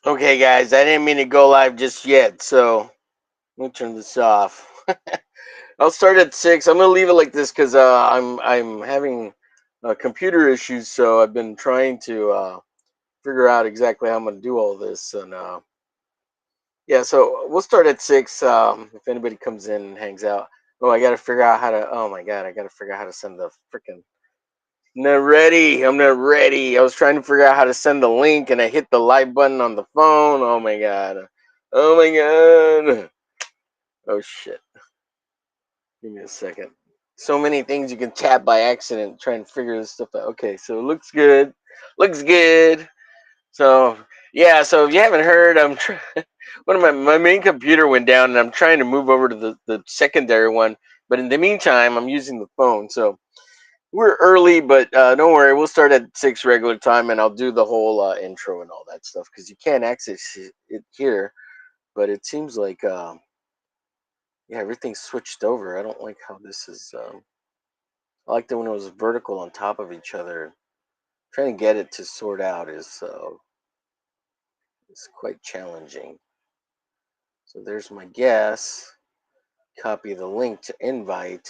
Okay, guys, I didn't mean to go live just yet, so let me turn this off. I'll start at 6. I'm gonna leave it like this because I'm having computer issues, so I've been trying to figure out exactly how I'm gonna do all this, and yeah, so we'll start at 6. If anybody comes in and hangs out, oh, I gotta figure out how to. Oh my god, I gotta figure out how to send the freaking. Not ready. I'm not ready. I was trying to figure out how to send the link, and I hit the live button on the phone. Oh my god. Oh my god. Oh shit. Give me a second. So many things you can tap by accident trying to figure this stuff out. Okay, so it looks good. Looks good. So yeah, so if you haven't heard, one of my main computer went down and I'm trying to move over to the secondary one. But in the meantime, I'm using the phone. So we're early, but don't worry. We'll start at 6 regular time, and I'll do the whole intro and all that stuff because you can't access it here. But it seems like yeah, everything's switched over. I don't like how this is. I liked it when it was vertical on top of each other. Trying to get it to sort out is quite challenging. So there's my guess. Copy the link to invite.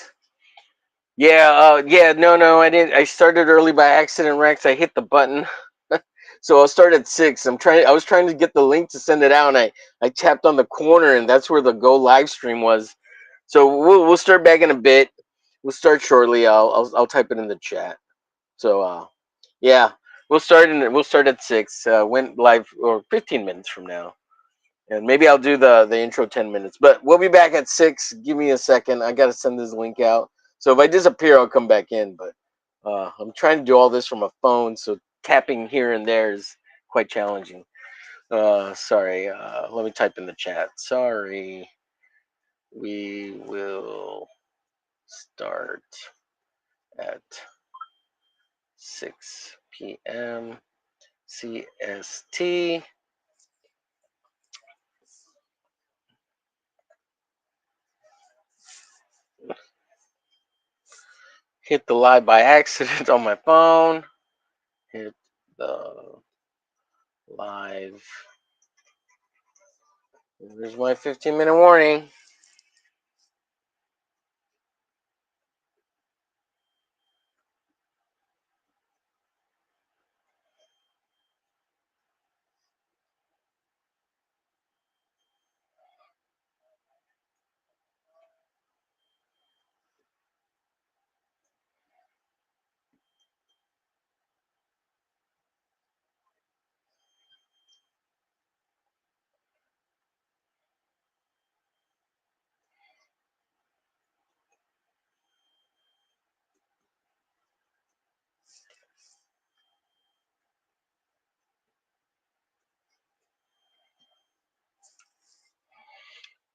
Yeah, yeah, no, I didn't. I started early by accident, Rex. I hit the button, so I'll start at 6. I was trying to get the link to send it out, and I tapped on the corner, and that's where the go live stream was. So we'll start back in a bit. We'll start shortly. I'll type it in the chat. So yeah, we'll start at 6. Went live or 15 minutes from now. And maybe I'll do the intro 10 minutes. But we'll be back at 6. Give me a second. I got to send this link out. So if I disappear, I'll come back in. But I'm trying to do all this from a phone. So tapping here and there is quite challenging. Sorry. Let me type in the chat. Sorry. We will start at 6 p.m. CST. Hit the live by accident on my phone. Hit the live. There's my 15-minute warning.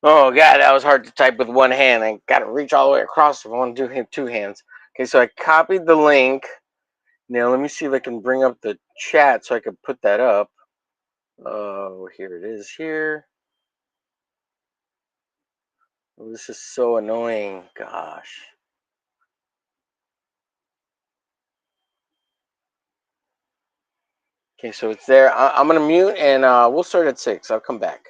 Oh god, that was hard to type with one hand. I got to reach all the way across if I want to do two hands. Okay, so I copied the link. Now let me see if I can bring up the chat so I can put that up. Oh, here it is. Here. Oh, this is so annoying. Gosh. Okay, so it's there. I'm gonna mute and we'll start at 6. I'll come back.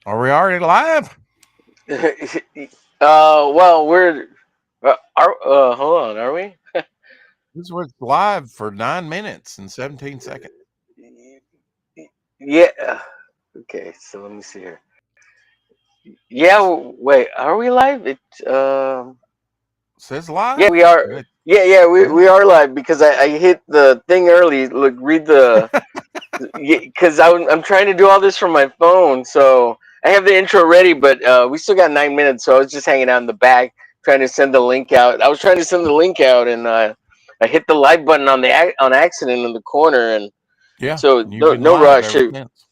Are we already live? Well, we're hold on, are we? This was live for 9 minutes and 17 seconds. Yeah. Okay, so let me see here. Yeah, wait, are we live? Says Yeah, live. we are. And Yeah, yeah. we are live because I hit the thing early. Look, read the because I'm trying to do all this from my phone, so I have the intro ready, but we still got 9 minutes, so I was just hanging out in the back trying to send the link out. I was trying to send the link out, and I hit the live button on accident in the corner, and Yeah. so And you've no been no live rush. ever since.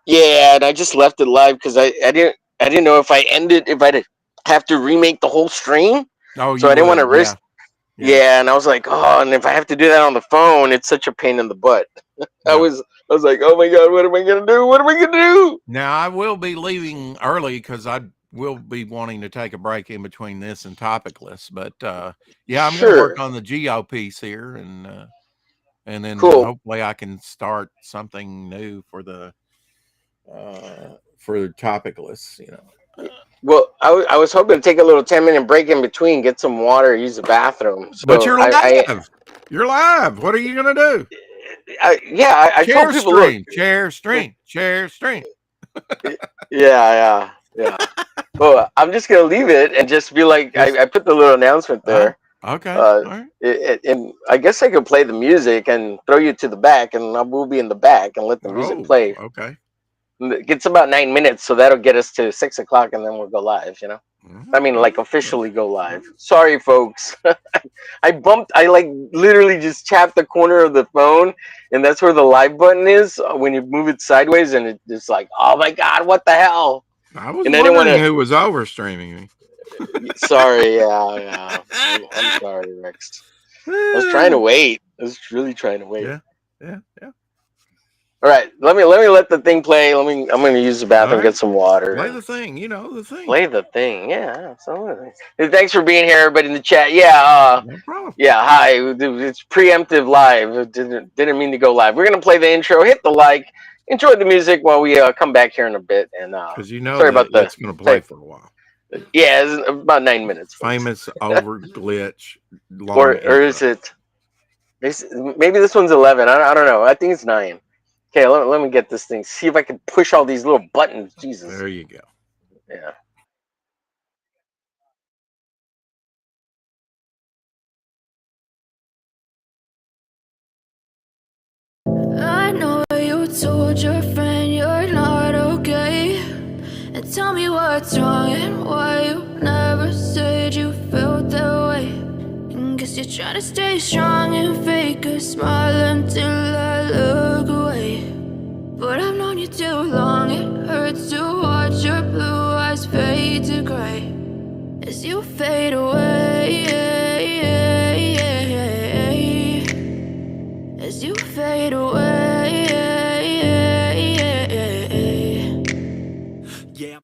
Yeah, and I just left it live because I didn't know if I ended if I'd have to remake the whole stream, Oh, so you I didn't want to would. risk. Yeah. Yeah. Yeah, and I was like, oh, and if I have to do that on the phone, it's such a pain in the butt. I Yeah. was I was like, oh my god, what am I gonna do? What am I gonna do? Now, I will be leaving early because I will be wanting to take a break in between this and topicless. But yeah, I'm going to work Sure, on the Geo piece here, and then cool. hopefully I can start something new for topicless. Well, I was hoping to take a little 10-minute break in between, get some water, use the bathroom. But So you're live. You're live. What are you going to do? yeah, I told Share people, look, stream, share stream, share stream. yeah. Well, I'm just gonna leave it and just be like, Just I put the little announcement there. okay. Uh, All right. and I guess I could play the music and throw you to the back, and we'll be in the back and let the music Oh, play. okay. It's about 9 minutes, so that'll get us to 6 o'clock, and then we'll go live. I mean, All like right. officially go live. Sorry, folks. I like literally just tapped the corner of the phone, and that's where the live button is. When you move it sideways, and it's like, oh my god, what the hell? I was And I didn't want wondering to. who was over streaming me. Sorry, yeah. I'm sorry, Rex. I was trying to wait. I was really trying to wait. Yeah, yeah. All right, let the thing play. I'm gonna use the All bathroom, right. get some water, Play and the thing. You know the thing. play the thing. Yeah, absolutely. Hey, thanks for being here, everybody in the chat. Yeah, No problem. yeah. Hi, it's preemptive live. It didn't mean to go live. We're gonna play the intro. Hit the like. Enjoy the music while we come back here in a bit. And Because you know sorry that about the it's going to play type. for a while. Yeah, it's about 9 minutes, folks. Famous over glitch long Or is intro. it? Maybe this one's 11. I don't know. I think it's 9. Okay, let me get this thing. See if I can push all these little buttons. Jesus. There you go. Yeah. I know you told your friend you're not okay. And tell me what's wrong and why you never said you felt that way. And guess you're trying to stay strong and fake a smile until I look away. But I've known you too long, it hurts to watch your blue eyes fade to gray as you fade away. As you fade away. Yeah.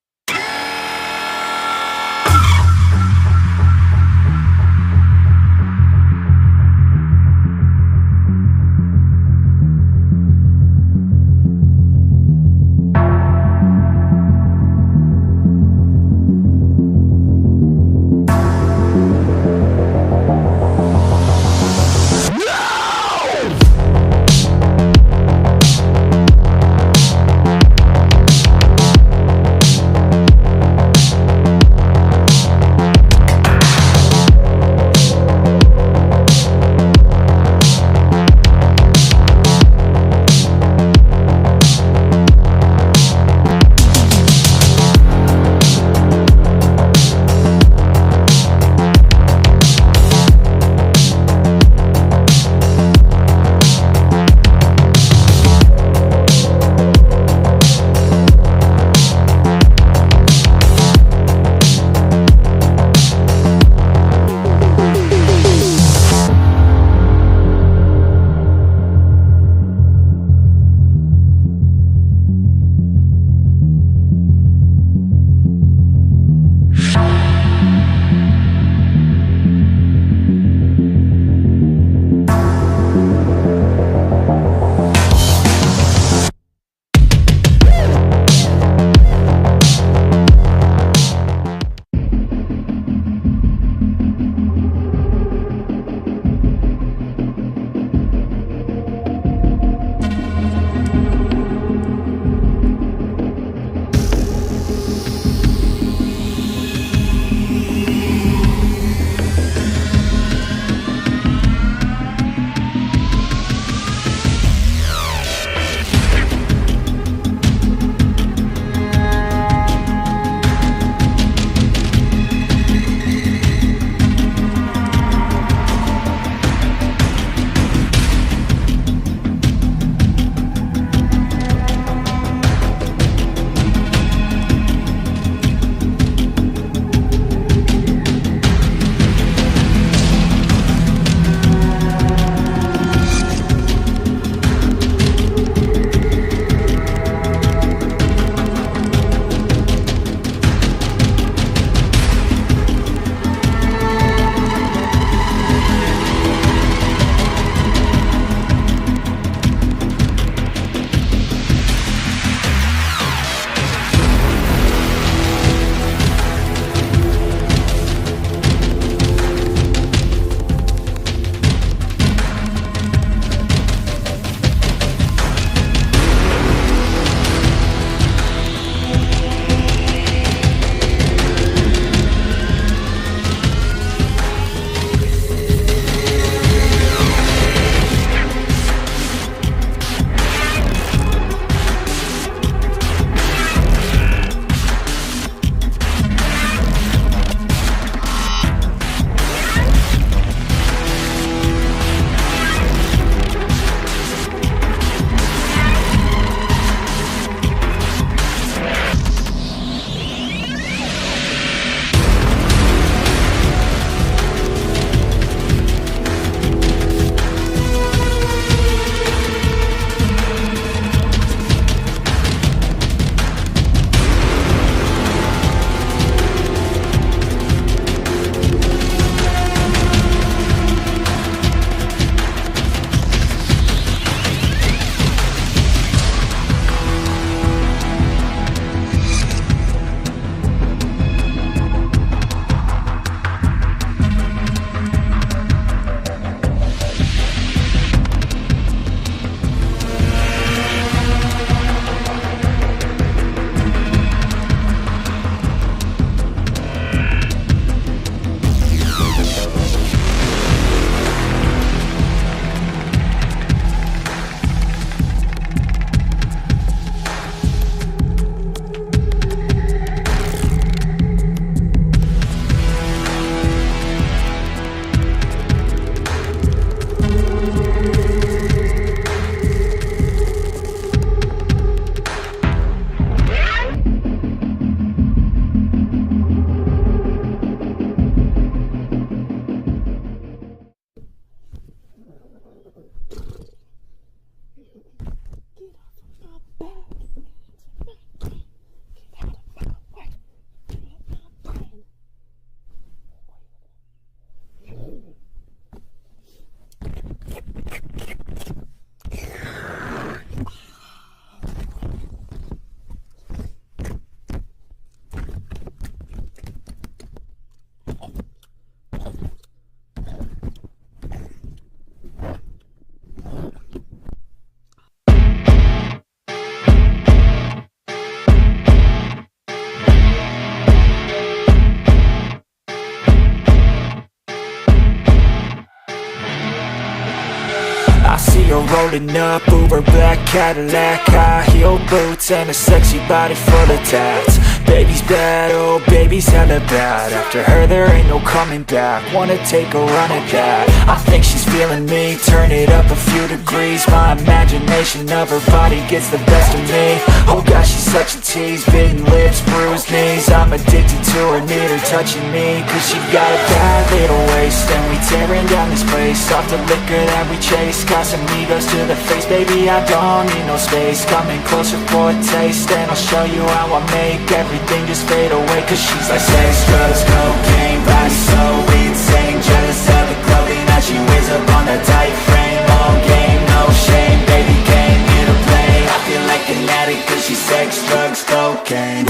her rolling up, Uber black Cadillac, high heel boots and a sexy body full of tats. Baby's bad, oh baby's hella bad. After her there ain't no coming back. Wanna take a run at that. I think she's feeling me, turn it up a few degrees. My imagination of her body gets the best of me. Oh gosh, she's such a tease, bitten lips, bruised knees. I'm addicted to her, need her touching me, cause she got a bad little waist. And we tearing down this place, off the liquor that we chase. Casamigos to the face, baby I don't need no space. Coming closer for a taste, and I'll show you how I make everything just fade away. Cause she's like sex, drugs, cocaine, body so insane. Jealous of the clothing that she wears up on a tight frame. All game, no shame, baby came here to play. I feel like an addict cause she's sex, drugs, cocaine.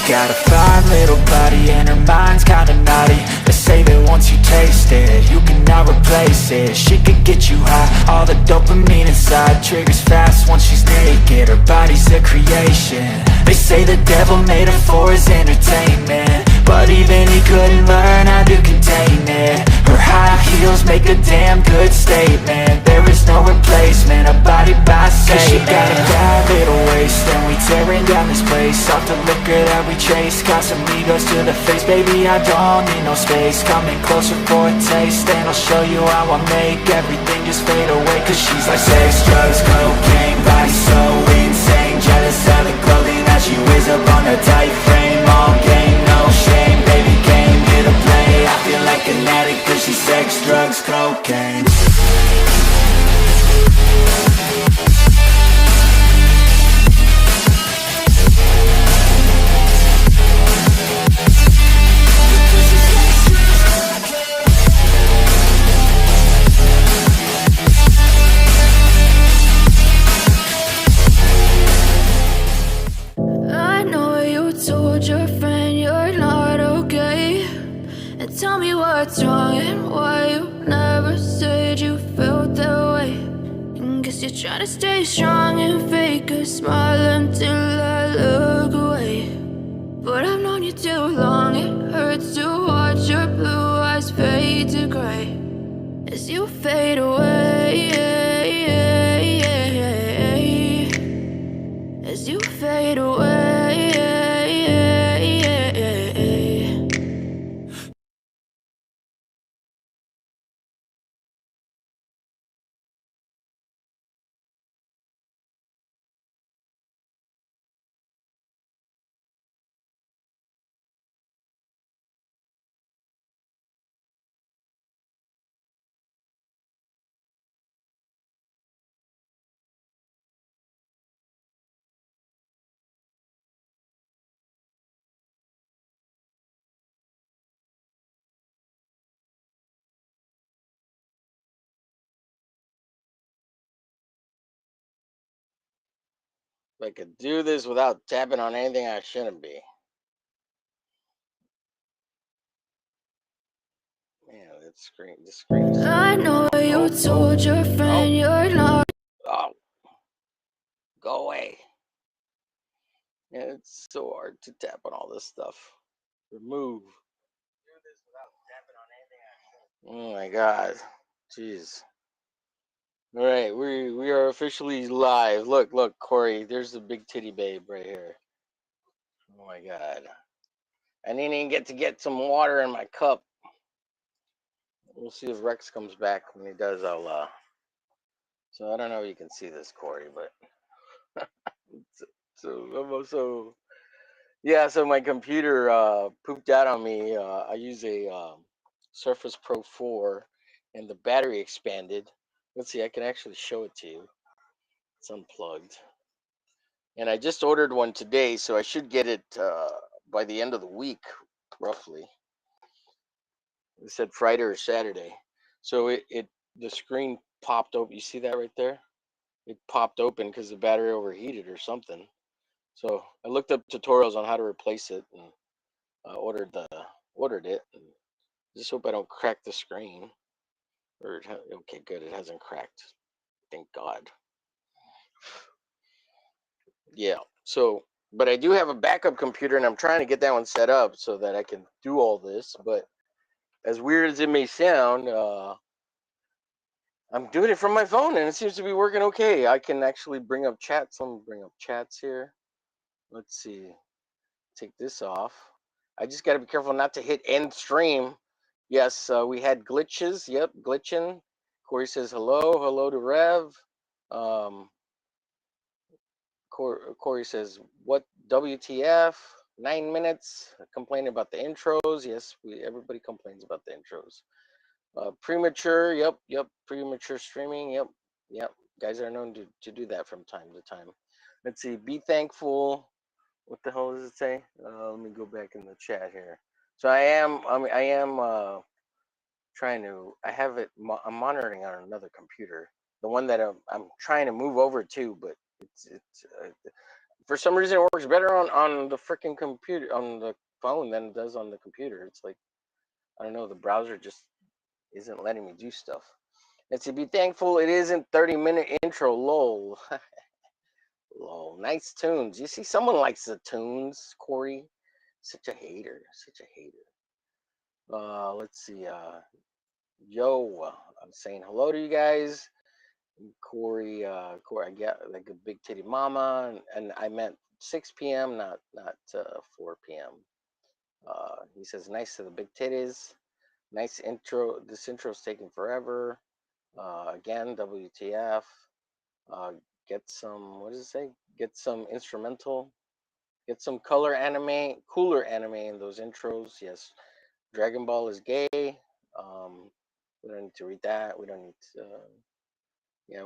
Got a fine little body and her mind's kinda naughty. They say that once you taste it, you cannot replace it. She could get you high, all the dopamine inside triggers fast once she's naked. Her body's a creation. They say the devil made her for his entertainment, but even he couldn't learn how to contain it. Her high heels make a damn good statement. There is no replacement, a body by Satan. Cause she got a bad little waist, and we tearing down this place. Off the liquor that we chase, Casamigos to the face, baby I don't need no space. Coming closer for a taste, and I'll show you how I make everything just fade away. Cause she's like sex, drugs, cocaine, body so insane. Jealous of the clothing that she wears up on a tight frame. All game, no shame, baby came here to play. I feel like an addict cause she's sex, drugs, cocaine. I know you told your friend you're not okay, and tell me what's wrong and why you never said you felt that way. And guess you're trying to stay strong and fake a smile until I look away. But I've known you too long, it hurts to watch your blue eyes fade to gray as you fade away, as you fade away. If I could do this without tapping on anything I shouldn't be. Man, that screen, the screen is... I know you told your friend you're not. Oh, go away. Yeah, it's so hard to tap on all this stuff. Remove. Oh my god. Jeez. All right, we are officially live. Look, Corey, there's the big titty babe right here. Oh my god. I didn't even get some water in my cup. We'll see if Rex comes back. When he does, I'll so I don't know if you can see this, Corey, but so yeah, so my computer pooped out on me. I use a Surface Pro 4 and the battery expanded. Let's see, I can actually show it to you. It's unplugged. And I just ordered one today, so I should get it by the end of the week, roughly. They said Friday or Saturday. So the screen popped open. You see that right there? It popped open because the battery overheated or something. So I looked up tutorials on how to replace it and ordered it. And just hope I don't crack the screen. Or okay, good, it hasn't cracked. Thank God. Yeah. So, but I do have a backup computer, and I'm trying to get that one set up so that I can do all this. But as weird as it may sound, I'm doing it from my phone, and it seems to be working okay. I can actually bring up chats. Let me bring up chats here. Let's see. Take this off. I just got to be careful not to hit end stream. Yes, we had glitches. Yep, glitching. Corey says hello. Hello to Rev. Corey says, what WTF? 9 minutes. Complaining about the intros. Yes, everybody complains about the intros. Premature. Yep. Premature streaming. Yep. Guys are known to do that from time to time. Let's see. Be thankful. What the hell does it say? Let me go back in the chat here. So I am trying to. I have it. I'm monitoring on another computer. The one that I'm trying to move over to, but it's for some reason it works better on the freaking computer, on the phone, than it does on the computer. It's like, I don't know, the browser just isn't letting me do stuff. And to be thankful it isn't 30-minute intro. Lol. Lol. Nice tunes. You see, someone likes the tunes, Corey. Such a hater. Let's see. Yo, I'm saying hello to you guys. Corey, I got like a big titty mama, and I meant 6 p.m., not 4 p.m. He says, nice to the big titties. Nice intro. This intro's taking forever. Again, WTF. Get some, what does it say? Get some instrumental. Get some cooler anime in those intros. Yes. Dragon Ball is gay. We don't need to read that. We don't need to,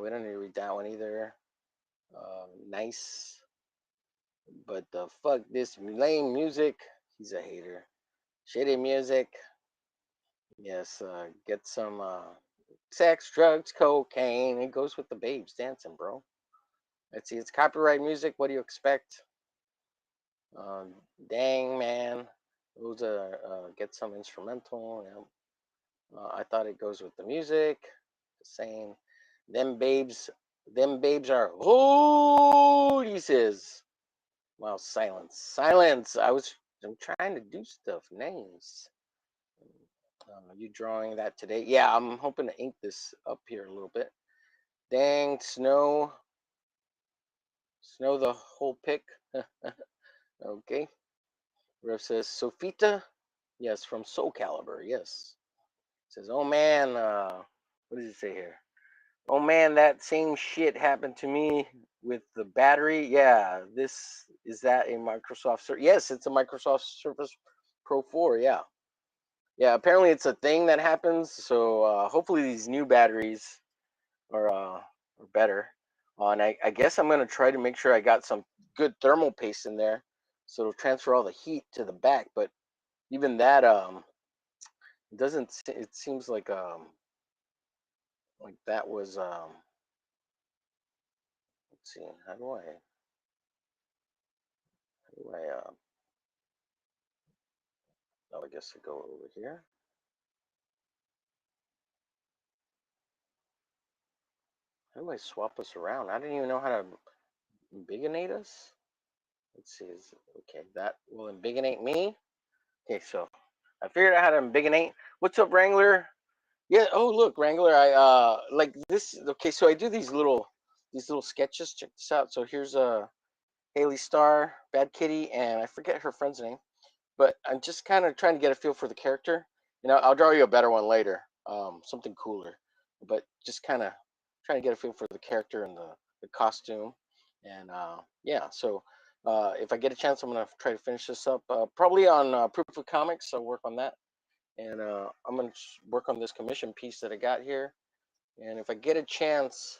we don't need to read that one either. Nice. But fuck this lame music. He's a hater. Shitty music. Yes, get some sex, drugs, cocaine. It goes with the babes dancing, bro. Let's see, it's copyright music. What do you expect? Dang, man. Those are, get some instrumental. Yeah. I thought it goes with the music. Just saying. Them babes are, oh, he says. Wow, silence. I'm trying to do stuff. Names. You drawing that today? Yeah, I'm hoping to ink this up here a little bit. Dang, snow the whole pic. Okay. Rev says, Sofita? Yes, from Soul Calibur, yes. Says, oh man, what does it say here? Oh man, that same shit happened to me with the battery. Yeah, is that a Microsoft Surface? Yes, it's a Microsoft Surface Pro 4, yeah. Yeah, apparently it's a thing that happens. So hopefully these new batteries are better. And I guess I'm gonna try to make sure I got some good thermal paste in there, so it'll transfer all the heat to the back. But even that it doesn't. It seems like that was Let's see. How do I oh, I guess I go over here. How do I swap this around? I didn't even know how to embiggenate us. Let's see. Okay, that will embiggenate me. Okay, so I figured out how to embiggenate. What's up, Wrangler? Yeah. Oh, look, Wrangler. I like this. Okay, so I do these little sketches. Check this out. So here's Haley Star, Bad Kitty, and I forget her friend's name, but I'm just kind of trying to get a feel for the character. I'll draw you a better one later, something cooler, but just kind of trying to get a feel for the character and the costume, and yeah. So if I get a chance, I'm gonna try to finish this up, probably on Proof of Comics. I'll work on that, and I'm gonna work on this commission piece that I got here, and if I get a chance,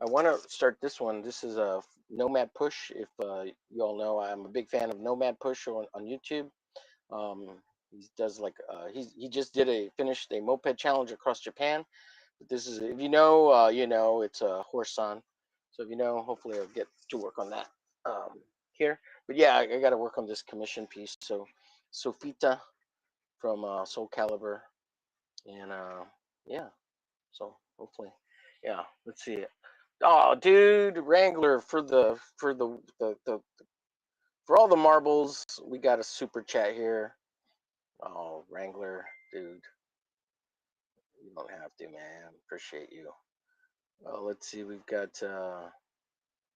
I want to start this one. This is a Nomad Push. If you all know, I'm a big fan of Nomad Push on YouTube. He does like he just finished a moped challenge across Japan. But this is, if you know, it's a horse son. So if you know, hopefully I'll get to work on that. here. But yeah, I got to work on this commission piece. So Sofita from Soul Calibur, and yeah. So hopefully, yeah. Let's see. Oh, dude, Wrangler for all the marbles. We got a super chat here. Oh, Wrangler, dude, you don't have to, man. Appreciate you. Let's see. We've got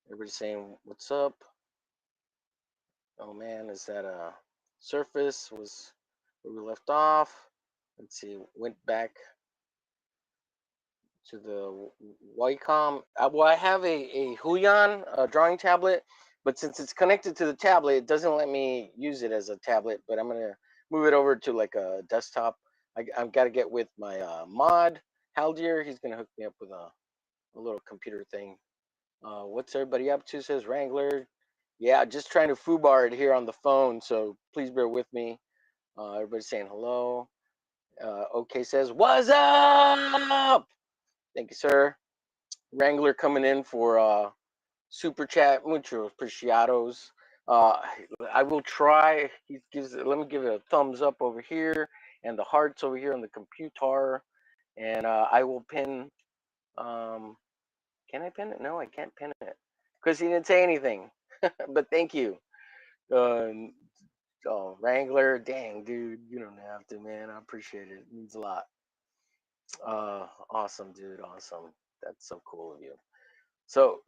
everybody saying what's up. Oh man, is that Surface was where we left off? Let's see. Went back to the Wacom. Well, I have a Huion drawing tablet, but since it's connected to the tablet, it doesn't let me use it as a tablet. But I'm gonna move it over to like a desktop. I've got to get with my mod Haldir. He's gonna hook me up with a little computer thing. What's everybody up to? Says Wrangler. Yeah, just trying to foobar it here on the phone. So please bear with me. Everybody's saying hello. OK says, what's up? Thank you, sir. Wrangler coming in for super chat. Mucho apreciados. I will try. He gives. Let me give it a thumbs up over here, and the hearts over here on the computer. And I will pin. Can I pin it? No, I can't pin it because he didn't say anything. But thank you. Oh, Wrangler, dang, dude, you don't have to, man. I appreciate it. It means a lot. Awesome, dude. Awesome. That's so cool of you. So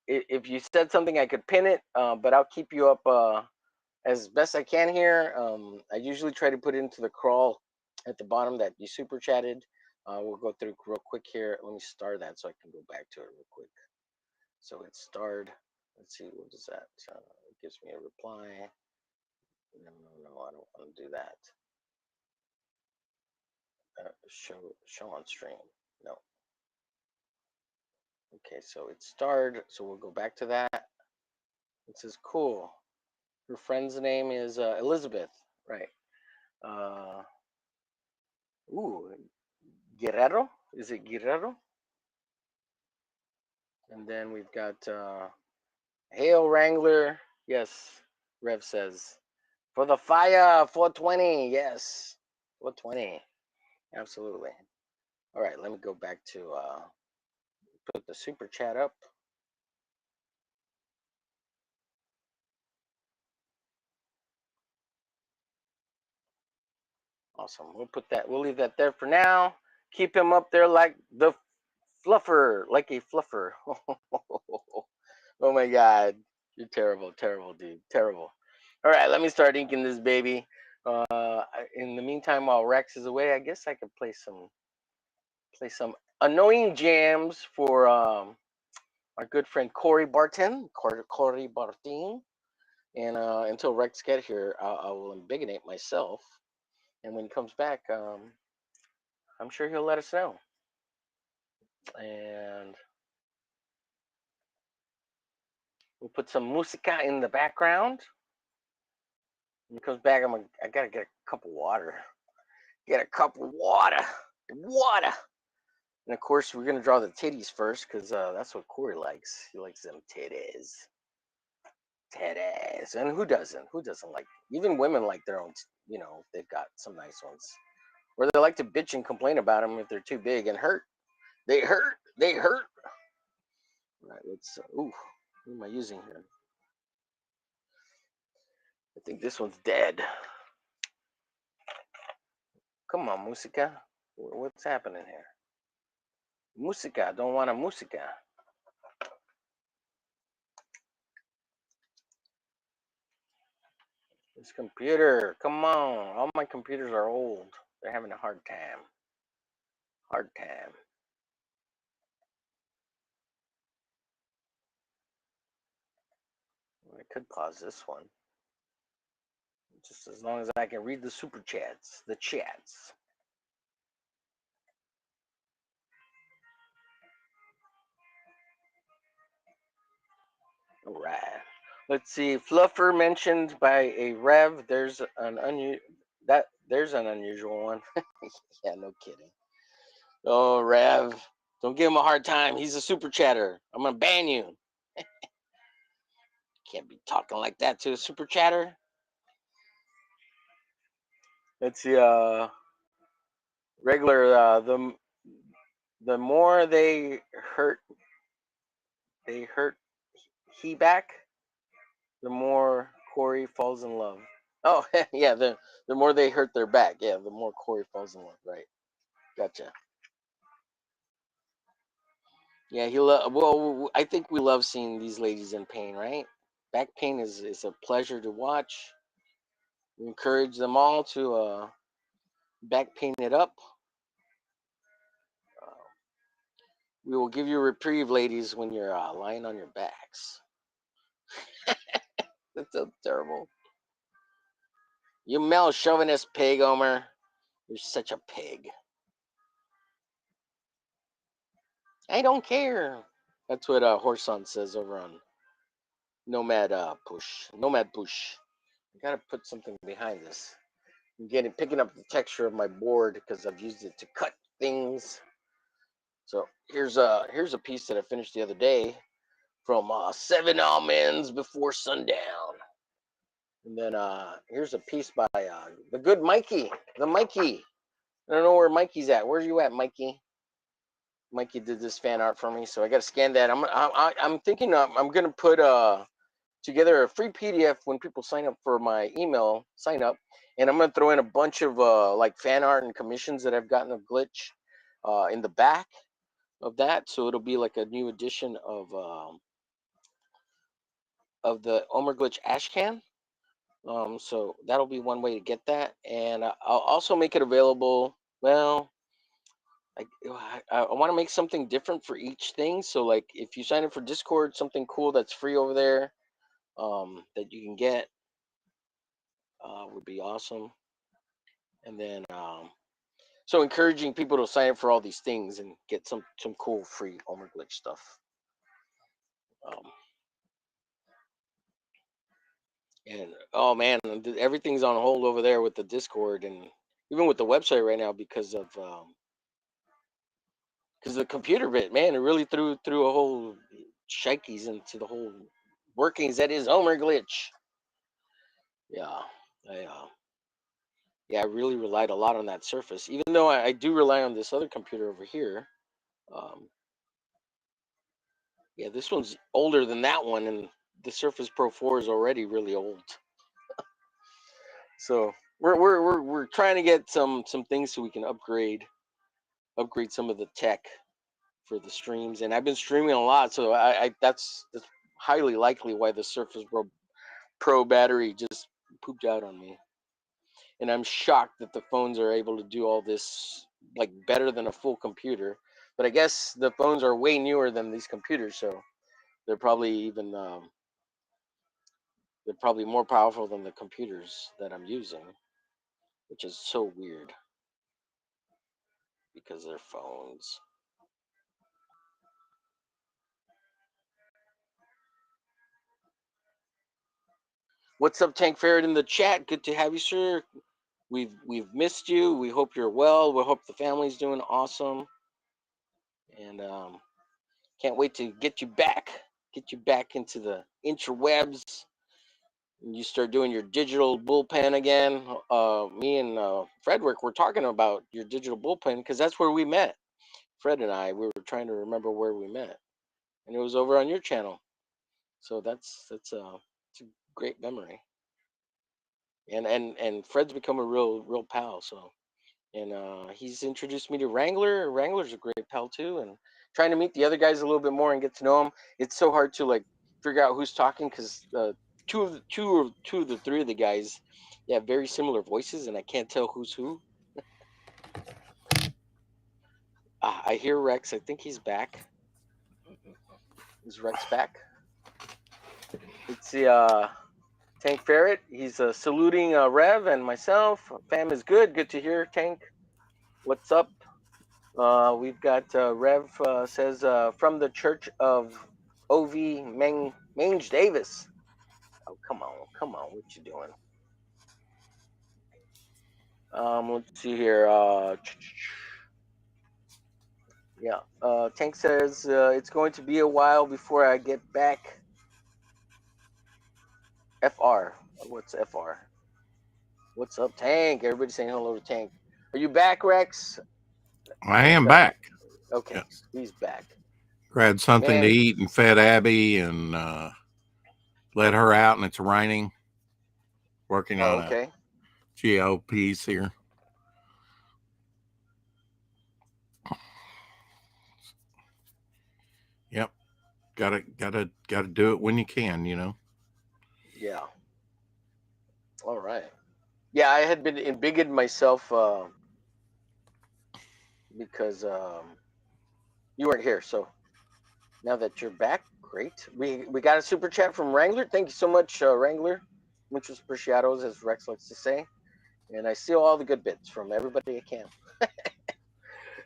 if you said something, I could pin it, but I'll keep you up as best I can here. I usually try to put it into the crawl at the bottom that you super chatted. We'll go through real quick here. Let me start that so I can go back to it real quick. So it's starred. Let's see, what is that? It gives me a reply. No, I don't want to do that. Show on stream. No. Okay, so it starred. So we'll go back to that. It says cool. Her friend's name is Elizabeth, right? Ooh, Guerrero. Is it Guerrero? And then we've got Hail Wrangler. Yes, Rev says for the fire 420. Yes, 420. Absolutely. All right, let me go back to put the super chat up. Awesome. We'll put that. We'll leave that there for now. Keep him up there like the fluffer, like a fluffer. Oh my God, you're terrible, terrible, dude, terrible. All right, let me start inking this baby. In the meantime, while Rex is away, I guess I could play some annoying jams for our good friend Corey Barton. Corey Barton. And until Rex get here, I will embiggenate myself. And when he comes back, I'm sure he'll let us know. And we'll put some musica in the background. When he comes back, I gotta get a cup of water. Get a cup of water. Water. And of course, we're gonna draw the titties first, because that's what Corey likes. He likes them titties. Titties. And who doesn't? Who doesn't like? Even women like their own. You know, they've got some nice ones. Or they like to bitch and complain about them if they're too big and hurt. They hurt. They hurt. All right, let's. Ooh, what am I using here? I think this one's dead. Come on, Musica. What's happening here? Musica. Don't want a Musica. This computer. Come on. All my computers are old. They're having a hard time. Hard time. I could pause this one. Just as long as I can read the super chats. The chats. All right. Let's see. Fluffer mentioned by a Rev. There's an unusual one. Yeah, no kidding. Oh, Rev. Don't give him a hard time. He's a super chatter. I'm gonna ban you. can't be talking like that to a super chatter. Let's see. Regular. The more they hurt he back, the more Corey falls in love. Oh yeah, the more they hurt their back, yeah, the more Corey falls in love. Right. Gotcha. Yeah, well, I think we love seeing these ladies in pain, right? Back pain is a pleasure to watch. We encourage them all to back pain it up. Uh, we will give you a reprieve, ladies, when you're lying on your backs. That's so terrible. You male chauvinist pig, Omer. You're such a pig. I don't care. That's what Horson says over on Nomad Push. Nomad Push. I gotta put something behind this. I'm picking up the texture of my board because I've used it to cut things. So here's a piece that I finished the other day from 7 Almonds Before Sundown. And then here's a piece by the good Mikey. The Mikey. I don't know where Mikey's at. Where are you at, Mikey? Mikey did this fan art for me, so I got to scan that. I'm thinking I'm gonna put together a free PDF when people sign up for my email sign up, and I'm gonna throw in a bunch of like fan art and commissions that I've gotten of Glitch in the back of that, so it'll be like a new edition of the omerglitch ashcan. So that'll be one way to get that, and I'll also make it available. Well, I want to make something different for each thing. So like if you sign up for Discord, something cool that's free over there that you can get would be awesome. And then so encouraging people to sign up for all these things and get some cool free omerglitch stuff. And oh man, everything's on hold over there with the Discord and even with the website right now because of the computer bit. Man, it really threw a whole shikes into the whole workings that is omerglitch. Yeah, I really relied a lot on that Surface, even though I do rely on this other computer over here. Yeah, this one's older than that one, and the Surface Pro 4 is already really old. So we're trying to get some things so we can upgrade some of the tech for the streams, and I've been streaming a lot, so I that's highly likely why the Surface Pro battery just pooped out on me. And I'm shocked that the phones are able to do all this like better than a full computer. But I guess the phones are way newer than these computers, so they're probably even they're probably more powerful than the computers that I'm using, which is so weird because they're phones. What's up, Tank Ferret in the chat? Good to have you, sir. We've missed you. We hope you're well. We hope the family's doing awesome, and can't wait to get you back into the interwebs. And you start doing your digital bullpen again. Me and Frederick were talking about your digital bullpen because that's where we met. Fred and I, we were trying to remember where we met, and it was over on your channel. So that's a great memory. And Fred's become a real pal. So, and he's introduced me to Wrangler. Wrangler's a great pal too, and trying to meet the other guys a little bit more and get to know them. It's so hard to like figure out who's talking because two of the three of the guys, they have very similar voices, and I can't tell who's who. I hear Rex. I think he's back. Is Rex back? Let's see. Tank Ferret. He's saluting Rev and myself. Fam is good. Good to hear, Tank. What's up? We've got Rev says from the Church of O.V. Mange Davis. Oh, come on. What you doing? Let's see here. Yeah. Tank says it's going to be a while before I get back. FR. What's FR? What's up, Tank? Everybody saying hello to Tank. Are you back, Rex? I am back. Okay, Yes. he's back. Grabbed something to Man. eat and fed Abby and let her out, and it's raining. Working on Okay. a GO piece here. Yep. Gotta do it when you can, you know. Yeah. All right. Yeah, I had been embiggened myself because you weren't here. So now that you're back, great. We got a super chat from Wrangler. Thank you so much, Wrangler. Muchos preciados, as Rex likes to say. And I steal all the good bits from everybody I can.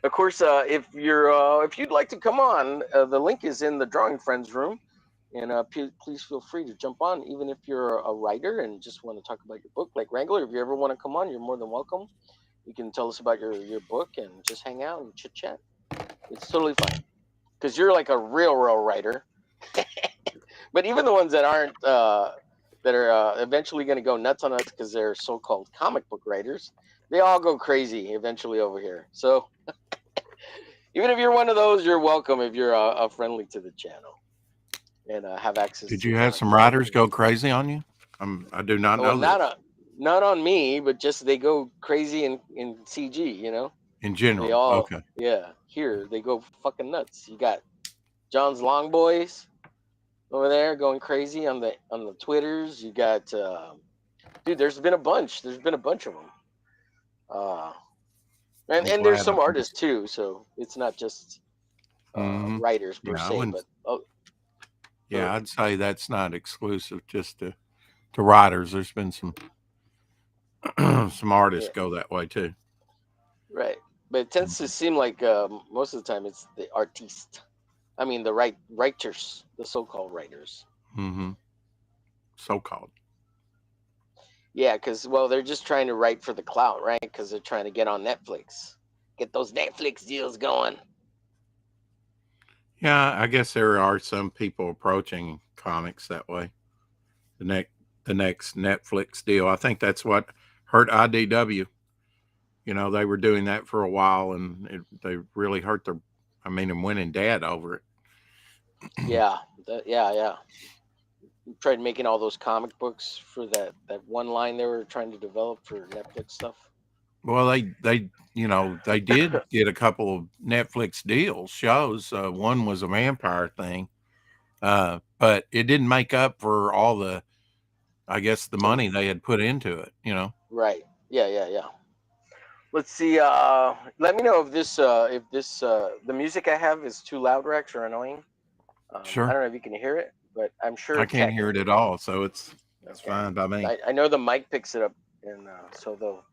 Of course, if you'd like to come on, the link is in the Drawing Friends room, and please feel free to jump on, even if you're a writer and just want to talk about your book. Like Wrangler, if you ever want to come on, you're more than welcome. You can tell us about your book and just hang out and chit chat. It's totally fine because you're like a real writer. But even the ones that aren't that are eventually going to go nuts on us because they're so-called comic book writers, they all go crazy eventually over here. So even if you're one of those, you're welcome if you're friendly to the channel and have access Did to you have some the writers go crazy on you? I do not well, know this. not on me, but just they go crazy in CG. You know, In they general. all Okay. here they go fucking nuts. You got John's Long Boys over there going crazy on the Twitters. You got dude. There's been a bunch. There's been a bunch of them. I'm And there's glad some artists too. So it's not just writers per Yeah, se, but yeah, I'd say that's not exclusive just to writers. There's been some some artists go that way too. right. But it tends to seem like most of the time it's the artiste. I mean, the writers, the so-called writers. Mm-hmm. So-called. Yeah, because well, they're just trying to write for the clout, right? Because they're trying to get on Netflix, get those Netflix deals going. Yeah, I guess there are some people approaching comics that way. The next Netflix deal. I think that's what hurt IDW. You know, they were doing that for a while, and they really hurt their. I mean, and winning dad over it. Yeah, yeah. Tried making all those comic books for that one line they were trying to develop for Netflix stuff. Well, they did get a couple of Netflix deals shows. One was a vampire thing, but it didn't make up for all the, I guess, the money they had put into it. You know. Right. Yeah. Let's see. Let me know if this the music I have is too loud, Rex, or annoying. I Sure. don't know if you can hear it, but I'm sure I can't hear it at all, so it's fine by me. I know the mic picks it up, and so though,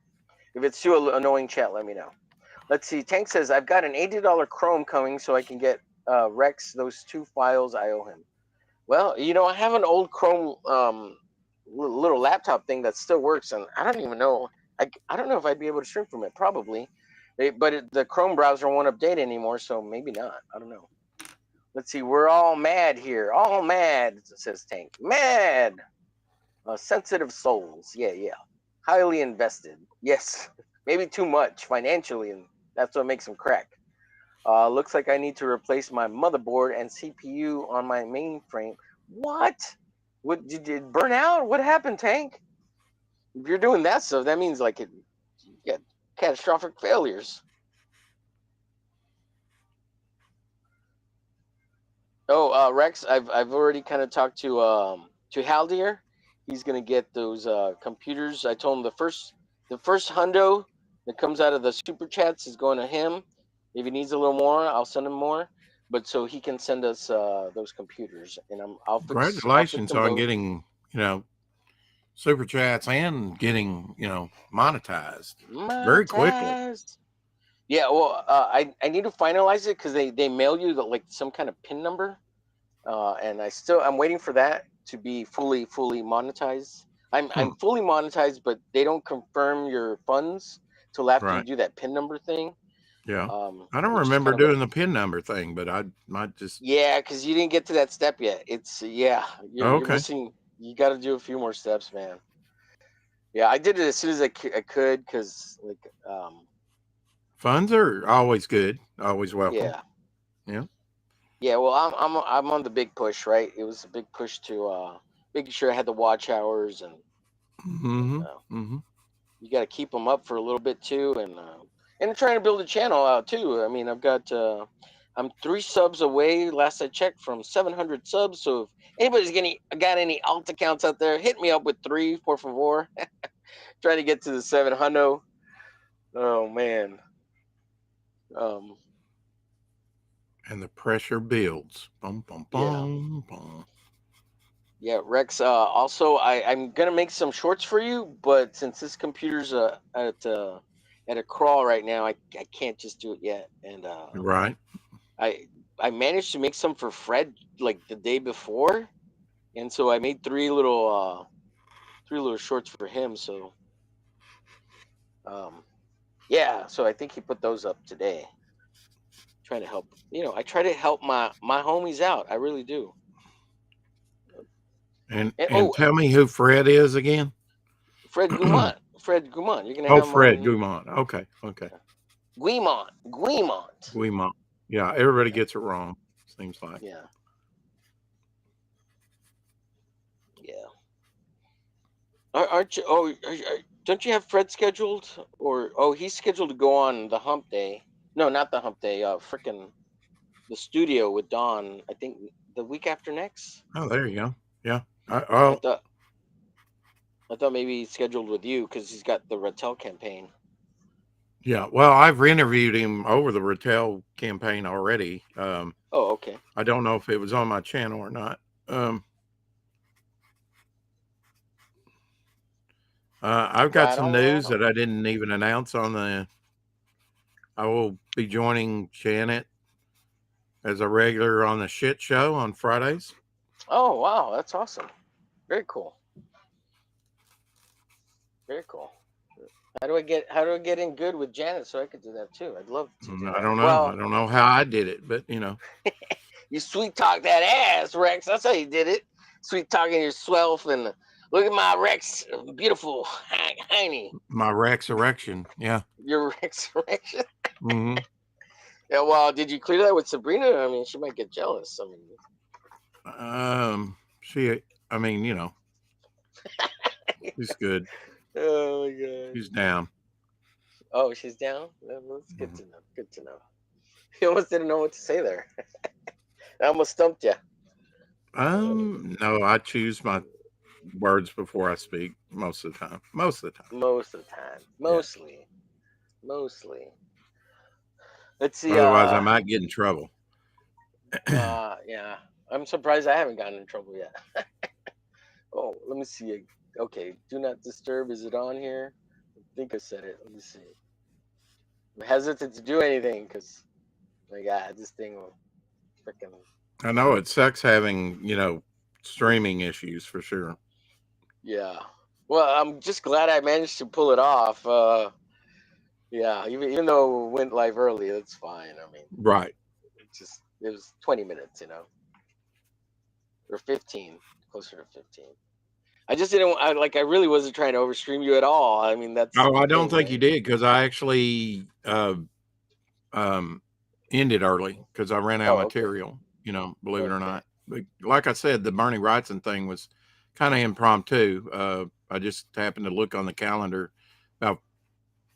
if it's too annoying, chat, let me know. Let's see. Tank says I've got an $80 Chrome coming, so I can get Rex those 2 files I owe him. Well, you know, I have an old Chrome little laptop thing that still works, and I don't even know. I don't know if I'd be able to stream from it. Probably, but the Chrome browser won't update anymore, so maybe not. I don't know. Let's see. We're all mad here. All mad, says Tank. Mad. Sensitive souls. Yeah. Highly invested. Yes. Maybe too much financially, and that's what makes them crack. Looks like I need to replace my motherboard and CPU on my mainframe. What? What did it burn out? What happened, Tank? If you're doing that stuff, that means like you get catastrophic failures. Oh, Rex, I've already kind of talked to Haldier. He's gonna get those computers. I told him the first hundo that comes out of the super chats is going to him. If he needs a little more, I'll send him more. But so he can send us those computers, and I'll fix Congratulations them on both. getting, super chats and getting, monetized very quickly. Yeah, well, I need to finalize it because they mail you like some kind of PIN number, and I'm waiting for that to be fully monetized. I'm fully monetized, but they don't confirm your funds till after you do that PIN number thing. Yeah, I don't remember doing the PIN number thing, but I might just. Yeah, because you didn't get to that step yet. It's you're missing You got to do a few more steps, man. Yeah, I did it as soon as I could, because like, Funds are always good, always welcome. yeah, Yeah. yeah. Well, I'm on the big push, right? It was a big push to making sure I had the watch hours, and Mm-hmm. uh, Mm-hmm. you got to keep them up for a little bit too, and I'm trying to build a channel out too. I mean, I'm 3 subs away. Last I checked, from 700 subs. So if anybody's got any alt accounts out there, hit me up with 3, por favor. Trying to get to the 700. Oh man. Um. And the pressure builds. Boom, boom, Yeah. boom, boom. Yeah, Rex. Also, I'm gonna make some shorts for you, but since this computer's at a crawl right now, I can't just do it yet. And Right. I I managed to make some for Fred like the day before, and so I made three little shorts for him. So um yeah, so I think he put those up today. Trying to help, I try to help my homies out. I really do. And And tell me who Fred is again. Fred Gumont. Fred Gumont. You're gonna Oh, have him Fred on. Gumont. Okay. Okay. Guimont. Guimont. Yeah. Everybody Yeah, gets it wrong. Seems like. yeah, yeah. Aren't you? Oh, don't you have Fred scheduled? Or he's scheduled to go on the Hump Day. No, not the Hump Day. Frickin' the studio with Dawn. I think the week after next. Oh, there you go. Yeah. I Oh, thought maybe he's scheduled with you because he's got the Rattel campaign. yeah. Well, I've interviewed him over the Rattel campaign already. Oh, okay. I don't know if it was on my channel or not. I've got Right some on, news right that on. I didn't even announce I will be joining Janet as a regular on the shit show on Fridays. Oh, wow, that's awesome. Very cool. Very cool. How do I get in good with Janet so I could do that too? I'd love to do I that. don't know. I Well, don't know how I did it, but you sweet talk that ass, Rex. That's how you did it. Sweet talking yourself, and look at my Rex, beautiful hiney. my Rex erection. Yeah. Your Rex erection. Hmm. Yeah. Well, did you clear that with Sabrina? I mean, she might get jealous. I mean, She, I mean, she's good. oh my god. She's down. Oh, she's down. Well, that's good Mhm. to know. Good to know. You almost didn't know what to say there. I almost stumped you. No, I choose my words before I speak most of the time. Most of the time. Most of the time. Yeah. Mostly. Let's see. Otherwise, I might get in trouble. Yeah. I'm surprised I haven't gotten in trouble yet. Oh, let me see. Okay, do not disturb. Is it on here? I think I said it. Let me see. I'm hesitant to do anything because, my God, this thing will freaking. I know it sucks having, streaming issues for sure. Yeah. Well, I'm just glad I managed to pull it off. Yeah, even though it went live early, that's fine. I mean, Right. it was 20 minutes, or 15, closer to 15. I just didn't. I really wasn't trying to overstream you at all. I mean, that's Oh, the I don't thing, think you right? did because I actually ended early because I ran out of Oh, okay. material, believe it or Okay. not. But like I said, the Bernie Wrightson thing was kind of impromptu. I just happened to look on the calendar about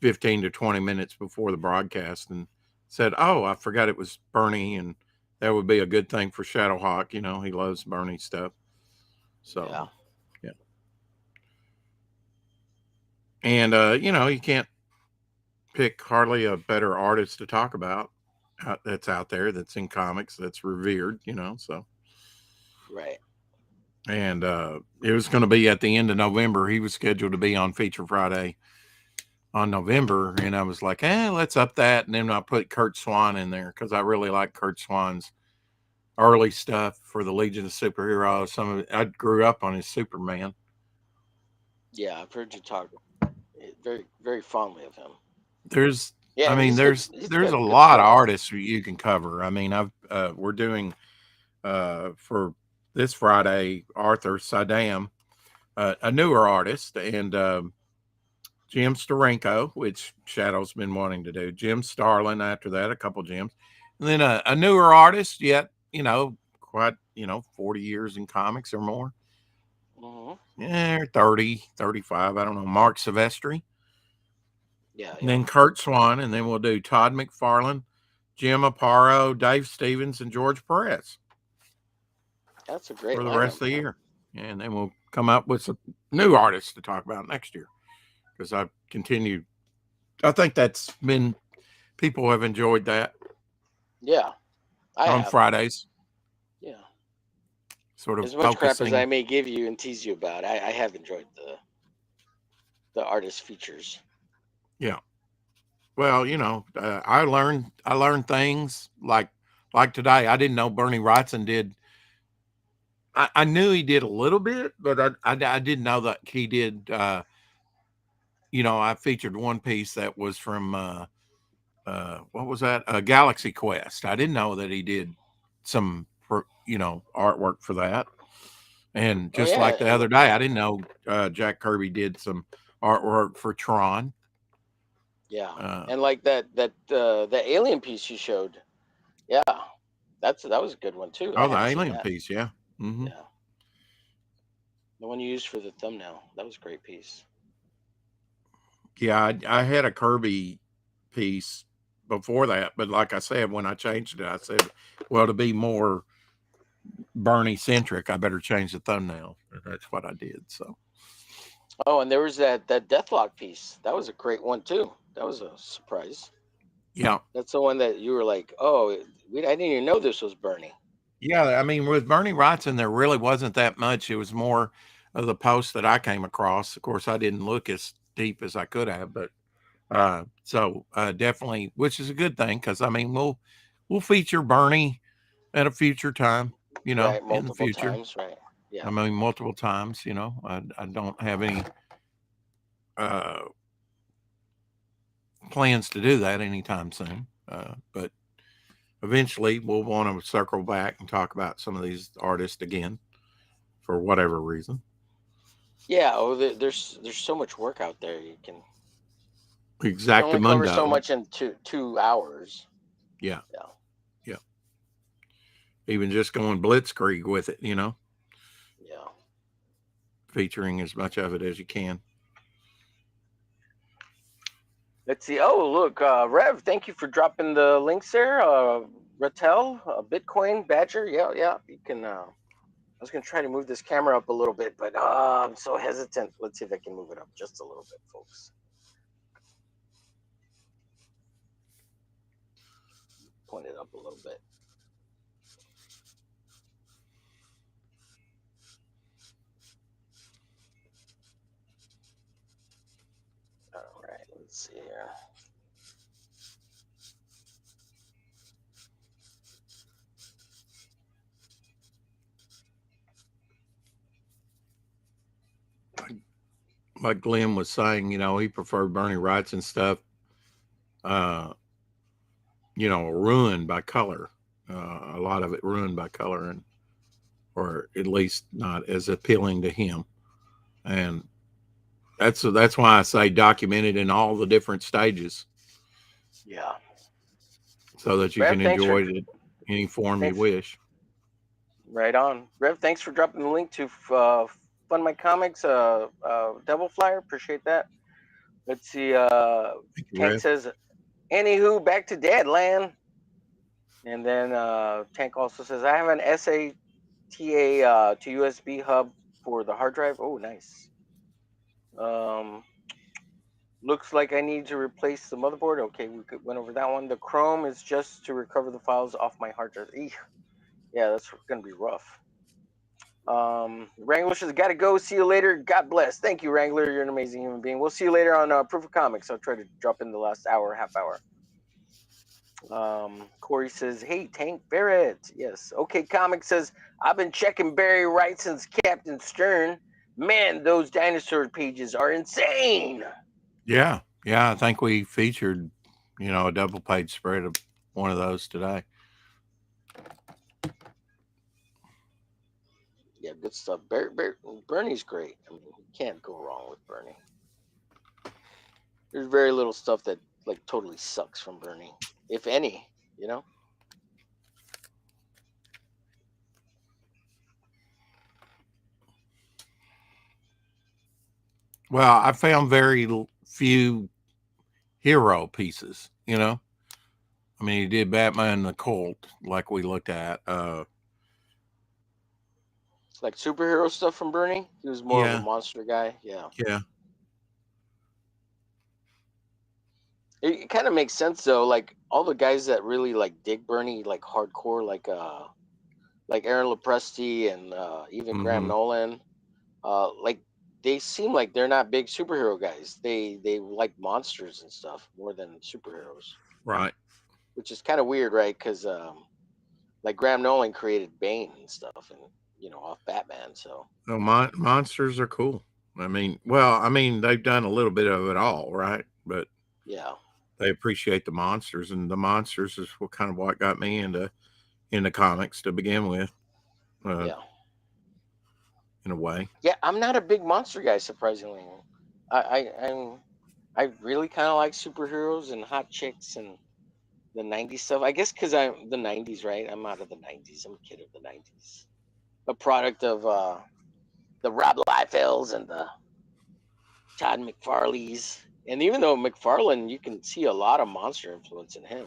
15 to 20 minutes before the broadcast and said, oh, I forgot it was Bernie, and that would be a good thing for Shadowhawk. He loves Bernie stuff. So, Yeah. yeah. And, you can't pick hardly a better artist to talk about that's out there, that's in comics, that's revered, so. Right. And it was going to be at the end of November. He was scheduled to be on Feature Friday on November, and I was like, let's up that. And then I put Kurt Swan in there because I really like Kurt Swan's early stuff for the Legion of Superheroes. Some of it, I grew up on his Superman. Yeah, I've heard you talk very, very fondly of him. There's Yeah, I mean, he's good. there's He's a good lot of stuff. artists you can cover. I mean, we're doing for this Friday, Arthur Saddam, a newer artist, and Jim Steranko, which Shadow's been wanting to do. Jim Starlin after that, a couple Jims. And then a newer artist, yet, quite, 40 years in comics or more. Mm-hmm. Yeah, 30, 35, I don't know. Mark Silvestri. Yeah. And then Kurt Swan, and then we'll do Todd McFarlane, Jim Aparo, Dave Stevens, and George Perez. That's a great for the lineup, rest of the year. And then we'll come up with some new artists to talk about next year. Because I've continued. I think that's been, people have enjoyed that. Yeah. On Fridays. Yeah. Sort of as much focusing. crap as I may give you and tease you about, I have enjoyed the artist features. Yeah. Well, I learned things like today. I didn't know Bernie Wrightson did. I knew he did a little bit, but I didn't know that he did. I featured one piece that was from what was that? Galaxy Quest. I didn't know that he did some artwork for that. And just like the other day, I didn't know Jack Kirby did some artwork for Tron. Yeah, and like that alien piece you showed, yeah, that was a good one too. Oh, the alien piece, yeah. Mm-hmm. Yeah, the one you used for the thumbnail, that was a great piece. Yeah, I had a Kirby piece before that, but like I said, when I changed it, I said, well, to be more Bernie centric, I better change the thumbnail. And that's what I did. So. Oh, and there was that Deathlock piece. That was a great one too. That was a surprise. Yeah. That's the one that you were like, oh, I didn't even know this was Bernie. Yeah, I mean, with Bernie Wrightson, there really wasn't that much. It was more of the posts that I came across. Of course, I didn't look as deep as I could have, but definitely, which is a good thing, because I mean, we'll feature Bernie at a future time, right, in the future. Times, right? Yeah. I mean, multiple times. I don't have any plans to do that anytime soon, but eventually we'll want to circle back and talk about some of these artists again for whatever reason. Yeah. Oh, there's so much work out there. You can Exactamundo. Cover so much in 2 hours. Yeah. Yeah. Yeah. Even just going blitzkrieg with it, Yeah. Featuring as much of it as you can. Let's see. Oh, look, Rev, thank you for dropping the links there. Rattel, Bitcoin, Badger. Yeah. You can. I was going to try to move this camera up a little bit, but I'm so hesitant. Let's see if I can move it up just a little bit, folks. Point it up a little bit. All right, let's see here. Like Glenn was saying, he preferred Bernie Wrightson stuff, ruined by color. A lot of it ruined by color, or at least not as appealing to him. And that's why I say documented in all the different stages. Yeah. So that you can enjoy it any form you wish. Right on. Rev, thanks for dropping the link to Fund My Comics, Devil Flyer. Appreciate that. Let's see. Tank says, anywho, back to Deadland. And then Tank also says, I have an SATA to USB hub for the hard drive. Oh, nice. Looks like I need to replace the motherboard. Okay, we went over that one. The Chrome is just to recover the files off my hard drive. Eesh. Yeah, that's going to be rough. Wrangler says, gotta go. See you later. God bless. Thank you, Wrangler. You're an amazing human being. We'll see you later on Proof of Comics. I'll try to drop in the last hour, half hour. Corey says, hey, Tank Barrett. Yes. Okay, Comics says, I've been checking Barry Wrightson's Captain Stern. Man, those dinosaur pages are insane. Yeah. I think we featured, a double page spread of one of those today. Yeah, good stuff. Bernie's great. I mean, you can't go wrong with Bernie. There's very little stuff that like totally sucks from Bernie, if any. You know. Well, I found very few hero pieces, you know. I mean, he did Batman the Cult, like we looked at. Like superhero stuff from Bernie. He was more of a Yeah, monster guy. Yeah. yeah, It kind of makes sense though. Like all the guys that really like dig Bernie like hardcore, like Aaron Lopresti and even Graham hmm, Nolan, like they seem like they're not big superhero guys. They like monsters and stuff more than superheroes, right. which is kind of weird, right? Because like Graham Nolan created Bane and stuff, and off Batman. So So monsters are cool. I mean, well, I mean, they've done a little bit of it all, right? But yeah, they appreciate the monsters, and the monsters is what got me into comics to begin with, uh, yeah, in a way. yeah. I'm not a big monster guy, surprisingly. I really kind of like superheroes and hot chicks and the 90s stuff. I guess because I'm the 90s, right? I'm out of the 90s. I'm a kid of the 90s. A product of the Rob Liefelds and the Todd McFarlane's. And even though McFarlane, you can see a lot of monster influence in him.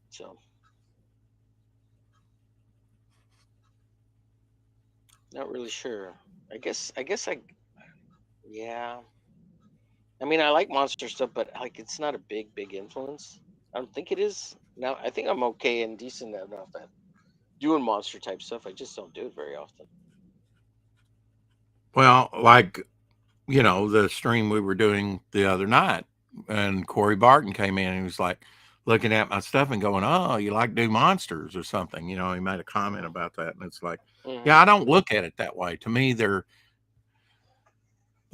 So, not really sure. Yeah. I mean, I like monster stuff, but like it's not a big influence. I don't think it is. Now, I think I'm okay and decent enough at doing monster type stuff. I just don't do it very often. Well, like, the stream we were doing the other night, and Corey Barton came in and he was like looking at my stuff and going, "Oh, you like do monsters or something?" He made a comment about that, and it's like, yeah, Hmm. I don't look at it that way. To me, they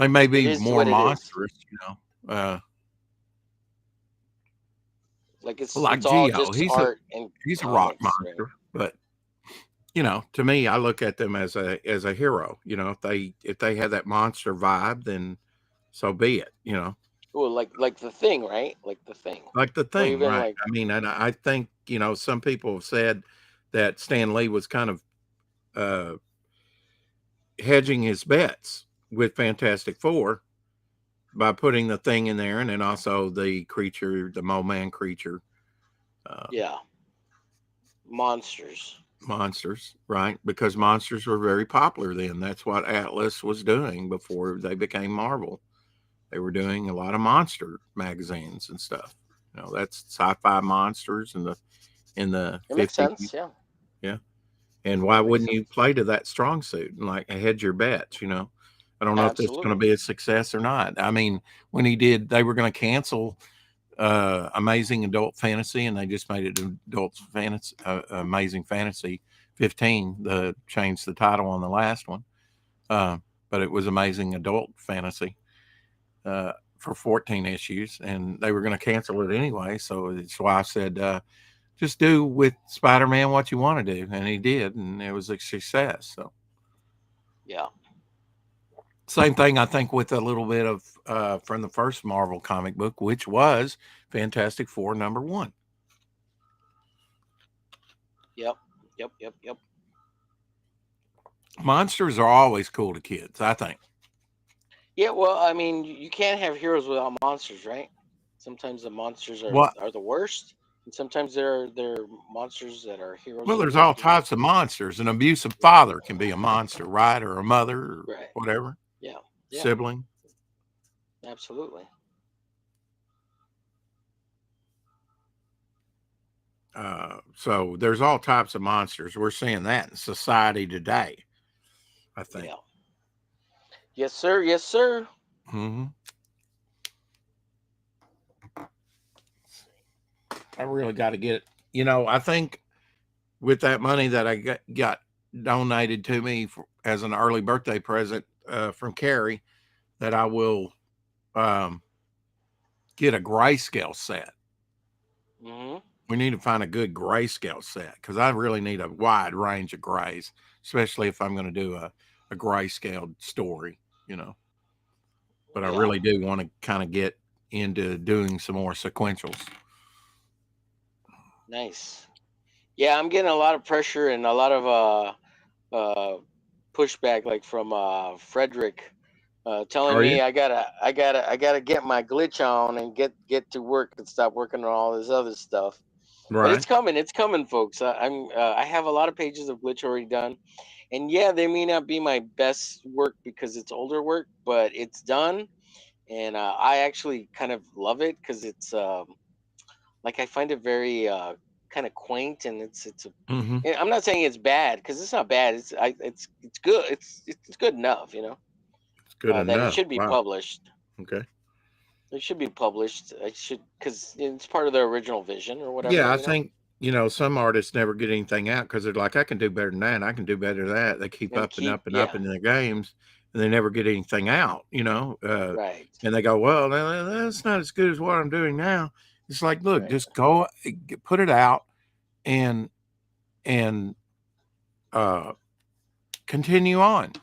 may It be is more what it is. monstrous, Like like it's all Geo. just He's a art and he's a rock comics, right? monster, but to me, I look at them as a hero. If they have that monster vibe, then so be it. Well, like the thing, right? Like the thing, Like the or thing, even right? like I mean, and I think some people have said that Stan Lee was kind of uh, hedging his bets with Fantastic Four by putting the thing in there, and then also the creature, the Mole Man creature, uh, yeah, monsters. monsters, right? Because monsters were very popular then. That's what Atlas was doing before they became Marvel. They were doing a lot of monster magazines and stuff. That's sci-fi monsters in the It makes 50s. sense. Yeah, Yeah. And yeah, why it makes wouldn't you sense. play to that strong suit and like hedge your bets? I don't know if that's going to Absolutely. be a success or not. I mean, when he did, they were going to cancel Amazing Adult Fantasy, and they just made it Adult Fantasy, Amazing Fantasy 15. The changed the title on the last one, uh, but it was Amazing Adult Fantasy for 14 issues, and they were going to cancel it anyway. So that's why I said, just do with Spider-Man what you want to do, and he did, and it was a success. So Yeah. same thing, I think, with a little bit of from the first Marvel comic book, which was Fantastic Four #1. Yep. Yep. Yep. Yep. Monsters are always cool to kids, I think. Yeah. Well, I mean, you can't have heroes without monsters, right? Sometimes the monsters are What? are the worst, and sometimes they're monsters that are heroes Well, that are there's good. all types of monsters. An abusive father can be a monster, right? Or a mother, or Right. whatever, Yeah. Yeah. sibling. Absolutely. So there's all types of monsters. We're seeing that in society today, I think. Yeah. Yes, sir. Yes, sir. Hmm. I really got to get it. I think with that money that I got donated to me as an early birthday present from Carrie, that I will um, get a grayscale set Hmm. We need to find a good grayscale set because I really need a wide range of grays, especially if I'm going to do a grayscale story, you know. But I Yeah. really do want to kind of get into doing some more sequentials. Nice. Yeah, I'm getting a lot of pressure and a lot of pushback, like from Frederick, telling Are you? me I gotta get my glitch on and get to work and stop working on all this other stuff. But Right. it's coming, folks. I have a lot of pages of glitch already done, and yeah, they may not be my best work because it's older work, but it's done, and I actually kind of love it because it's like I find it very kind of quaint, and it's a. Mm-hmm. And I'm not saying it's bad because it's not bad. It's good. It's good enough, It's good that it enough. should be Wow. published. Okay. It should be published. I should because it's part of the original vision or Yeah, whatever. I think, some artists never get anything out because they're like, I can do better than that. I can do better than that. They keep And up and keep up and up yeah in their games and they never get anything out, right and they go, well, that's not as good as what I'm doing now. It's like, look, right just go put it out and, and, uh, continue on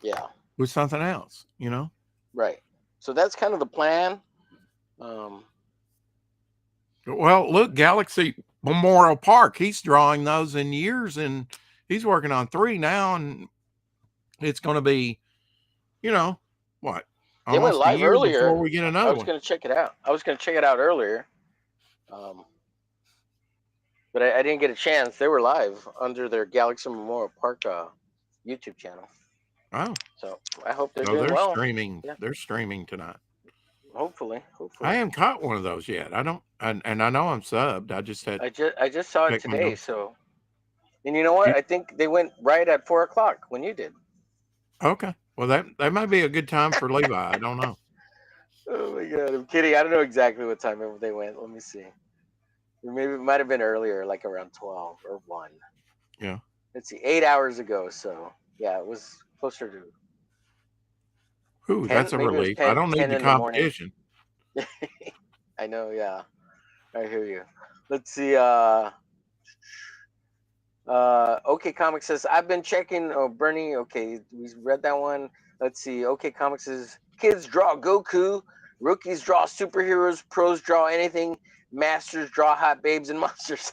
yeah with something else. right. So that's kind of the plan. Um, Well, look, Galaxy Memorial Park, he's drawing those in years and he's working on 3 now. And it's going to be, you know, what, they went almost a live year before earlier. we get I another was one. gonna check it out. I was gonna check it out earlier, um, but I didn't get a chance. They were live under their Galaxy Memorial Park YouTube channel. Oh, So I hope they're so doing they're well. streaming. Yeah, They're streaming tonight. hopefully, I hopefully. haven't caught one of those yet. I don't, and I know I'm subbed. I just had I just saw it checked my today. notes. So, and you know what? You- I think they went right at 4 o'clock when you did. Okay. Well, that might be a good time for Levi. I don't know. Oh my god, I'm kidding. I don't know exactly what time they went. Let me see. Maybe it might have been earlier, like around 12 or 1. Yeah. Let's see, 8 hours ago. So yeah, it was closer to Ooh, 10. that's a Maybe it was relief. I 10, don't need 10 the in the morning. competition. I know. Yeah, I hear you. Let's see. OK Comics says I've been checking. Oh, Bernie. Okay, we read that one. Let's see. OK Comics says kids draw Goku, rookies draw superheroes, pros draw anything, masters draw hot babes and monsters.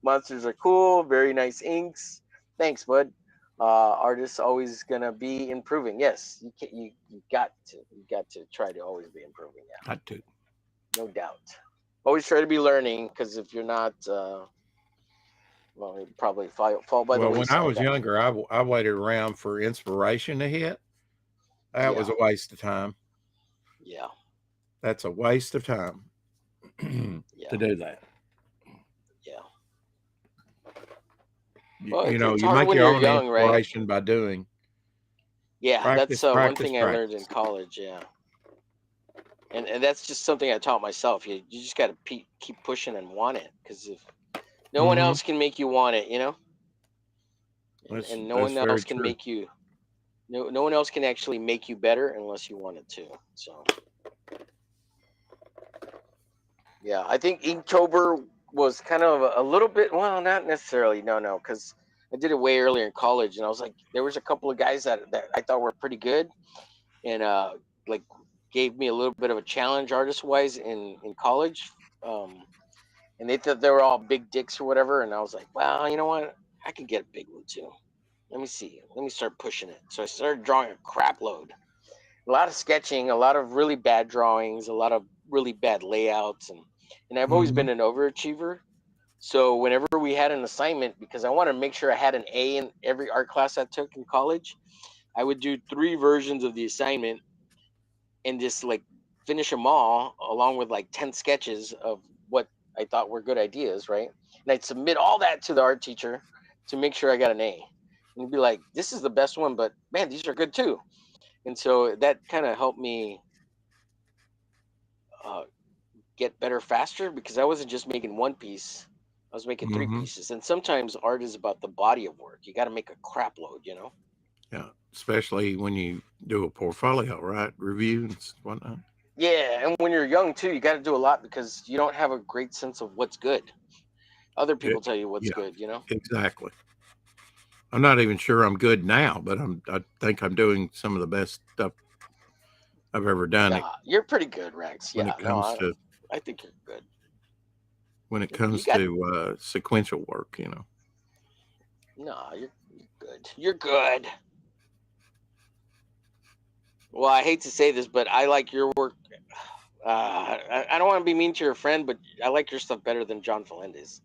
Monsters are cool. Very nice inks. Thanks, bud. Artists always gonna be improving. Yes, you got to try to always be improving. Yeah, I do. no doubt. Always try to be learning because if you're not, well, you probably fall by the Well, when I wayside. was younger, I waited around for inspiration to hit. That was Yeah, a waste of time. yeah, That's a waste of time yeah, to do that. yeah. Well, You it's you hard make when your you're own young, right? inspiration by doing Yeah, that's practice, one practice, thing I learned in practice. college. Yeah, and that's just something I taught myself. You just got to keep pushing and want it because if no one Hmm. else can make you want it, That's and no that's one very else can true. make you. No one else can actually make you better unless you want it to. So yeah, I think Inktober was kind of a little bit. Well, not necessarily. No, because I did it way earlier in college, and I was like, there was a couple of guys that I thought were pretty good, and like gave me a little bit of a challenge artist wise in college. Um, and they thought they were all big dicks or whatever, and I was like, well, you know what? I can get a big one too. Let me see. Let me start pushing it. So I started drawing a crap load. A lot of sketching, a lot of really bad drawings, a lot of really bad layouts, and I've always Hmm. been an overachiever. So whenever we had an assignment, because I wanted to make sure I had an A in every art class I took in college, I would do 3 versions of the assignment and just like finish them all along with like 10 sketches of what I thought were good ideas, right? And I'd submit all that to the art teacher to make sure I got an A. And he'd be like, this is the best one, but man, these are good too. And so that kind of helped me uh, get better faster because I wasn't just making one piece. I was making 3 pieces. And sometimes art is about the body of work. You got to make a crap load. Yeah, especially when you do a portfolio, right? Review and whatnot. Yeah, and when you're young too, you got to do a lot because you don't have a great sense of what's good. Other people tell you what's Yeah, good, you know? exactly. I'm not even sure I'm good now, but I think I'm doing some of the best stuff I've ever done it Nah, you're pretty good, Rex. when Yeah, it no, comes to I think you're good. You comes got to sequential work, you know. no, you're good. You're good. Well, I hate to say this, but I like your work. I don't want to be mean to your friend, but I like your stuff better than John Felendez.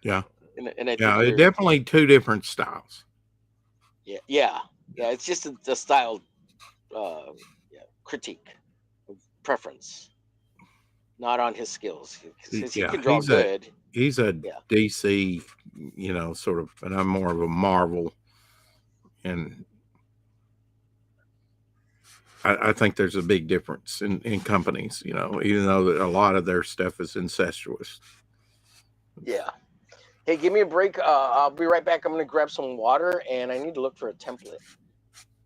Yeah. And I Yeah, think it you're definitely two different styles. yeah. It's just a style yeah, critique of preference, not on his skills. Because he Yeah, can draw good. he's a Yeah, DC, you know, sort of, and I'm more of a Marvel, and I think there's a big difference in companies, you know, even though that a lot of their stuff is incestuous. yeah. Hey, give me a break. I'll be right back. I'm gonna grab some water, and I need to look for a template.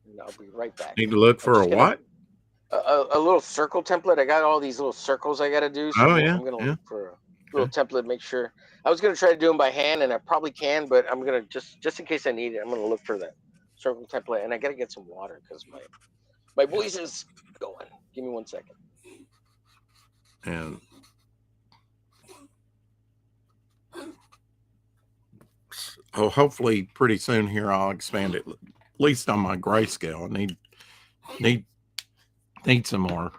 And I'll be right back. Need to look I'm for a just gonna what? a little circle template. I got all these little circles I got to do, so Oh yeah, I'm gonna yeah. look for a little Okay. template. Make sure I was gonna try to do them by hand, and I probably can, but I'm gonna just in case I need it, I'm gonna look for that circle template, and I gotta get some water because my voice is going. Give me 1 second. And hopefully pretty soon here I'll expand it, at least on my grayscale. I need need some more,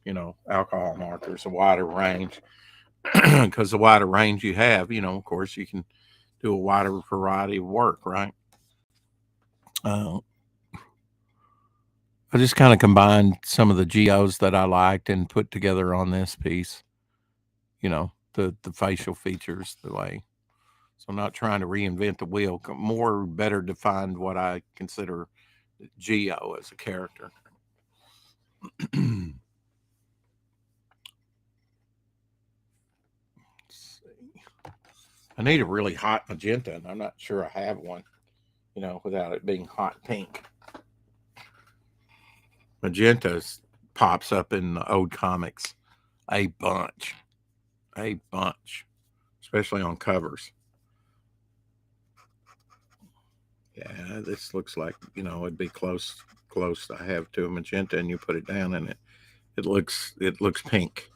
you know, alcohol markers, a wider range, because the wider range you have, you know, of course, you can do a wider variety of work, right? Uh, I just kind of combined some of the geos that I liked and put together on this piece, you know, the facial features, the way. So I'm not trying to reinvent the wheel, more better defined what I consider Geo as a character. I need a really hot magenta, and I'm not sure I have one, you know, without it being hot pink. Magenta pops up in the old comics a bunch, especially on covers. Yeah, this looks like, you know, it'd be close I have to a magenta, and you put it down, and it looks pink.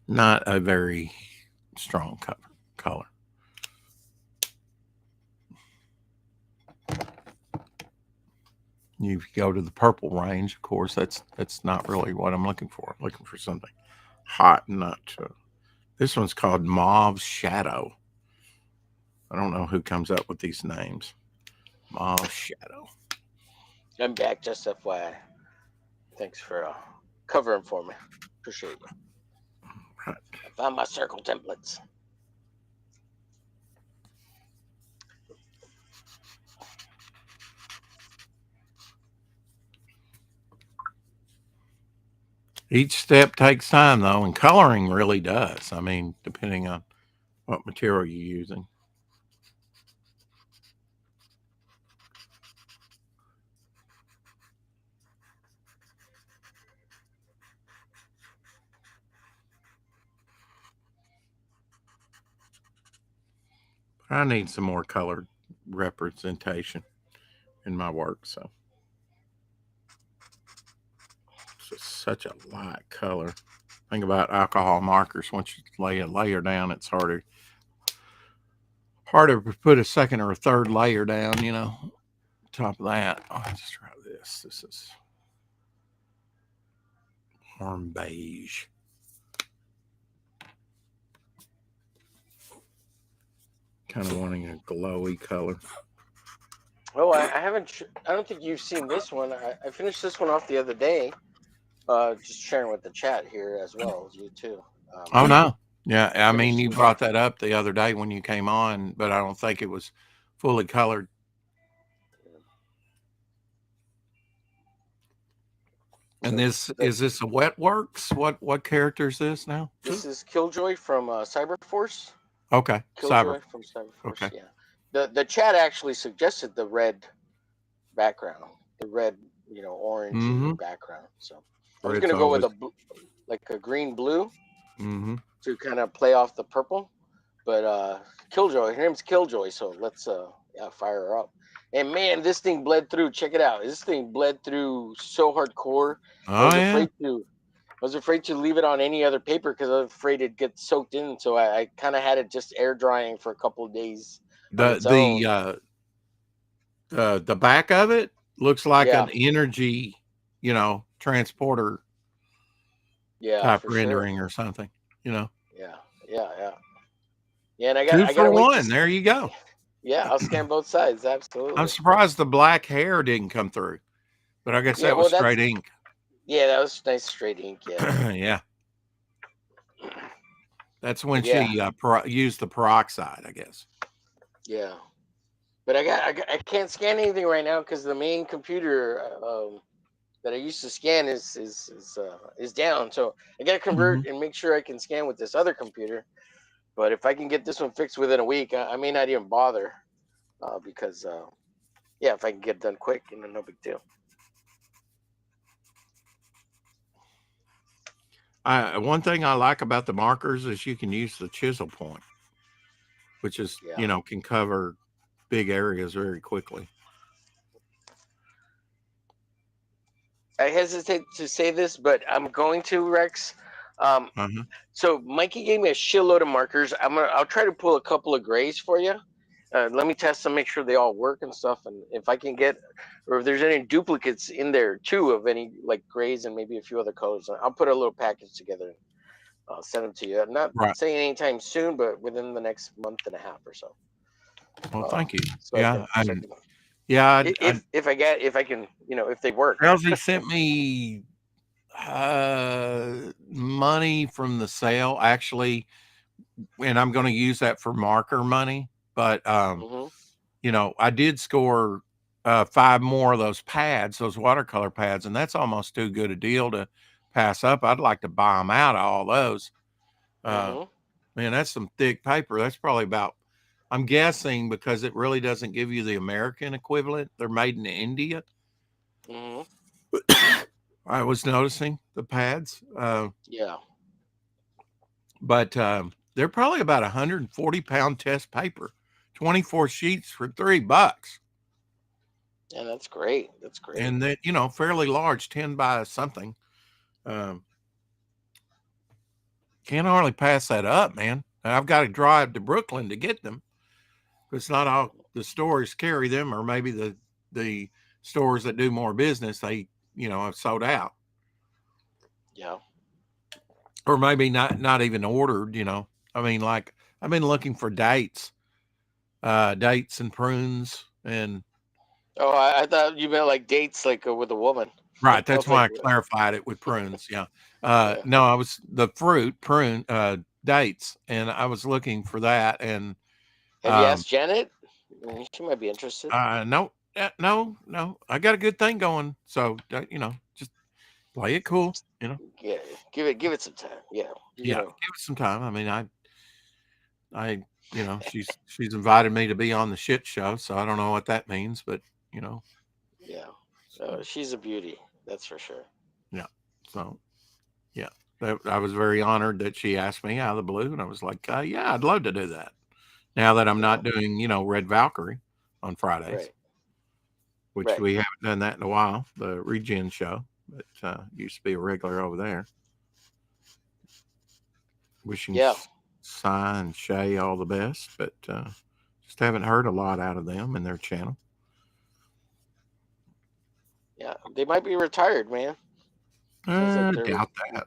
Not a very strong color. You go to the purple range, of course, that's not really what I'm looking for. I'm looking for something hot, not. This one's called Mauve Shadow. I don't know who comes up with these names. Mauve Shadow. I'm back. Just FYI. Thanks for covering for me. Appreciate you. Right. I found my circle templates. Each step takes time, though, and coloring really does. I mean, depending on what material you're using. I need some more colored representation in my work, so it's just such a light color. Think about alcohol markers. Once you lay a layer down, it's harder to put a second or a third layer down, you know. Top of that, I'll just try this. This is warm beige. Kind of wanting a glowy color. Oh, I haven't. I don't think you've seen this one. I finished this one off the other day. Just sharing with the chat here as well as you too. Oh no, yeah. I mean, Finished. you brought that up the other day when you came on, but I don't think it was fully colored. And this is this a wet works? What character is this now? This is Killjoy from Cyberforce. Okay, Killjoy from Cyberforce. Okay. Yeah. The chat actually suggested the red background, the red, orangey Mm-hmm. background. So I was Red's gonna go with always. like a green blue Mm-hmm. to kind of play off the purple. But Killjoy, her name's Killjoy, so let's fire her up. And man, this thing bled through. Check it out. This thing bled through so hardcore. I Oh was yeah. afraid to. I was afraid to leave it on any other paper because I was afraid it'd get soaked in. So I kind of had it just air drying for a couple of days on The its own. the back of it looks like Yeah, an energy, transporter yeah, type for sure. rendering or something. You know, Yeah, yeah. Yeah, and two I for gotta wait one. to. There you go. Yeah, I'll scan both sides. I'm Absolutely. surprised the black hair didn't come through, but I guess Yeah, that was well, straight ink. that was nice straight ink. Yeah, Yeah, that's when but yeah, she used the peroxide, I guess. yeah. But I can't scan anything right now because the main computer that I used to scan is down. So I gotta Mm-hmm. convert and make sure I can scan with this other computer. But if I can get this one fixed within a week, I may not even bother because yeah, if I can get it done quick, no big deal. One thing I like about the markers is you can use the chisel point, which is Yeah. can cover big areas very quickly. I hesitate to say this, but I'm going to, Rex. Um, Uh-huh. so Mikey gave me a shitload of markers. I'll try to pull a couple of grays for you. Let me test them, make sure they all work and stuff. And if I can get, or if there's any duplicates in there too of any like grays and maybe a few other colors, I'll put a little package together and I'll send them to you. I'm not Right. saying anytime soon, but within the next month and a half or so. Well, thank you. So I Yeah, can, yeah. if I can, if they work. Elsie sent me money from the sale actually, and I'm going to use that for marker money. But Hmm. I did score 5 more of those pads, those watercolor pads, and that's almost too good a deal to pass up. I'd like to buy them out, all those. Uh, Hmm. Man, that's some thick paper. That's probably about, I'm guessing, because it really doesn't give you the American equivalent. They're made in India. Hmm. I was noticing the pads, Yeah. but they're probably about 140-pound test paper, 24 sheets for $3, Yeah, that's great. That's great. and that fairly large, 10 by something. Um, can't hardly pass that up, man. And I've got to drive to Brooklyn to get them. It's not all the stores carry them, or maybe the stores that do more business, they have sold out, Yeah. or maybe not even ordered. I mean, like I've been looking for dates and prunes, and Oh, I thought you meant like dates, like with a woman. right. I That's was why like, I clarified it with prunes. Yeah. yeah. No, I was the fruit prune dates, and I was looking for that, and Have you um, asked Janet? She might be interested. no, no. I got a good thing going, so just play it cool. Yeah, give it some time. Yeah, Yeah, give it some time. I mean, I, she's invited me to be on the shit show, so I don't know what that means, but you know, yeah. so She's a beauty, that's for sure. yeah, so yeah, I was very honored that she asked me out of the blue, and I was like, yeah, I'd love to do that. Now that I'm Yeah, not doing, Red Valkyrie on Fridays, right, which right. we haven't done that in a while, the Regen show, but used to be a regular over there. Wishing Yeah, Si and Shay all the best, but just haven't heard a lot out of them and their channel. yeah. They might be retired, man. Sounds like they're Doubt that.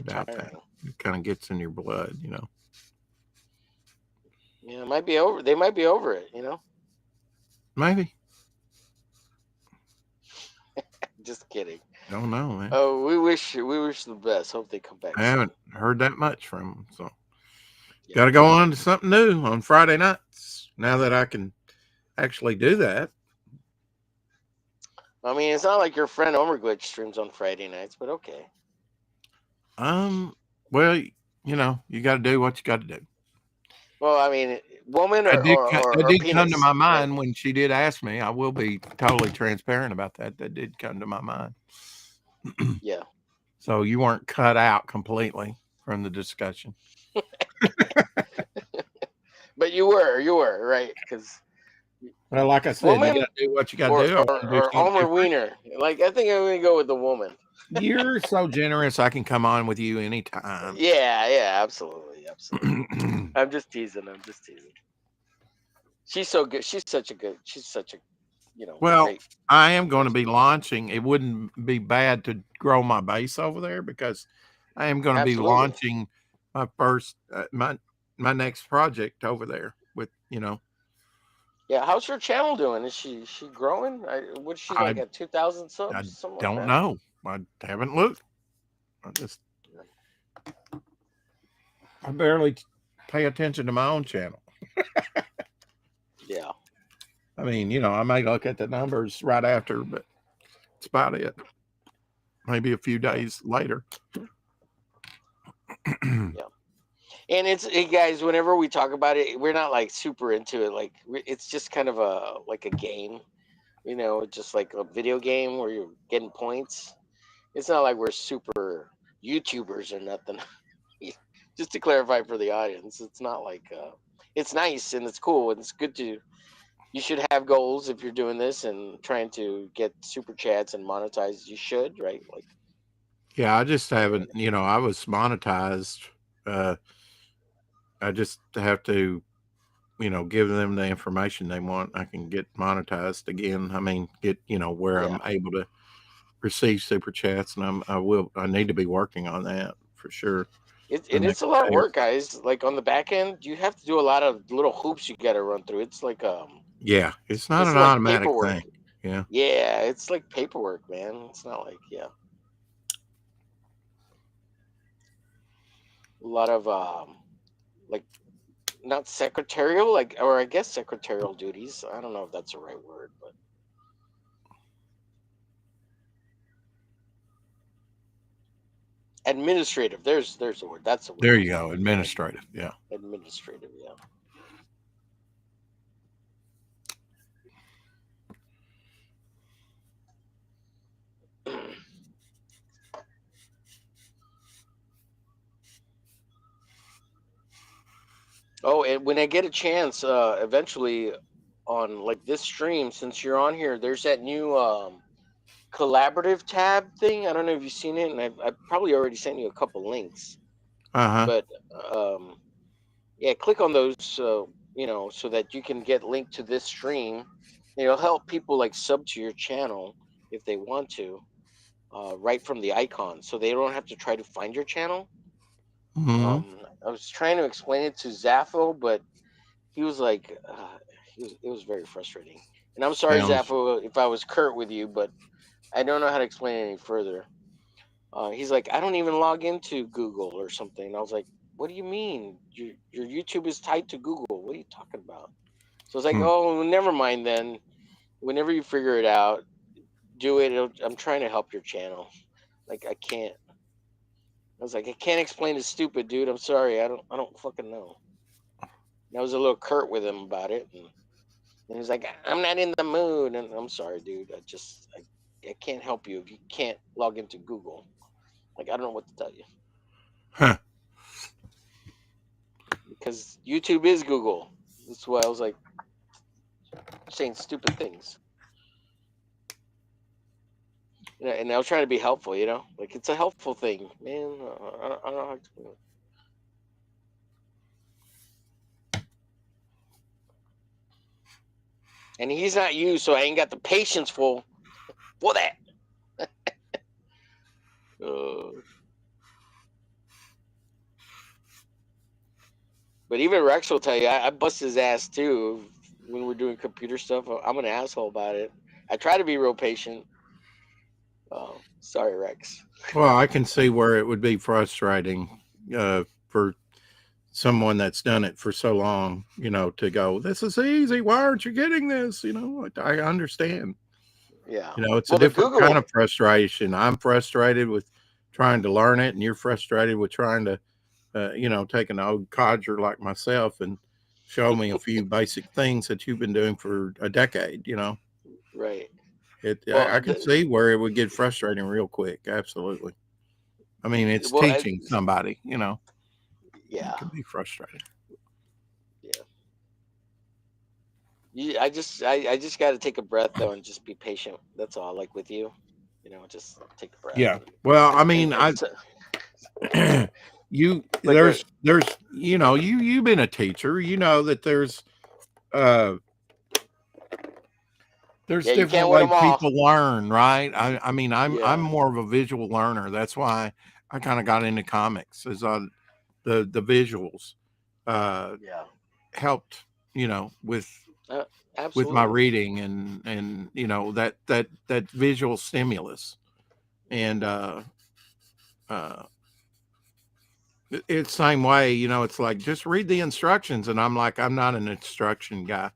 Doubt that. retiring. It kind of gets in your blood, Yeah, it might be over. They might be over it. Maybe. Just kidding. Don't know, man. Oh, we wish the best. Hope they come back I soon. haven't heard that much from them, so Yeah. got to go on to something new on Friday nights. Now that I can actually do that. I mean, it's not like your friend Omerglitch streams on Friday nights, but okay. Well, you got to do what you got to do. Well, I mean, woman That or did come to penis? my mind when she did ask me. I will be totally transparent about that. That did come to my mind. Yeah. So you weren't cut out completely from the discussion. But you were right, because Well, like I said, you woman got to do what you got to do. I want to do or something Homer different. Wiener. Like, I think I'm gonna go with the woman. You're so generous. I can come on with you anytime. Yeah, absolutely. I'm just teasing. She's so good. She's such a Well, great I am going to person. be launching. It wouldn't be bad to grow my base over there because I am going to be Absolutely. launching my first my next project over there with Yeah, how's her channel doing? Is she growing? What's she I like at 2,000 I subs, something like don't that? know. I haven't looked. I barely pay attention to my own channel. Yeah. I mean, I may look at the numbers right after, but that's about it. Maybe a few days later. Yeah. And guys, whenever we talk about it, we're not like super into it. Like, it's just kind of a game, just like a video game where you're getting points. It's not like we're super YouTubers or nothing. Just to clarify for the audience, it's not like it's nice and it's cool and it's good to. You should have goals if you're doing this and trying to get super chats and monetize. You should, right? Like, Yeah, I just haven't, I was monetized. I just have to, give them the information they want. I can get monetized again. I mean, get, where yeah. I'm able to receive super chats, and I need to be working on that for sure. It's a lot of work, guys. Like, on the back end, you have to do a lot of little hoops you got to run through. It's like Yeah, it's not it's an like automatic paperwork. thing. Yeah. Yeah, it's like paperwork, man. It's not like a lot of like, not secretarial, like, or I guess secretarial duties. I don't know if that's the right word, but administrative. There's the word. That's the word. There you go. Administrative. Yeah. Administrative. Yeah. Oh, and when I get a chance, eventually on like this stream, since you're on here, there's that new collaborative tab thing. I don't know if you've seen it, and I've probably already sent you a couple links. Uh-huh. But yeah, click on those, so that you can get linked to this stream. It'll help people like sub to your channel if they want to, right from the icon, so they don't have to try to find your channel. Mm-hmm. I was trying to explain it to Zaffo, but he was like, it was very frustrating. And I'm sorry, Sounds Zaffo, if I was curt with you, but I don't know how to explain it any further. He's like, I don't even log into Google or something. And I was like, what do you mean? Your YouTube is tied to Google. What are you talking about? So it's like, oh, never mind then. Whenever you figure it out, do it. I'm trying to help your channel. Like, I can't. I was like, I can't explain it, stupid dude. I'm sorry. I don't fucking know. And I was a little curt with him about it, and he's like, I'm not in the mood. And I'm sorry, dude. I can't help you if you can't log into Google. Like, I don't know what to tell you. huh. Because YouTube is Google. That's why I was like saying stupid things. And I was trying to be helpful, like, it's a helpful thing, man. I don't know how to explain it. And he's not you, so I ain't got the patience for that. But even Rex will tell you, I bust his ass too when we're doing computer stuff. I'm an asshole about it. I try to be real patient. Oh, sorry, Rex. Well, I can see where it would be frustrating for someone that's done it for so long, to go, this is easy. Why aren't you getting this? I understand. Yeah. It's a different kind of frustration. I'm frustrated with trying to learn it, and you're frustrated with trying to, take an old codger like myself and show me a few basic things that you've been doing for a decade. You know, Right. I, Well, I could see where it would get frustrating real quick. Absolutely. I mean, it's well, teaching somebody. You know, yeah, it can be frustrating. yeah. I just got to take a breath though and just be patient. That's all. Like with you, just take a breath. Yeah. Well, I mean, And so, like what? there's you've been a teacher. You know that uh there's Yeah, you different can't win way them all. people learn, right? I mean, I'm Yeah, more of a visual learner. That's why I kind of got into comics, is on the visuals yeah, helped, uh, with my absolutely. reading and that visual stimulus. And uh it's same way, it's like just read the instructions, and I'm like, I'm not an instruction guy.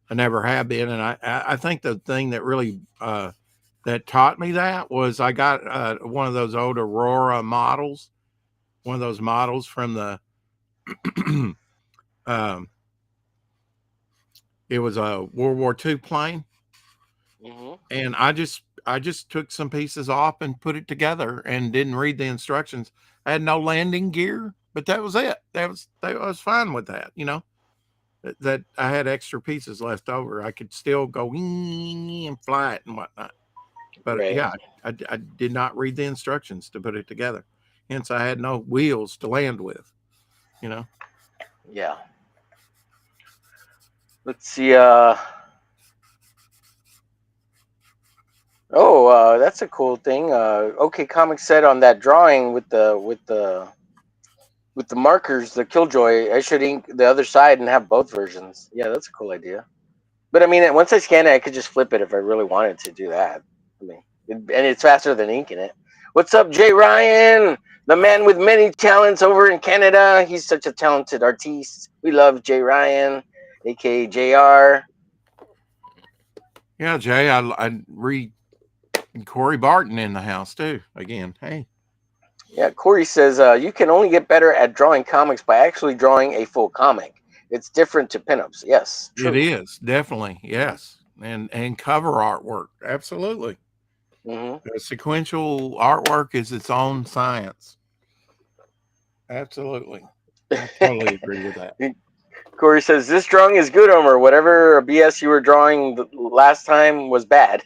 I never have been. And I think the thing that really that taught me that was I got one of those old Aurora models, one of those models from the um, it was a World War II plane, Hmm. and I just took some pieces off and put it together and didn't read the instructions. I had no landing gear, but that was it. I was fine with that. That I had extra pieces left over. I could still go and fly it and whatnot. But Right. yeah, I did not read the instructions to put it together. Hence, I had no wheels to land with. You know. Yeah. Let's see. Oh, that's a cool thing. Okay, Comic said on that drawing with the markers, the Killjoy, I should ink the other side and have both versions. Yeah, that's a cool idea. But I mean, once I scan it, I could just flip it if I really wanted to do that. I mean, and it's faster than inking it. What's up, Jay Ryan? The man with many talents over in Canada. He's such a talented artiste. We love Jay Ryan, aka JR. Yeah, Jay, I read Corey Barton in the house too. Again, hey, Yeah, Corey says you can only get better at drawing comics by actually drawing a full comic. It's different to pinups. Yes, it true. is definitely yes, and cover artwork, absolutely. Hmm. Sequential artwork is its own science. Absolutely, I totally agree with that. Corey says this drawing is good, Homer. Whatever BS you were drawing the last time was bad.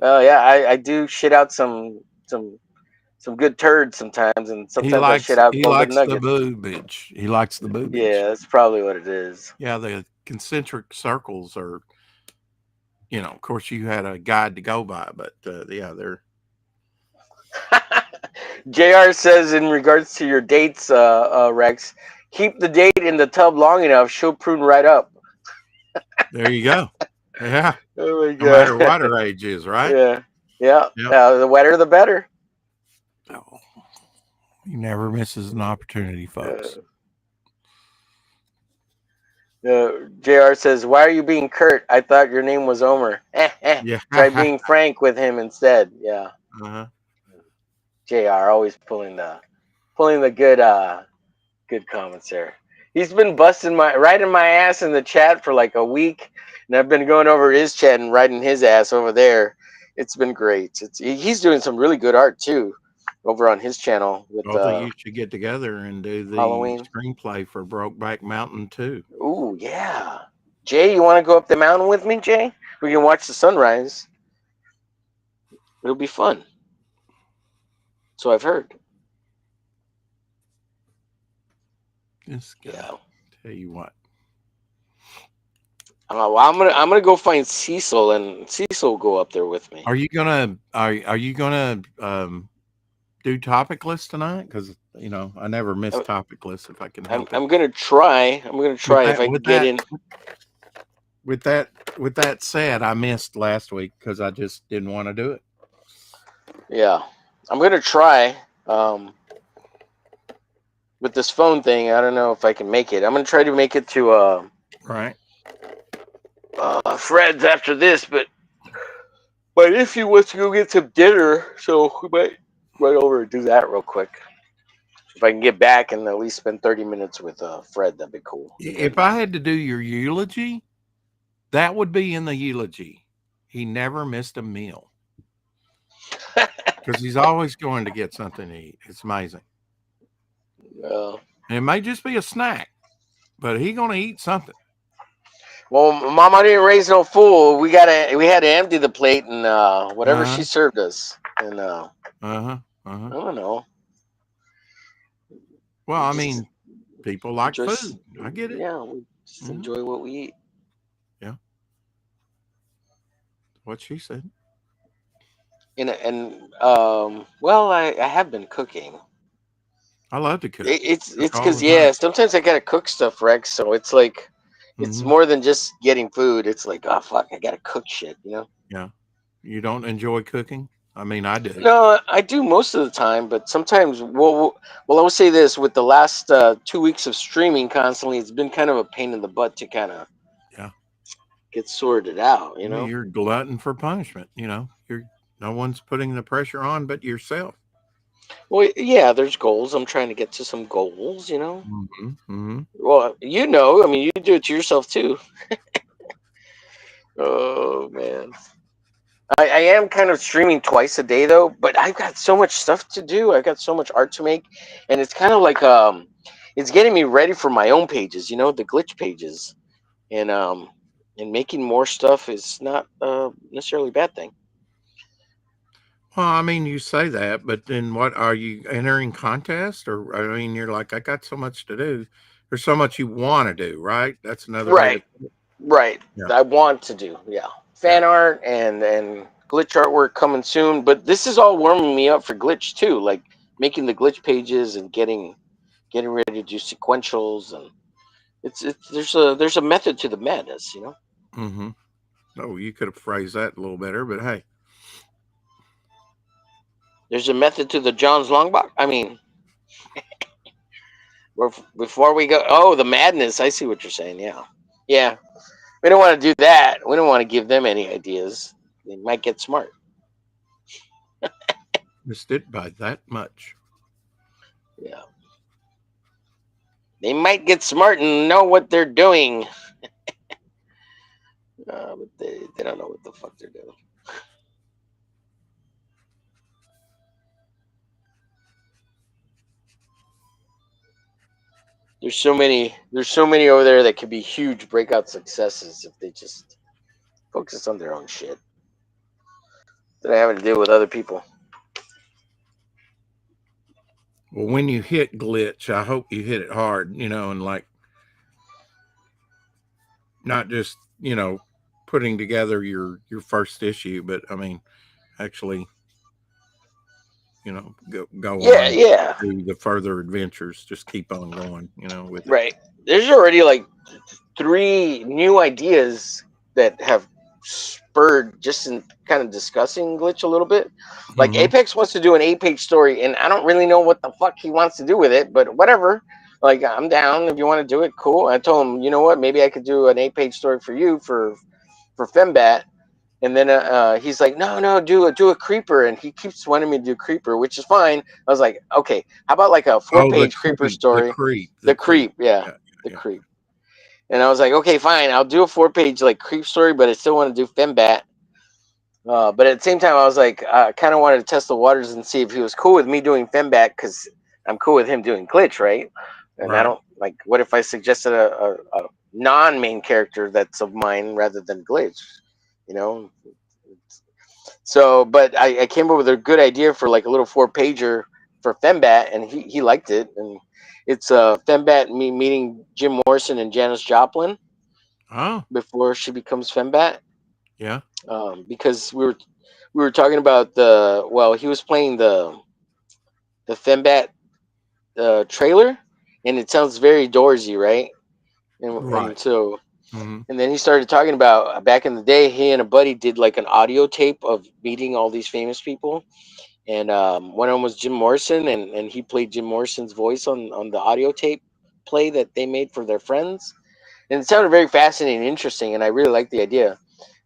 Oh yeah, I do shit out some good turds sometimes, and He sometimes I shit likes out he golden likes the nuggets. boobage. He likes the boobage. Yeah, that's probably what it is. Yeah, the concentric circles are, of course, you had a guide to go by, but yeah, they're Jr. says in regards to your dates, Rex, keep the date in the tub long enough, she'll prune right up. there. You go. Yeah, Oh my no matter god. what her age is, right? Yeah, yeah. Yep. The wetter the better. Oh, he never misses an opportunity, folks. Uh, Jr. says, "Why are you being curt? I thought your name was Omer. Yeah. Try being frank with him instead." Yeah, Uh-huh. Jr. always pulling the good comments there. He's been busting riding my ass in the chat for like a week, and I've been going over his chat and riding his ass over there. It's been great. He's doing some really good art too, over on his channel with Both of you should get together and do the Halloween. screenplay for Brokeback Mountain too. Ooh yeah, Jay, you want to go up the mountain with me, Jay? We can watch the sunrise. It'll be fun. So I've heard. This guy, Yeah. tell you what. Well, I'm gonna go find Cecil, and Cecil will go up there with me. Are you gonna do topic list tonight? Because I never miss I'm, topic lists if I can I'm, help it. I'm gonna try. I'm gonna With try if that, I can with get that, in. with that, with that said, I missed last week because I just didn't want to do it. Yeah, I'm gonna try. With this phone thing, I don't know if I can make it. I'm gonna try to make it to Right. Fred's after this, but my nephew wants to go get some dinner, so we might run over and do that real quick. if I can get back and at least spend 30 minutes with Fred, that'd be cool. If I had to do your eulogy, that would be in the eulogy. He never missed a meal because he's always going to get something to eat. It's amazing. Uh, And it may just be a snack, but he going to eat something. well, Mama didn't raise no fool. We had to empty the plate and whatever she served us. And I don't know. Well, I mean, people like food. I get it. Yeah, we just enjoy what we eat. Yeah. What she said. And well, I have been cooking. I love to cook. It's because sometimes I gotta cook stuff, Rex. So it's like it's more than just getting food. It's like, oh fuck, I gotta cook shit, you know? Yeah. You don't enjoy cooking? I mean, I do. No, I do most of the time, but sometimes. Well, I will say this: with the last 2 weeks of streaming constantly, it's been kind of a pain in the butt to kind of get sorted out. You know, you're a glutton for punishment. You know, no one's putting the pressure on but yourself. Well, yeah, there's goals. I'm trying to get to some goals. You know. Well, you know, I mean, you do it to yourself too. Oh man. I am kind of streaming twice a day though, but I've got so much stuff to do. I've got so much art to make, and it's kind of like it's getting me ready for my own pages, you know, the glitch pages, and making more stuff is not necessarily a bad thing. Well, I mean, you say that, but then what are you entering contests? Or I mean, you're like, I got so much to do. There's so much you want to do, right? That's another way to put it. Right. Yeah. I want to do, fan art and glitch artwork coming soon. But this is all warming me up for glitch too, like making the glitch pages and getting ready to do sequentials, and there's a method to the madness, you know. Mm-hmm. Oh, you could have phrased that a little better, but hey. There's a method to the John's Longbox. I mean, before we go, the madness. I see what you're saying. Yeah. We don't want to do that. We don't want to give them any ideas. They might get smart. Missed it by that much. Yeah. They might get smart and know what they're doing. But they don't know what the fuck they're doing. There's so many over there that could be huge breakout successes if they just focus on their own shit. They're having to deal with other people. Well, when you hit glitch, I hope you hit it hard, you know, and like not just, you know, putting together your first issue, but I mean, actually, you know, go on through the further adventures. Just keep on going, you know, with it. There's already like 3 new ideas that have spurred just in kind of discussing glitch a little bit. Like Apex wants to do an 8-page story, and I don't really know what the fuck he wants to do with it, but whatever. Like, I'm down if you want to do it. Cool. I told him, you know what? Maybe I could do an 8-page story for you for Fembat. And then he's like, no, do a creeper, and he keeps wanting me to do creeper, which is fine. I was like, okay, how about like a 4-page creeper story? The creep. And I was like, okay, fine, I'll do a 4-page like creep story, but I still want to do Fembat. But at the same time, I was like, I kind of wanted to test the waters and see if he was cool with me doing Fembat, because I'm cool with him doing glitch, right? And I don't like. What if I suggested a non-main character that's of mine rather than glitch? You know. So, but I came up with a good idea for like a little 4-pager for Fembat, and he liked it. And it's Fembat me meeting Jim Morrison and Janis Joplin. Before she becomes Fembat. Yeah. Because we were talking about he was playing the Fembat trailer, and it sounds very Doorsy, right? And so and then he started talking about back in the day, he and a buddy did like an audio tape of meeting all these famous people, and one of them was Jim Morrison, and he played Jim Morrison's voice on the audio tape play that they made for their friends, and it sounded very fascinating and interesting, and I really liked the idea.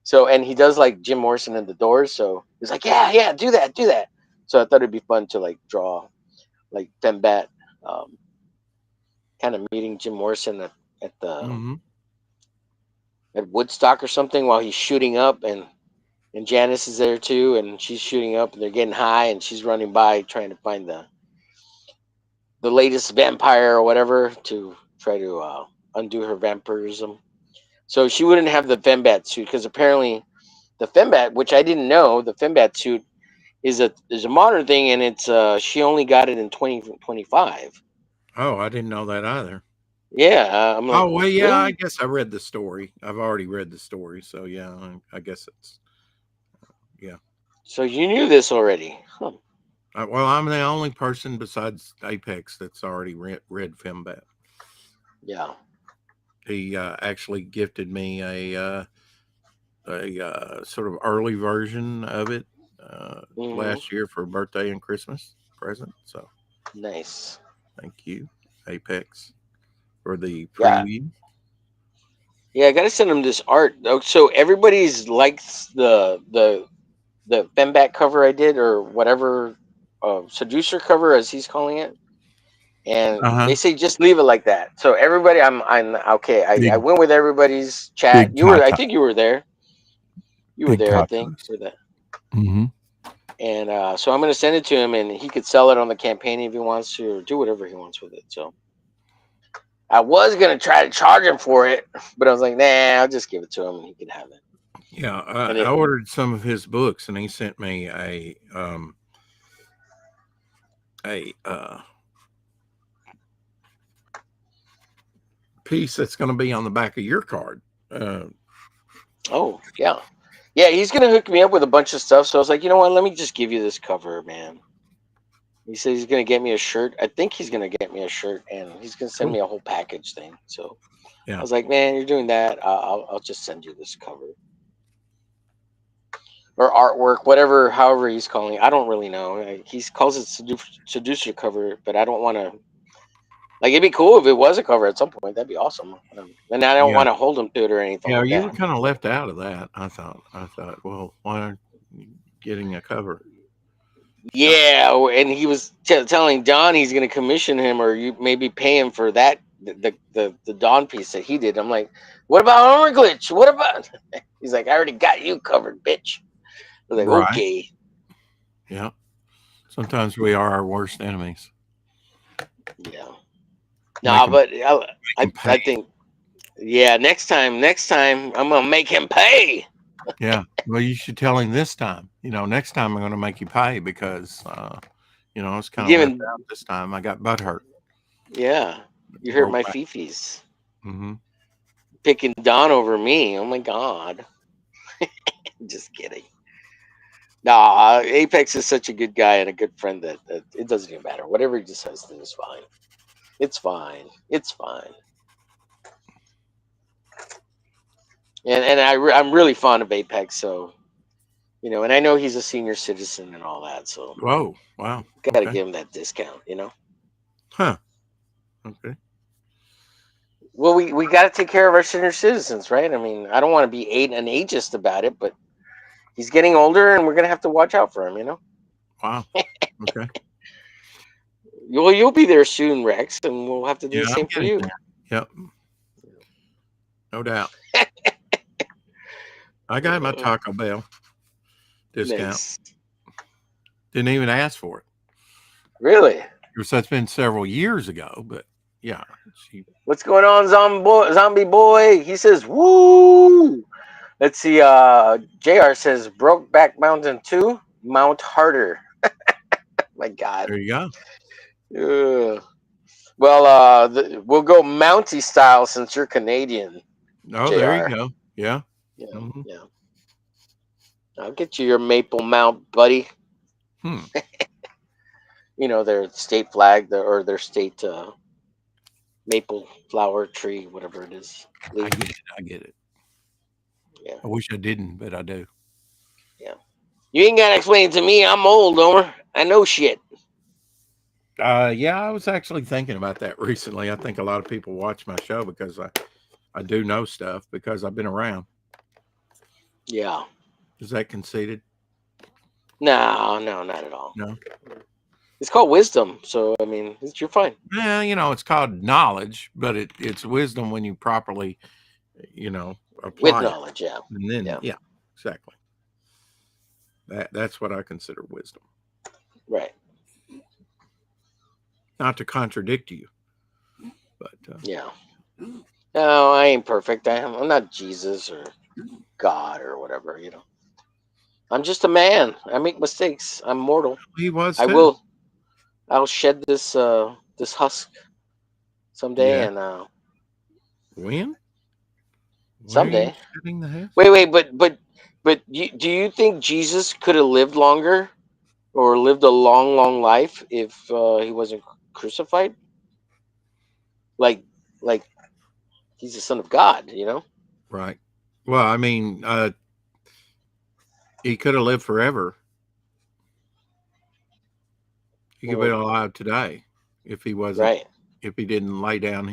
So, and he does like Jim Morrison and the Doors, so he's like, yeah, do that. So I thought it'd be fun to like draw like Fembat kind of meeting Jim Morrison at the Mm-hmm. at Woodstock or something while he's shooting up, and Janice is there too, and she's shooting up, and they're getting high, and she's running by trying to find the latest vampire or whatever to try to undo her vampirism. So she wouldn't have the fembat suit because apparently the fembat, which I didn't know, the fembat suit is a modern thing, and it's she only got it in 2025. Oh, I didn't know that either. Yeah, I'm like, Oh, well, yeah, I really? guess I read the story. I've already read the story. So, yeah, I guess it's, yeah. So you knew this already? Huh. Well, I'm the only person besides Apex that's already read Fembat. Yeah. He actually gifted me a sort of early version of it last year for birthday and Christmas present. So Nice. thank you, Apex, for the Yeah. preview. Yeah, I gotta send him this art. So everybody's likes the fembat cover I did, or whatever, seducer cover as he's calling it, and Uh-huh. they say just leave it like that. So everybody, I'm okay. I Big went with everybody's chat. big You were, I tata. think you were there. You were Big there, I think, tatas. for that. Mm-hmm. And so I'm gonna send it to him, and he could sell it on the campaign if he wants to, or do whatever he wants with it. So I was gonna try to charge him for it, but I was like, nah, I'll just give it to him, and he can have it. Yeah, And I ordered some of his books, and he sent me a piece that's going to be on the back of your card. Oh, yeah. Yeah, he's going to hook me up with a bunch of stuff. So I was like, you know what? Let me just give you this cover, man. He said he's going to get me a shirt. I think he's going to get me a shirt, and he's going to send me a whole package thing. So Yeah. I was like, man, you're doing that. I'll just send you this cover. Or artwork, whatever, however he's calling it. I don't really know. He calls it seducer cover, but I don't want to. Like, it'd be cool if it was a cover at some point. That'd be awesome. And I don't Yeah. want to hold him to it or anything Yeah, like you that. were kind of left out of that. I thought, well, why aren't you getting a cover? Yeah, and he was telling Don he's going to commission him, or you maybe pay him for that the Don piece that he did. I'm like, what about omerglitch? What about? He's like, I already got you covered, bitch. I was like, Right. okay. Yeah. Sometimes we are our worst enemies. Yeah. No, but I think, yeah. Next time, I'm gonna make him pay. Yeah. Well, you should tell him this time. Next time I'm going to make you pay because, it's kind of left out this time. I got butt hurt. Yeah, you hurt my fifis. Mm-hmm. Picking Don over me. Oh my god. Just kidding. Nah, Apex is such a good guy and a good friend that it doesn't even matter. Whatever he decides to do is fine. It's fine. It's fine. And I'm really fond of Apex, so and I know he's a senior citizen and all that, so Whoa! Wow! Got to give him that discount, Huh? Okay. Well, we got to take care of our senior citizens, right? I mean, I don't want to be an ageist about it, but he's getting older, and we're gonna have to watch out for him, Wow. Okay. You'll be there soon, Rex, and we'll have to do the I'm same for you. there. Yep. No doubt. I got my Taco Bell discount. Nice. Didn't even ask for it. Really? That's been several years ago, but yeah. What's going on, zombie boy? He says, woo! Let's see. JR says, Brokeback Mountain 2, Mount Harder. My God. There you go. Well, we'll go Mountie style since you're Canadian. Oh, JR. there you go. Yeah. Yeah. Mm-hmm. Yeah. I'll get you your Maple Mount, buddy. Their state flag, or their state maple flower tree, whatever it is. I get it. Yeah. I wish I didn't, but I do. Yeah. You ain't gotta explain it to me. I'm old, Omer. I know shit. Yeah, I was actually thinking about that recently. I think a lot of people watch my show because I do know stuff because I've been around. Yeah. Is that conceited? No, not at all. No. It's called wisdom. So I mean, you're fine. Yeah, it's called knowledge, but it's wisdom when you properly, With apply it. knowledge, yeah. And then, Yeah. yeah, exactly. That's what I consider wisdom. Right. Not to contradict you, but Yeah. No, I ain't perfect. I'm not Jesus or God or whatever, I'm just a man. I make mistakes. I'm mortal. he was I too. will. I'll shed this husk someday, Yeah. and When? When are you someday. shedding the house? Wait, but do you think Jesus could have lived longer or lived a long, long life if he wasn't crucified? Like, like he's the son of God, Right. Well, I mean, he could have lived forever. He could be Well, alive today if he wasn't, right. if he didn't lay down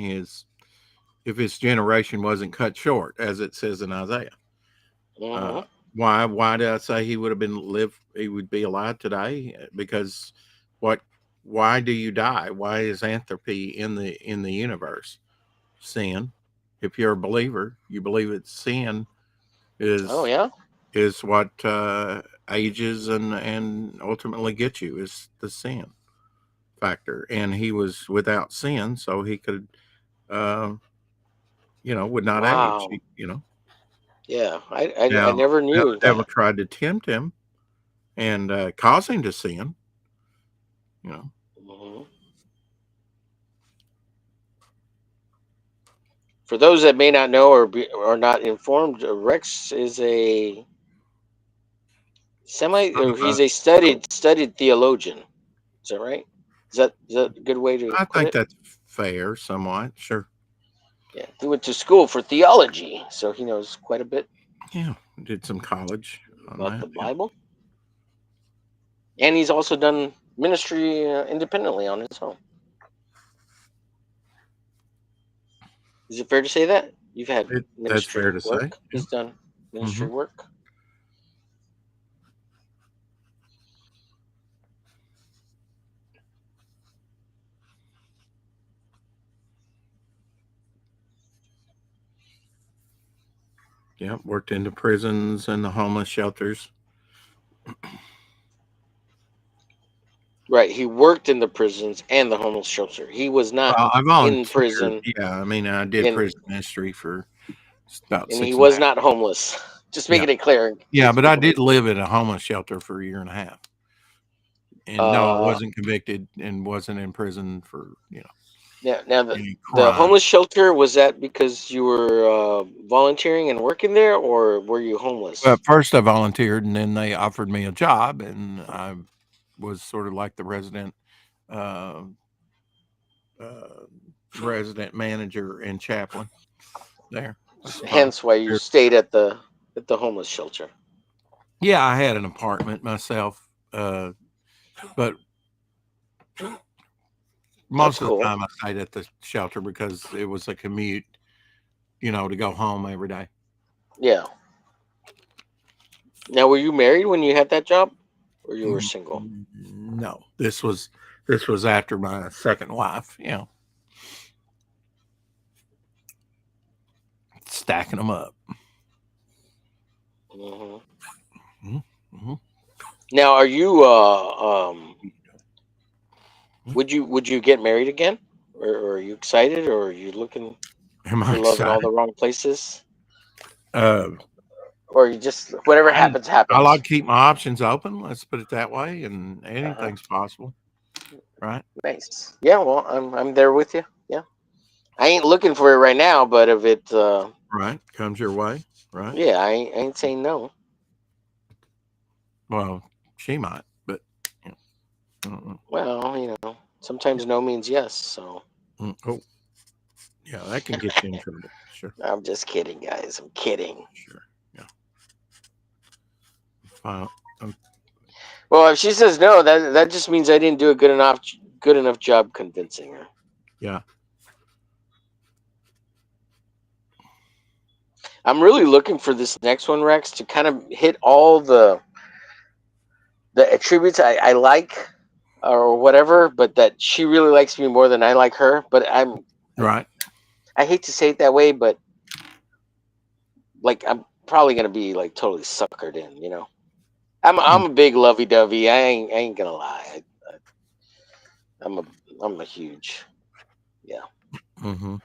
if his generation wasn't cut short, as it says in Isaiah. Hmm. Why did I say he would have he would be alive today? Because what, why do you die? Why is entropy in the universe? Sin. If you're a believer, you believe it's sin Oh is yeah. what ages and ultimately gets you, is the sin factor. And he was without sin, so he could, uh, would not age. Wow. Yeah. I Now, never now knew the devil that. tried to tempt him and cause him to sin. You know, Hmm. For those that may not know or not informed, Rex is a or uh, he's a studied theologian. Is that right? Is that a good way to I put think it? that's fair, somewhat. Sure. Yeah, he went to school for theology, so he knows quite a bit Yeah, did some college on about that. the Yeah. Bible, and he's also done ministry independently on his own. Is it fair to say that you've had That's fair ministry to say. work? Yeah. He's done Hmm. ministry work. Yeah, worked in the prisons and the homeless shelters. Right, he worked in the prisons and the homeless shelter. He was not Well, I in volunteered. prison, Yeah, I mean, I did and prison ministry for about and he six and a was half. not homeless. Just Yeah, making it clear in yeah, case but I people did didn't. live in a homeless shelter for a year and a half. And no, I Uh, wasn't convicted and wasn't in prison for now any the crime. homeless shelter, was that because you were volunteering and working there, or were you Well, homeless? first I volunteered, and then they offered me a job, and I was sort of like the uh, uh, resident manager and chaplain there. That's fine. Hence, why you stayed at the homeless shelter. Yeah, I had an apartment myself, but That's most of the cool. time I stayed at the shelter because it was a commute, to go home every day. Yeah. Now, were you married when you had that job, or you were single? No, this was after my second wife. Stacking them up. Hmm. Mm-hmm. Now, are you would you get married again, or are you excited, or are you looking Am I for love in all excited? the wrong places, Uh, or you just whatever I happens I like happens? to keep my options open. Let's put it that way, and Uh-huh. anything's possible, right? Nice. Yeah. Well, I'm there with you. Yeah. I ain't looking for it right now, but if it, Right, comes your way, right? yeah, I ain't saying no. Well, she might, but you know, Well, sometimes no means yes. So oh, yeah, that can get you in trouble. Sure, I'm just kidding, guys. I'm kidding. sure, yeah. Fine. Um, Well, if she says no, that just means I didn't do a good enough job convincing her. yeah, I'm really looking for this next one, Rex, to kind of hit all the attributes I like or whatever, but that she really likes me more than I like her. But Right. I hate to say it that way, but like I'm probably gonna be like totally suckered in, you know. I'm a big lovey dovey. I ain't gonna lie. I'm a I'm a huge, yeah. Mm-hmm.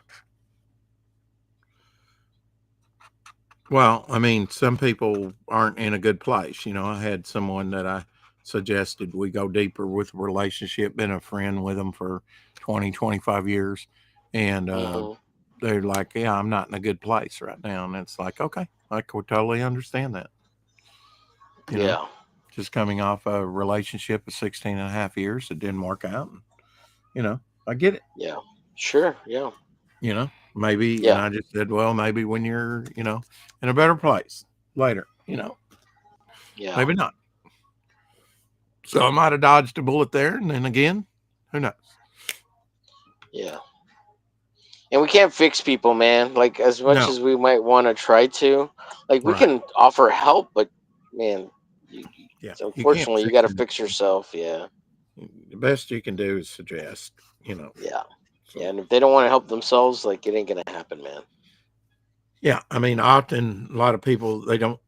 Well, I mean, some people aren't in a good place. You know, I had someone that I suggested we go deeper with a relationship, been a friend with them for 20, 25 years. And Hmm. they're like, yeah, I'm not in a good place right now. And it's like, okay, I could totally understand that. You know, Yeah, just coming off a relationship of 16 and a half years, it didn't work out. And, you know, I get it, yeah, sure, yeah, you know, maybe. And yeah, I just said, well, maybe when you're, you know, in a better place later, you know, yeah, maybe not. So I might have dodged a bullet there, and then again, who knows? yeah. And we can't fix people, man. Like as much No, as we might want to try to, like we right? can offer help, but man, Yeah, you can't unfortunately, you got fix to it. fix yourself. Yeah, The best you can do is suggest, you know. yeah, yeah. So And if they don't want to help themselves, like it ain't gonna happen, man. yeah, I mean, often a lot of people they don't.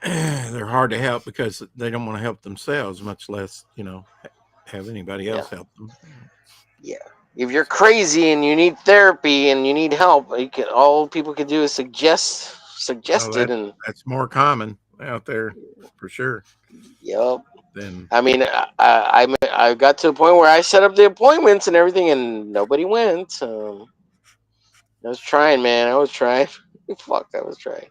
They're hard to help because they don't want to help themselves, much less you know have anybody Yeah, else help them. yeah. If you're crazy and you need therapy and you need help, you can all people can do is Oh, suggest it, and that's more common out there for sure yep. than I mean, I got to the point where I set up the appointments and everything, and nobody went. I was trying, man. I was trying. Fuck, I was trying.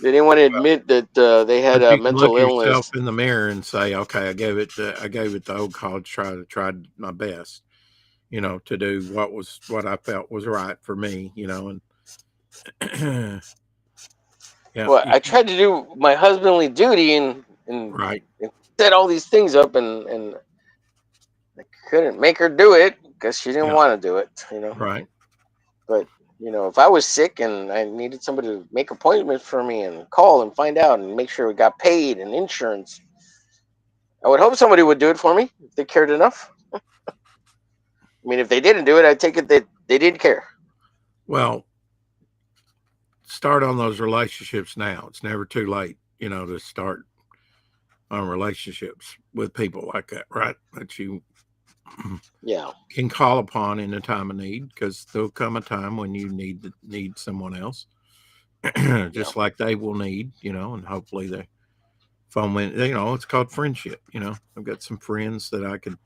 They didn't want to admit that they but had a you can look mental yourself illness. in the mirror and say, okay, I gave it the old college try to try my best, you know, to do what I felt was right for me, you know, and yeah, Well, you I can, tried to do my husbandly duty right, and set all these things up, and I couldn't make her do it because she didn't yeah, want to do it, you know. right, But if I was sick and I needed somebody to make appointments for me and call and find out and make sure we got paid and insurance, I would hope somebody would do it for me if they cared enough. I mean, if they didn't do it, I take it that they didn't care. well, start on those relationships now. It's never too late, you know, to start on relationships with people like that, right? That you Yeah, can call upon in a time of need, because there'll come a time when you need someone else, yeah, just like they will need, you know, and hopefully they foment. You know, it's called friendship. You know, I've got some friends that I could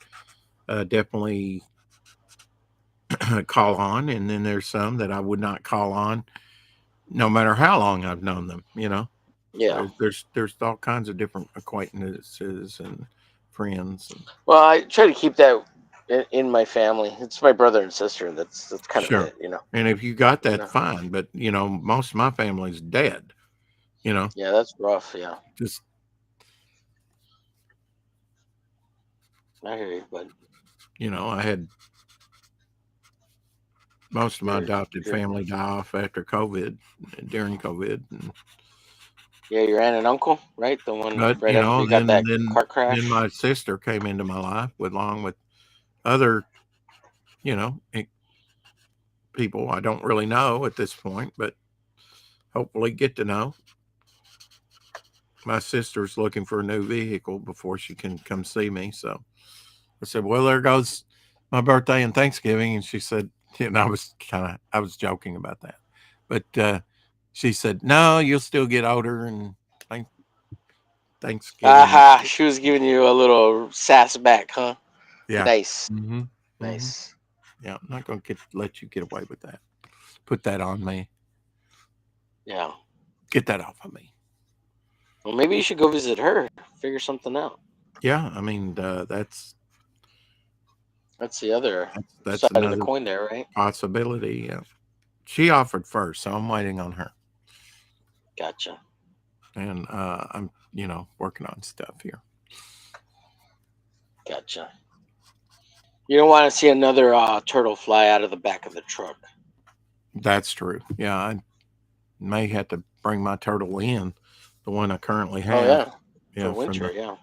definitely call on, and then there's some that I would not call on, no matter how long I've known them. You know, yeah. there's all kinds of different acquaintances and friends. And Well, I try to keep that in my family. It's my brother and sister. That's kind of sure, it, you know. and if you got You that, know. fine. But you know, most of my family's dead. You know, Yeah, that's rough. Yeah, just I hear you, but you know, I had most of my your adopted your family die off after COVID, during COVID, and, yeah, your aunt and uncle, right? The one but right you after know, you got then that then car then crash. my sister came into my life with along with other, you know, people I don't really know at this point, but hopefully get to know. My sister's looking for a new vehicle before she can come see me, so I said, "Well, there goes my birthday and Thanksgiving," and she said, and I was joking about that, but she said, "No, you'll still get older and thank Thanksgiving." Aha, she was giving you a little sass back, huh? Yeah. Nice, Mm-hmm. Mm-hmm. nice. Yeah. I'm not going to let you get away with that. Put that on me. Yeah. Get that off of me. Well, maybe you should go visit her. Figure something out. Yeah. I mean, That's the other that's side of the another coin there, right? possibility. Yeah. She offered first, so I'm waiting on her, Gotcha. and I'm working on stuff here. Gotcha. You don't want to see another turtle fly out of the back of the truck. That's true. Yeah. I may have to bring my turtle in, the one I currently Oh have. yeah, for Yeah. winter. Yeah.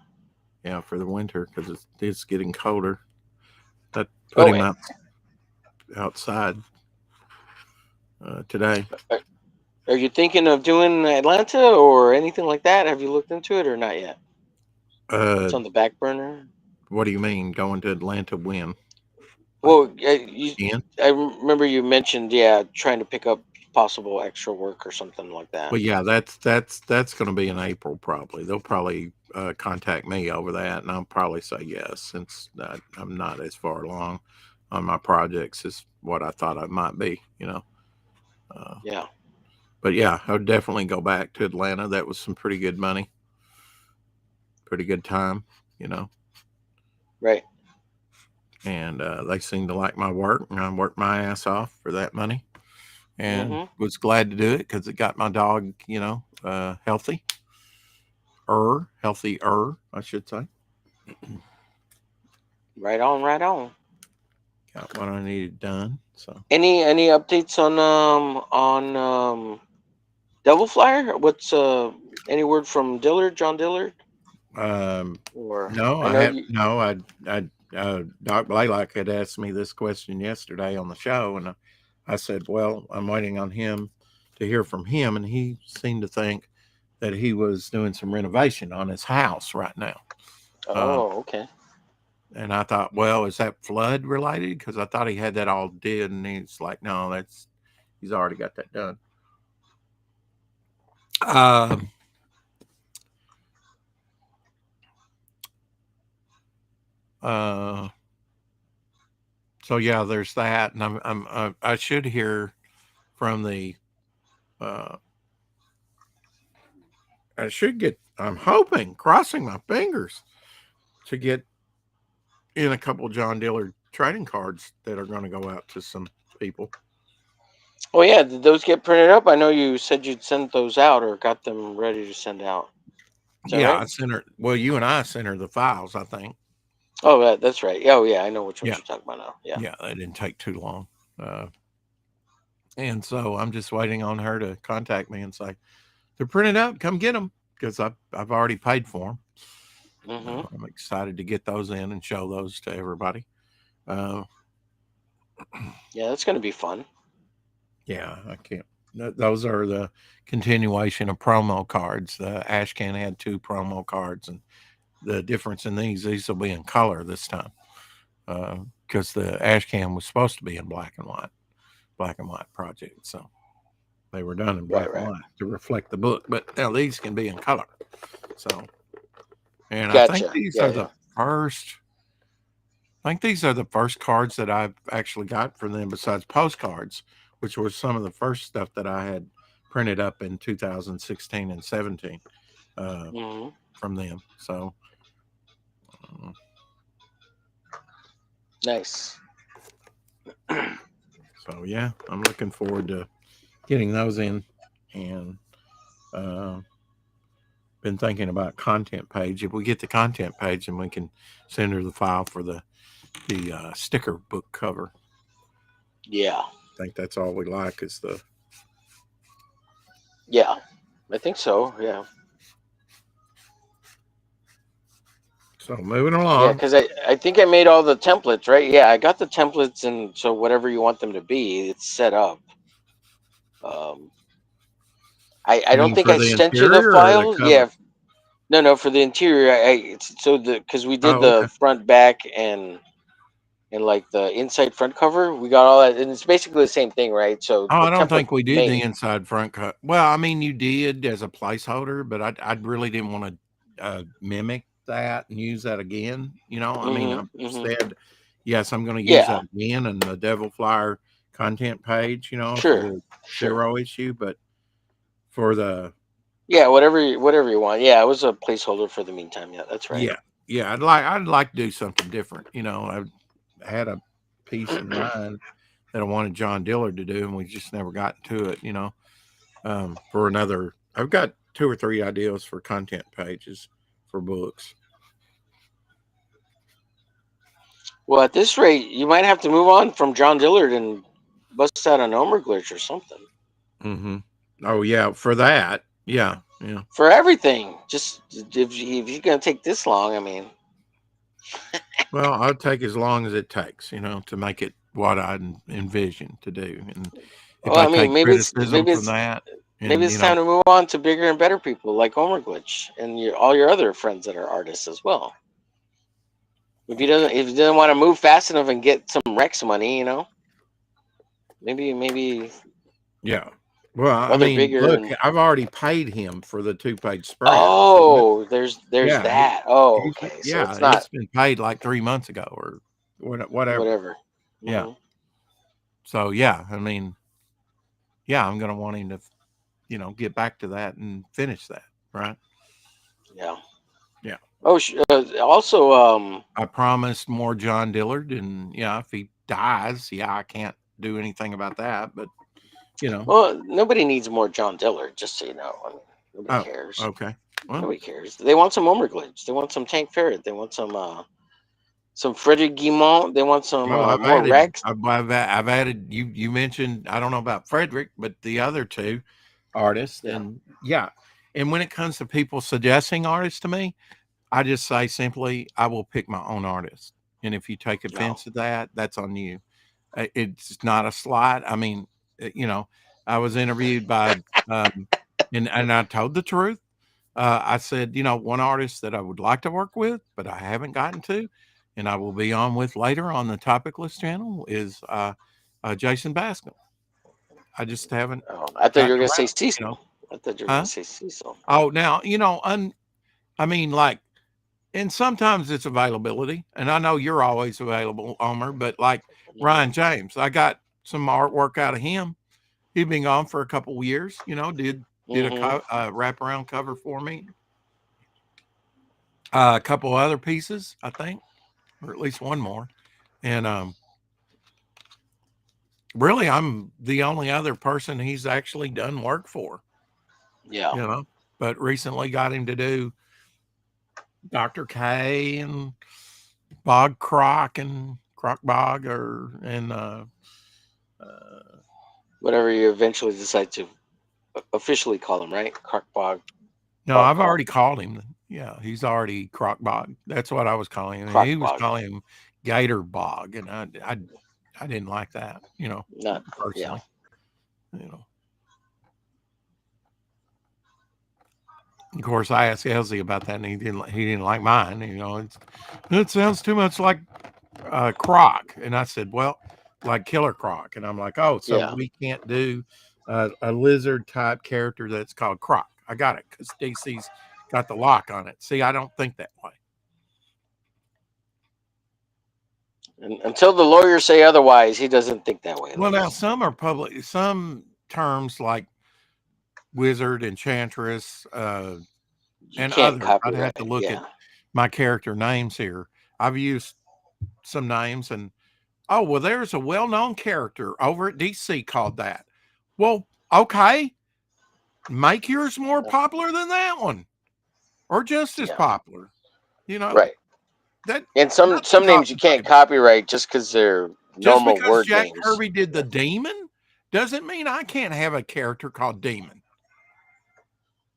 Yeah, for the winter because it's getting colder. That put him outside today. Are you thinking of doing Atlanta or anything like that? Have you looked into it or not yet? It's on the back burner. What do you mean going to Atlanta when? Well, Ian? I remember you mentioned, trying to pick up possible extra work or something like that. Well, yeah, that's going to be in April probably. They'll probably contact me over that, and I'll probably say yes since I'm not as far along on my projects as what I thought I might be. Yeah. But yeah, I would definitely go back to Atlanta. That was some pretty good money, pretty good time. Right. And they seemed to like my work, and I worked my ass off for that money, and was glad to do it because it got my dog, healthier, I should say. Right on, right on. Got what I needed done. So Any updates on Devil Flyer? What's any word from John Dillard? Or no, I I know have you. no. Doc Blaylock had asked me this question yesterday on the show, and I said, "Well, I'm waiting on him to hear from him," and he seemed to think that he was doing some renovation on his house right now. Oh, okay. And I thought, well, is that flood related? Because I thought he had that all did, and he's like, no, he's already got that done. So yeah, there's that, and I should hear from the. I'm hoping, crossing my fingers, to get in a couple John Dillard trading cards that are going to go out to some people. Oh yeah, did those get printed up? I know you said you'd sent those out or got them ready to send out. Is that right? I sent her. Well, you and I sent her the files, I think. Oh, that's right. Oh yeah, I know which ones you're talking about now. Yeah. Yeah, that didn't take too long. And so I'm just waiting on her to contact me and say, they're printed out, come get them, because I've already paid for them. I'm excited to get those in and show those to everybody. Yeah, that's going to be fun. Yeah, I can't. Those are the continuation of promo cards. The Ashcan had 2 promo cards, and the difference in these will be in color this time, because the Ashcan was supposed to be in black and white project. So they were done in black and white to reflect the book, but now these can be in color. So, and Gotcha. I think these are the first. I think these are the first cards that I've actually got from them, besides postcards, which was some of the first stuff that I had printed up in 2016 and 17 from them. So nice. So yeah, I'm looking forward to getting those in, and been thinking about content page. If we get the content page, then we can send her the file for the sticker book cover. Yeah, I think that's all we like is the. Yeah, I think so. Yeah. So moving along. Yeah, because I think I made all the templates, right? Yeah, I got the templates, and so whatever you want them to be, it's set up. I don't think I sent you the files. Yeah, no, for the interior, because we did the front, back, and like the inside front cover, we got all that, and it's basically the same thing, right? So I don't think we did the inside front cut. Well, I mean, you did as a placeholder, but I really didn't want to mimic that and use that again. I mean, I said, yes, I'm going to use that again in the Devil Flyer content page, for the 0 issue, but for the whatever you want. Yeah, it was a placeholder for the meantime. Yeah, that's right. Yeah, I'd like to do something different. I had a piece in mind that I wanted John Dillard to do, and we just never got to it. For another, I've got 2 or 3 ideas for content pages for books. Well, at this rate, you might have to move on from John Dillard and bust out an omerglitch or something. Oh yeah, for that, yeah. For everything, just if you're gonna take this long, I mean. Well, I'll take as long as it takes, to make it what I envision to do. And if Well, I I mean, take criticism from that, maybe and it's time to move on to bigger and better people like omerglitch and all your other friends that are artists as well. If he doesn't want to move fast enough and get some Rex money, maybe yeah. Well, I other mean, bigger look, and I've already paid him for the 2-page spread. So oh, there's yeah, that. Oh, okay. So it's not it's been paid like 3 months ago or whatever. whatever. Yeah. Hmm. So yeah, I mean, yeah, I'm gonna want him to, get back to that and finish that, right? Yeah. Yeah. Oh, also, I promised more John Dillard, and yeah, if he dies, yeah, I can't do anything about that. But well, nobody needs more John Dillard, just so you know. I mean, nobody oh, cares. okay. Well, Nobody cares. They want some omerglitch. They want some Tank Ferret. They want some Frederick Guimont. They want some well, more Rex. I've added. You mentioned, I don't know about Frederick, but the other two artists, Yeah. and yeah. And when it comes to people suggesting artists to me, I just say simply, I will pick my own artist. And if you take No. offense to that, that's on you. It's not a slight. I mean, I was interviewed by, and I told the truth. I said, one artist that I would like to work with, but I haven't gotten to, and I will be on with later on the Topicless channel is Jason Bascom. I just haven't Oh, I thought you gotten were gonna say around, Cecil. I thought you were gonna huh? say Cecil. Oh, now, I mean, like, and sometimes it's availability, and I know you're always available, Omer, but like Hmm. Ryan James, I got some artwork out of him. He'd been gone for a couple of years, did a Hmm. wraparound cover for me. A couple other pieces, I think, or at least one more. And really, I'm the only other person he's actually done work for, Yeah. you know. But recently got him to do Dr. K and Bog Croc and Croc Bog uh, Whatever you eventually decide to officially call him, right? Crockbog, no, Bog I've Croc, already called him. Yeah, he's already Croc Bog. That's what I was calling him. He was Crockbog. calling him Gator Bog, and I didn't like that, Not. Yeah. personally, you know. Of course, I asked Elsie about that, and he didn't like mine. It sounds too much like Croc, and I said, well, like Killer Croc, and I'm like, oh, so Yeah. we can't do a lizard type character that's called Croc. I got it because DC's got the lock on it. See, I don't think that way. And until the lawyers say otherwise, he doesn't think that way, Well, now ladies. some are public. Some terms like wizard, enchantress, You and can't others. I'd have to copyright. look at Yeah. my character names here. I've used some names, and oh, well, there's a well-known character over at DC called that. Well, okay, make yours more popular than that one, or just as Yeah. popular. You know Right. that And some nothing's off names you the can't table. copyright just because they're Just normal because word Jack names. Kirby did the Yeah. demon doesn't mean I can't have a character called Demon.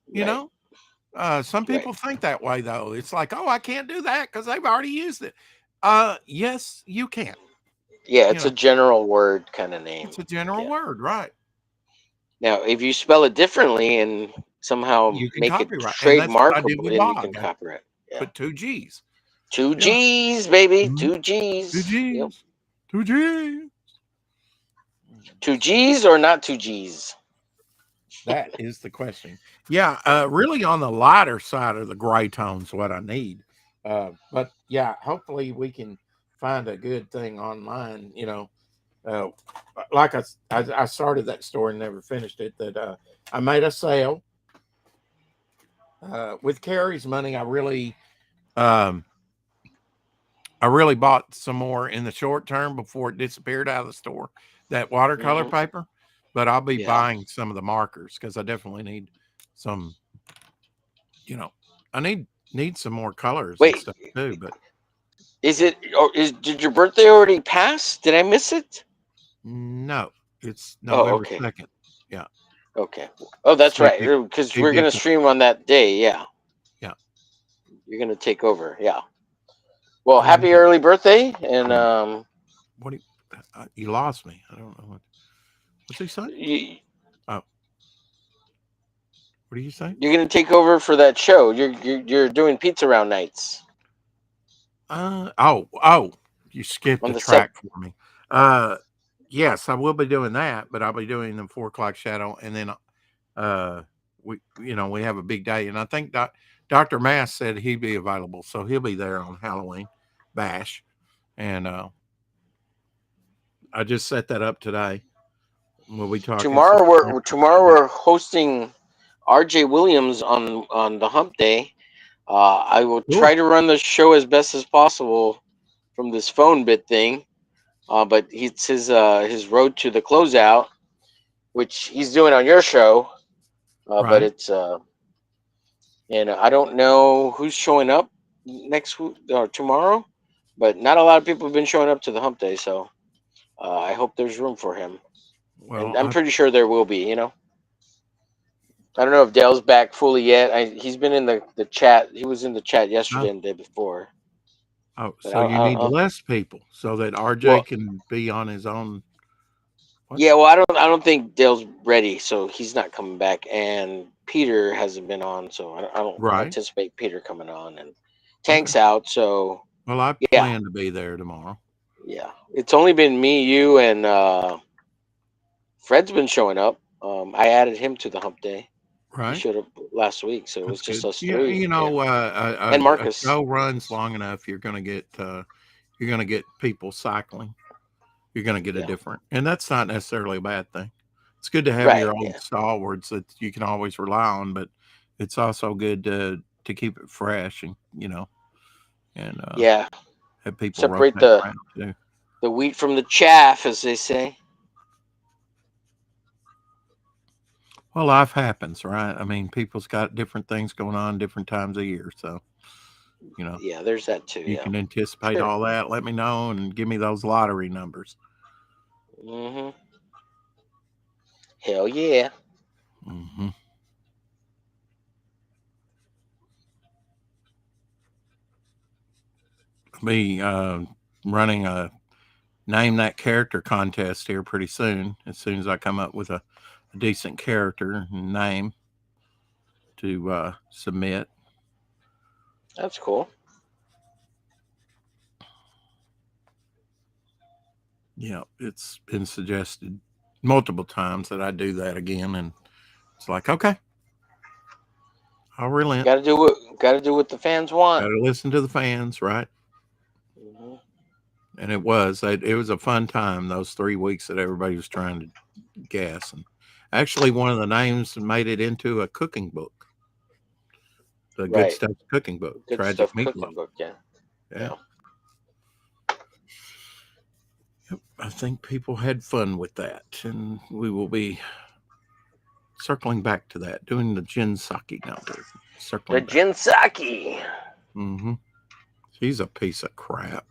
You Right. know, some Right. people think that way though. It's like, oh, I can't do that because they've already used it. Yes, you can. Yeah, You it's a know, general word kind of name. it's a general Yeah. word, right? Now, if you spell it differently and somehow You can make it copyright, and that's what I did trademarkable, with then you can Bog. I copyright. Yeah. put two G's. Two Yeah, G's, baby. mhm. Two Two G's. Yep. G's, two G's. 2 G's or not 2 G's? That is the question. Yeah, really on the lighter side of the gray tones, what I need. But yeah, hopefully we can find a good thing online. Uh, like I started that story and never finished it. That I made a sale with Carrie's money. Um, I really bought some more in the short term before it disappeared out of the store. That watercolor Hmm. paper, but I'll be Yeah. buying some of the markers because I definitely need some. I need some more colors and Wait, stuff too. But is it or did your birthday already pass? Did I miss it? no, it's Oh, November okay. 2nd. Yeah, Okay. Oh, that's so right. Because it we're gonna gets stream on that day. Yeah. yeah. You're gonna take over. Yeah. Well, What do you happy mean? early birthday, and What do you lost me? I don't know what's he saying? you, Oh, what do you say? you're gonna take over for that show. You're doing pizza round nights Oh, you skipped on a the sec. track for me. Uh, yes, I will be doing that, but I'll be doing the 4 o'clock shadow, and then we have a big day, and I think Dr. Mass said he'd be available, so he'll be there on Halloween bash, and I just set that up today. We'll be talking some. Tomorrow we're hosting R.J. Williams on the Hump Day. I will try Cool. to run the show as best as possible from this phone bit thing. But it's his road to the closeout, which he's doing on your show. But Right. it's and I don't know who's showing up next week or tomorrow, but not a lot of people have been showing up to the Hump Day, so I hope there's room for him, Well, and I'm pretty sure there will be. I don't know if Dale's back fully yet. He's been in the chat. He was in the chat yesterday and the day before. But so you need less people so that RJ well, can be on his own. What? yeah. Well, I don't think Dale's ready, so he's not coming back. And Peter hasn't been on, so I don't Right. anticipate Peter coming on. And Okay. Tank's out, so Well, I yeah, plan to be there tomorrow. yeah. It's only been me, you, and Fred's been showing up. I added him to the Hump Day. He Right. showed up last week, so it was That's just good. us Yeah, three. Yeah, and a Marcus. show runs long enough, you're gonna get people cycling. You're gonna get a Yeah, different, and that's not necessarily a bad thing. It's good to have right. your old Yeah, stalwarts that you can always rely on, but it's also good to keep it fresh and yeah. have people Separate rotate around too. the wheat from the chaff, as they say. Well, life happens, right? I mean, people's got different things going on different times of year, so you know Yeah, there's that too. you Yeah, can anticipate sure. all that. Let me know and give me those lottery numbers. Hmm. Hell yeah. Hmm. Be running a name that character contest here pretty soon. As soon as I come up with a decent character and name to submit. That's cool. Yeah, it's been suggested multiple times that I do that again, and it's like, okay, I'll relent. Got to do what the fans Got want. to listen to the fans, right? Hmm. And it was a fun time those 3 weeks that everybody was trying to guess. And actually, one of the names made it into a cooking book, the Good Right. Stuff cooking book, Good Tragic stuff Meatloaf. cooking book. Yeah. Yeah. Yeah. Yep. I think people had fun with that, and we will be circling back to that, doing the Gin Saki number, The circling back. Jinsaki. Mm-hmm. She's a piece of crap.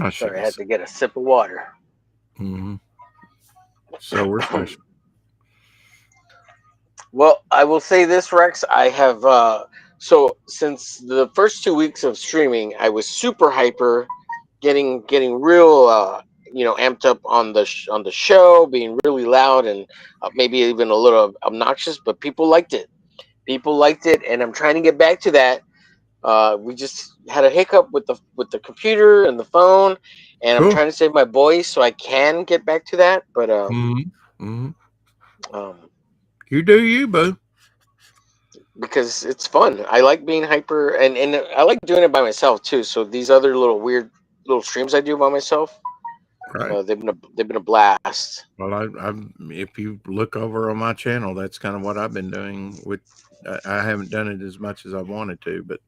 I Sorry, I shouldn't had say. to get a sip of water. Mm-hmm. So refreshing. Well, I will say this, Rex. I have so since the first 2 weeks of streaming, I was super hyper, getting real amped up on the show, being really loud and maybe even a little obnoxious. But people liked it. People liked it, and I'm trying to get back to that. We just had a hiccup with the computer and the phone, and I'm Cool. trying to save my voice so I can get back to that. But Mm-hmm. Mm-hmm. um, You do you, boo. because it's fun. I like being hyper, and I like doing it by myself too. So these other little weird little streams I do by myself, Right. they've been a blast. Well, if you look over on my channel, that's kind of what I've been doing. I haven't done it as much as I wanted to, but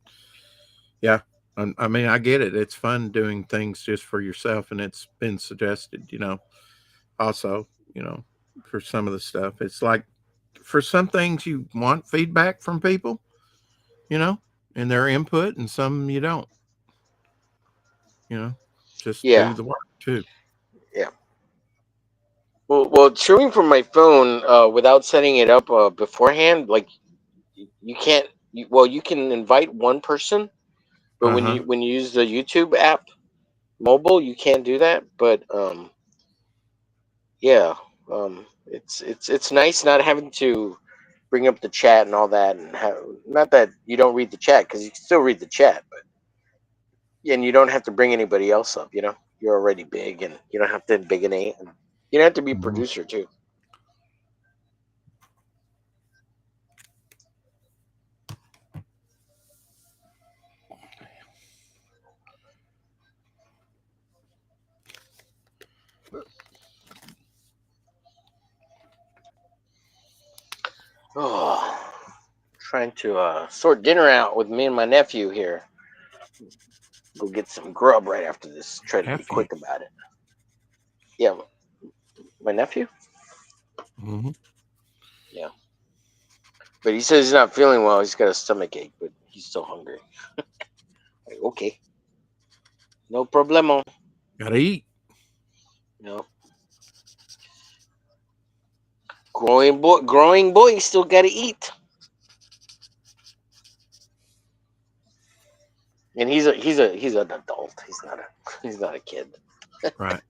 yeah, I mean, I get it. It's fun doing things just for yourself, and it's been suggested, also, for some of the stuff. It's like for some things you want feedback from people, you know, and their input, and some you don't, you know, just do Yeah, the work too. yeah. Well, streaming from my phone without setting it up beforehand, like you can't. You can invite one person, but Uh huh. when you use the YouTube app mobile, you can't do that. But yeah, it's nice not having to bring up the chat and all that, and not that you don't read the chat because you can still read the chat, but and you don't have to bring anybody else up. You're already big, and you don't have to big an eight. And you don't have to be Mm-hmm. producer too. Oh, trying to sort dinner out with me and my nephew here. Go get some grub right after this. Try to be Nephew. quick about it. Yeah, my nephew. Mm-hmm. Yeah, but he says he's not feeling well. He's got a stomach ache, but he's still hungry. Like, okay, no problemo. Gotta eat. No, growing boy, still got to eat. And he's an adult. He's not a kid. Right.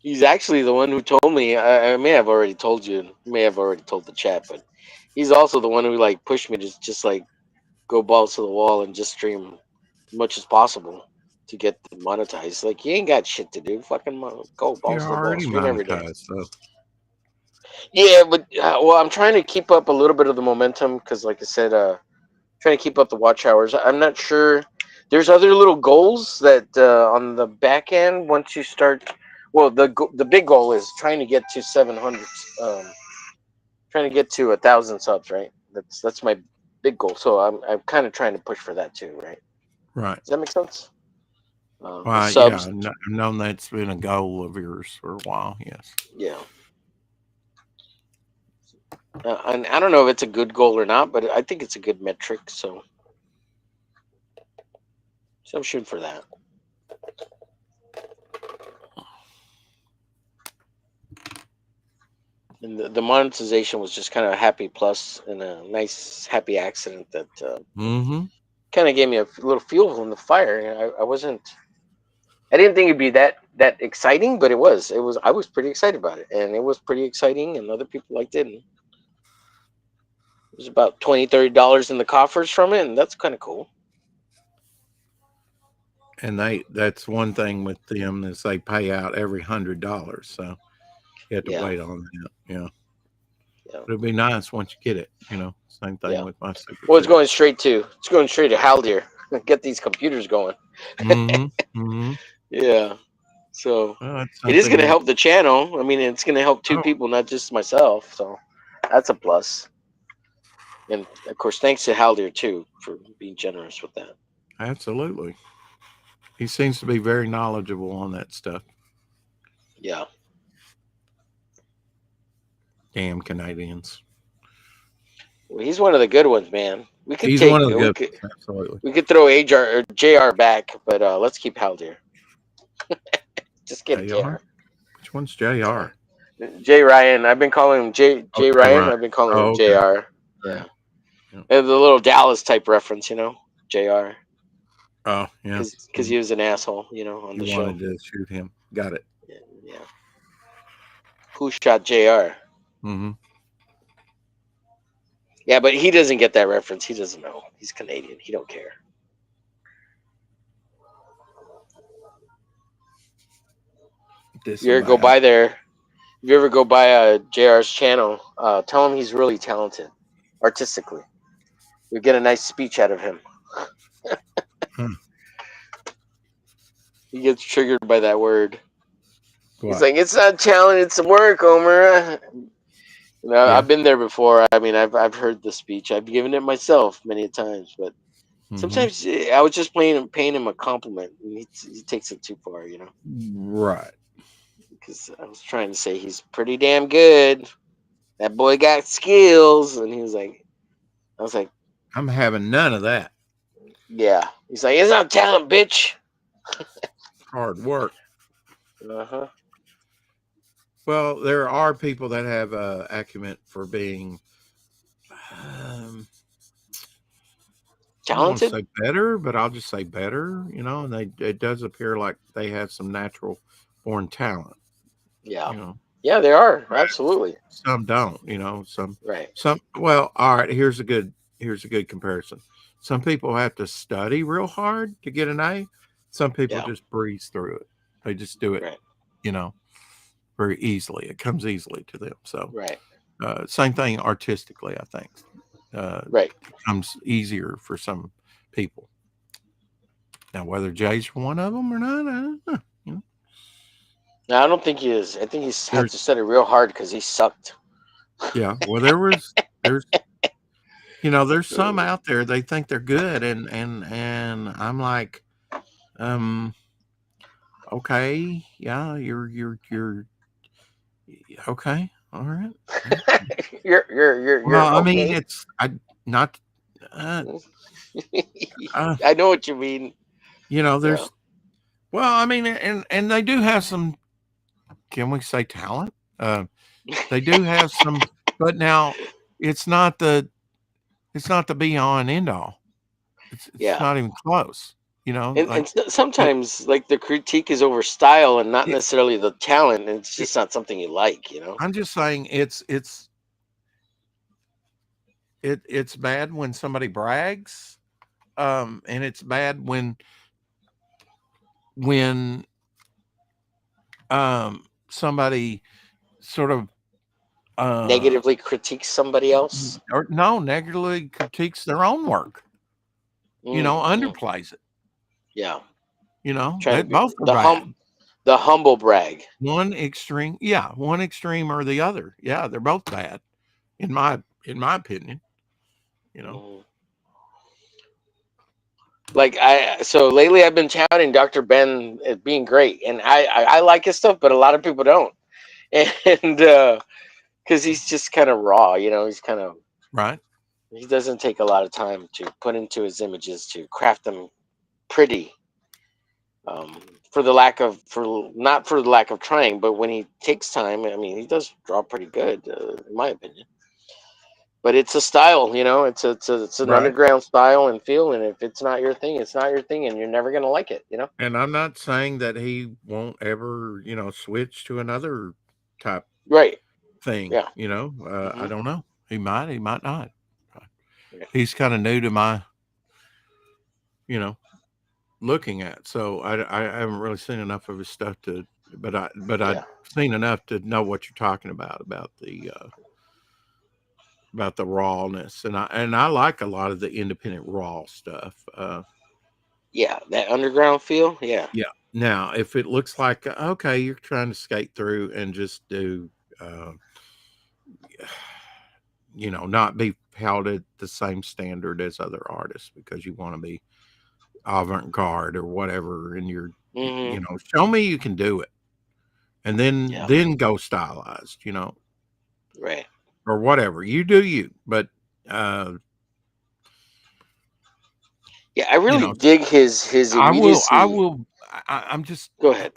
He's actually the one who told me. I may have already told you. May have already told the chat, but he's also the one who like pushed me to just like go balls to the wall and just stream as much as possible to get monetized. Like you ain't got shit to do. Fucking go You're balls to the wall. already Stream every day. monetized, so Yeah, but well, I'm trying to keep up a little bit of the momentum because, like I said, trying to keep up the watch hours. I'm not sure. There's other little goals that on the back end once you start. Well, the big goal is trying to get to 700. Trying to get to 1,000 subs, right? That's my big goal. So I'm kind of trying to push for that too, right? right. Does that make sense? The Well, yeah, subs, I've known that's been a goal of yours for a while. Yes. yeah. And I don't know if it's a good goal or not, but I think it's a good metric. So I'm shooting for that. And the monetization was just kind of a happy plus and a nice happy accident that Mm-hmm. kind of gave me a little fuel in the fire. I didn't think it'd be that exciting, but it was. I was pretty excited about it, and it was pretty exciting, and other people liked it. And it was about $20-$30 in the coffers from it, and that's kind of cool. And that's one thing with them is they pay out every $100. So you have to Yeah, wait on that. Yeah. yeah, But it'd be nice once you get it, Same thing yeah. with my super Well, chat. it's going straight to Haldir. Get these computers going. Mm-hmm. Mm-hmm. Yeah. So Well, that's it is going something to that help the channel. I mean, it's going to help two oh, people, not just myself. So that's a plus. And of course, thanks to Haldir too for being generous with that. absolutely. He seems to be very knowledgeable on that stuff. Yeah. Damn Canadians. Well, he's one of the good ones, man. He's one of the good ones, absolutely. We could throw HR or JR back, but let's keep Haldir. Just kidding, JR? JR. Which one's JR? J Ryan. I've been calling him J Okay, Ryan. right. I've been calling him Oh, okay. JR. Right. Yeah. Yeah. And the little Dallas type reference, JR. Oh, yeah. Because he was an asshole, on You the show. wanted to shoot him. Got it. Yeah. Who shot JR? Mm-hmm. Yeah, but he doesn't get that reference. He doesn't know. He's Canadian. He don't care. If you ever go by there, if you ever go by JR's channel, tell him he's really talented, artistically. You'll get a nice speech out of him. He gets triggered by that word. What? He's like, it's not talent, it's some work, Omer. Yeah. I've been there before. I mean, I've heard the speech. I've given it myself many times, but sometimes I was just paying him a compliment, and he takes it too far, Right. Because I was trying to say he's pretty damn good. That boy got skills, and I was like, I'm having none of that. yeah. He's like, it's not talent, bitch. hard work. Uh-huh. Well, there are people that have acumen for being, um, I don't want to Talented? say better, but I'll just say better, and it does appear like they have some natural born talent, Yeah. you know. Yeah, they are. Absolutely. Some don't, Right. well, all right, here's a good comparison. Some people have to study real hard to get an A. Some people Yeah. just breeze through it. They just do it, Right. you know, very easily. It comes easily to them. So, Right. same thing artistically, I think. Right. It comes easier for some people. Now, whether Jay's one of them or not, I don't know. No, I don't think he is. I think he's had There's, to study real hard because he sucked. yeah. Well, there's some out there they think they're good, and I'm like, um, okay, yeah, you're okay, all right. Yeah. You're Well, I mean, okay. it's I not, uh, uh, I know what you mean. Yeah. there's well, I mean, and they do have some. Can we say talent? They do have some, but now it's not the it's not the be all and end all. It's Yeah. not even close. And Like it, sometimes like the critique is over style and not it, necessarily the talent. It's it, just not something you like. I'm just saying it's bad when somebody brags, and it's bad when somebody sort of uh Negatively critique somebody else. or no negatively critiques their own work, Mm. underplays it. Yeah. Trying to That be both are bad. the humble brag. One extreme or the other. Yeah, they're both bad in my opinion. You know, Mhm. Like so lately I've been touting Dr. Ben as being great, and I like his stuff, but a lot of people don't, and because he's just kind of raw, he's kind of right? he doesn't take a lot of time to put into his images to craft them pretty. For the lack of for not for the lack of trying, but when he takes time, I mean, he does draw pretty good, in my opinion. But it's a style, it's an Right. underground style and feel, and if it's not your thing, it's not your thing, and you're never gonna like it. And I'm not saying that he won't ever, switch to another type Right? thing. Yeah. I Hmm. don't know. He might not. Yeah. He's kind of new to my, you know, looking at. So I haven't really seen enough of his stuff but I've Yeah. seen enough to know what you're talking about the rawness, and I like a lot of the independent raw stuff. Yeah. That underground feel. Yeah. Yeah. Now, if it looks like okay, you're trying to skate through and just do, uh, not be held at the same standard as other artists because you want to be avant-garde or whatever, and Hmm. show me you can do it, and then Yeah. then go stylized, Right. or whatever you do, but uh, Yeah. I you really know, dig his I will, I immediacy. will, I'm just Go ahead.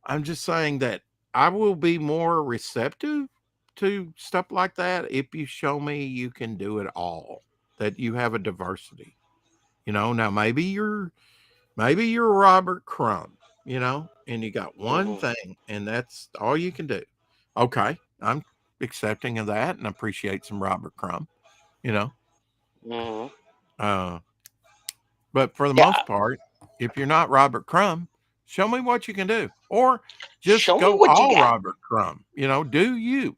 I'm just saying that I will be more receptive to stuff like that if you show me you can do it all, that you have a diversity. Now maybe you're Robert Crumb, and you got one Hmm. thing and that's all you can do. Okay, I'm accepting of that and appreciate some Robert Crumb, you know. Hmm. Uh, but for the Yeah. most part, if you're not Robert Crumb, show me what you can do. Or just Show me go what you all got. Robert Crumb, do you,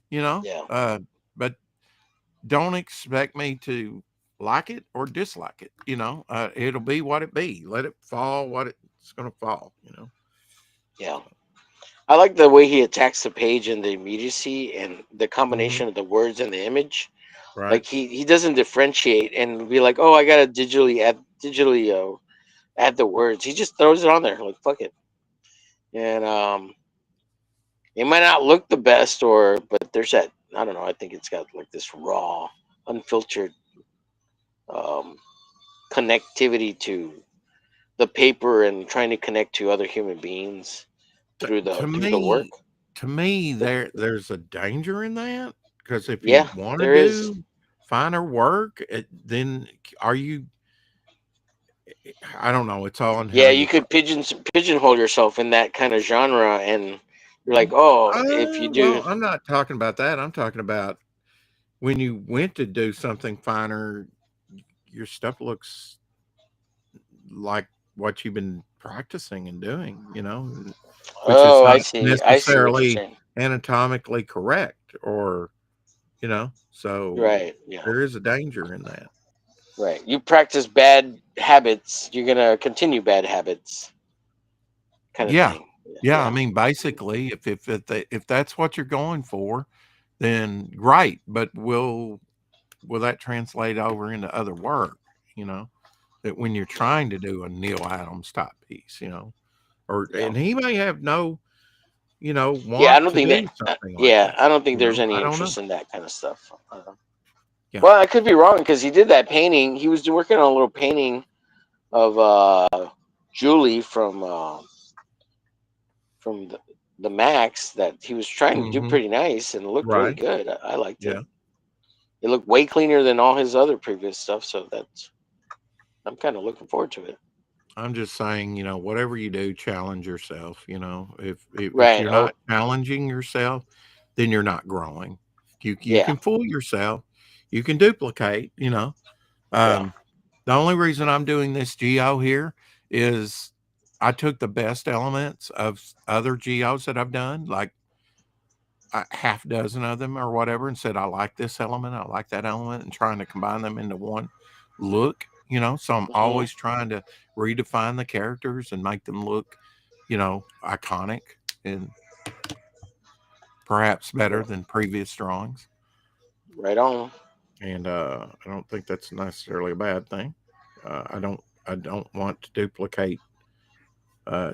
you know? Yeah. But don't expect me to like it or dislike it, it'll be what it be. Let it fall what it's gonna fall. Yeah. I like the way he attacks the page and the immediacy and the Hmm. combination of the words and the image. Right. Like he doesn't differentiate and be like, oh, I gotta digitally add the words. He just throws it on there like fuck it. And it might not look the best, but there's that, I don't know. I think it's got like this raw, unfiltered um, connectivity to the paper and trying to connect to other human beings through the work. To me, there's a danger in that, because if you Yeah, want to there is. do finer work, then are you? I don't know. It's all in how Yeah, you you. could pigeonhole yourself in that kind of genre, and you're like, oh, if you do, Well, I'm not talking about that. I'm talking about when you went to do something finer, your stuff looks like what you've been practicing and doing, which is oh, not I see what you're necessarily saying. anatomically correct, or, so Right, yeah, there is a danger in that. right. You practice bad habits, you're gonna continue bad habits, kind of Yeah. thing. Yeah, Yeah. I yeah, mean, basically, if that's what you're going for, then great. But will that translate over into other work? You know, that when you're trying to do a Neil Adams type piece, or yeah. and he may have no, Yeah, I want don't to think that. do something like Yeah, that. I don't think there's any I don't know. interest in that kind of stuff. Yeah. Well, I could be wrong because he did that painting. He was working on a little painting of Julie from the Max that he was trying to do Hmm. pretty nice and it looked really Right. good. I liked it. Yeah. It looked way cleaner than all his other previous stuff, so that's I'm kind of looking forward to it. I'm just saying, whatever you do, challenge yourself. If Right. you're Oh, not challenging yourself, then you're not growing. You yeah. can fool yourself, you can duplicate. Yeah. Um, the only reason I'm doing this geo here is I took the best elements of other geos that I've done, like a half dozen of them or whatever, and said I like this element, I like that element, and trying to combine them into one look. So I'm Hmm. always trying to redefine the characters and make them look, iconic and perhaps better than previous drawings. Right on. And I don't think that's necessarily a bad thing. I don't want to duplicate.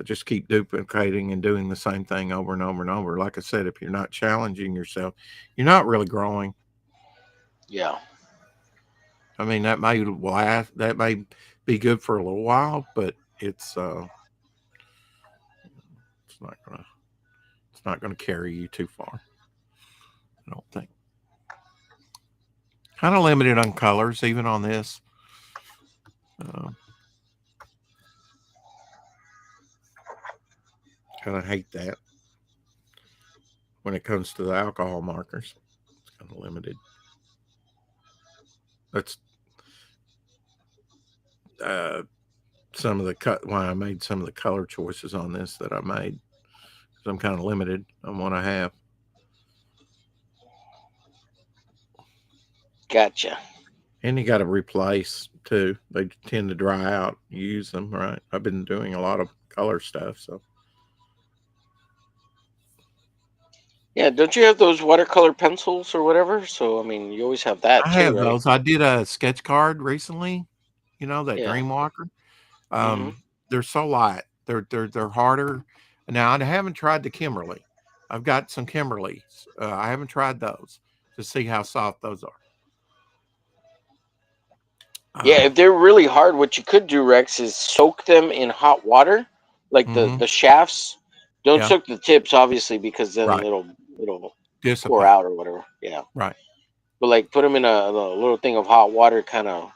Just keep duplicating and doing the same thing over and over and over. Like I said, if you're not challenging yourself, you're not really growing. Yeah. I mean, that may last, that may be good for a little while, but it's not gonna it's not gonna carry you too far. I don't think. Kind of limited on colors, even on this. Uh, kind of hate that when it comes to the alcohol markers. It's kind of limited. That's uh, some of the cut why I made some of the color choices on this that I made. So I'm kind of limited on what I have. Gotcha. And you got to replace too. They tend to dry out. You use them, right? I've been doing a lot of color stuff, so Yeah. Don't you have those watercolor pencils or whatever? So I mean, you always have that I too, have right? those. I did a sketch card recently. That Yeah. Dreamwalker. Hmm. They're so light. They're harder. Now I haven't tried the Kimberly. I've got some Kimberlys. I haven't tried those to see how soft those are. Yeah, Um, if they're really hard, what you could do, Rex, is soak them in hot water, like hmm. the shafts. Don't Yeah, soak the tips, obviously, because then right. it'll pour Dissipate. out or whatever. Yeah, Right. but like put them in a little thing of hot water, kind of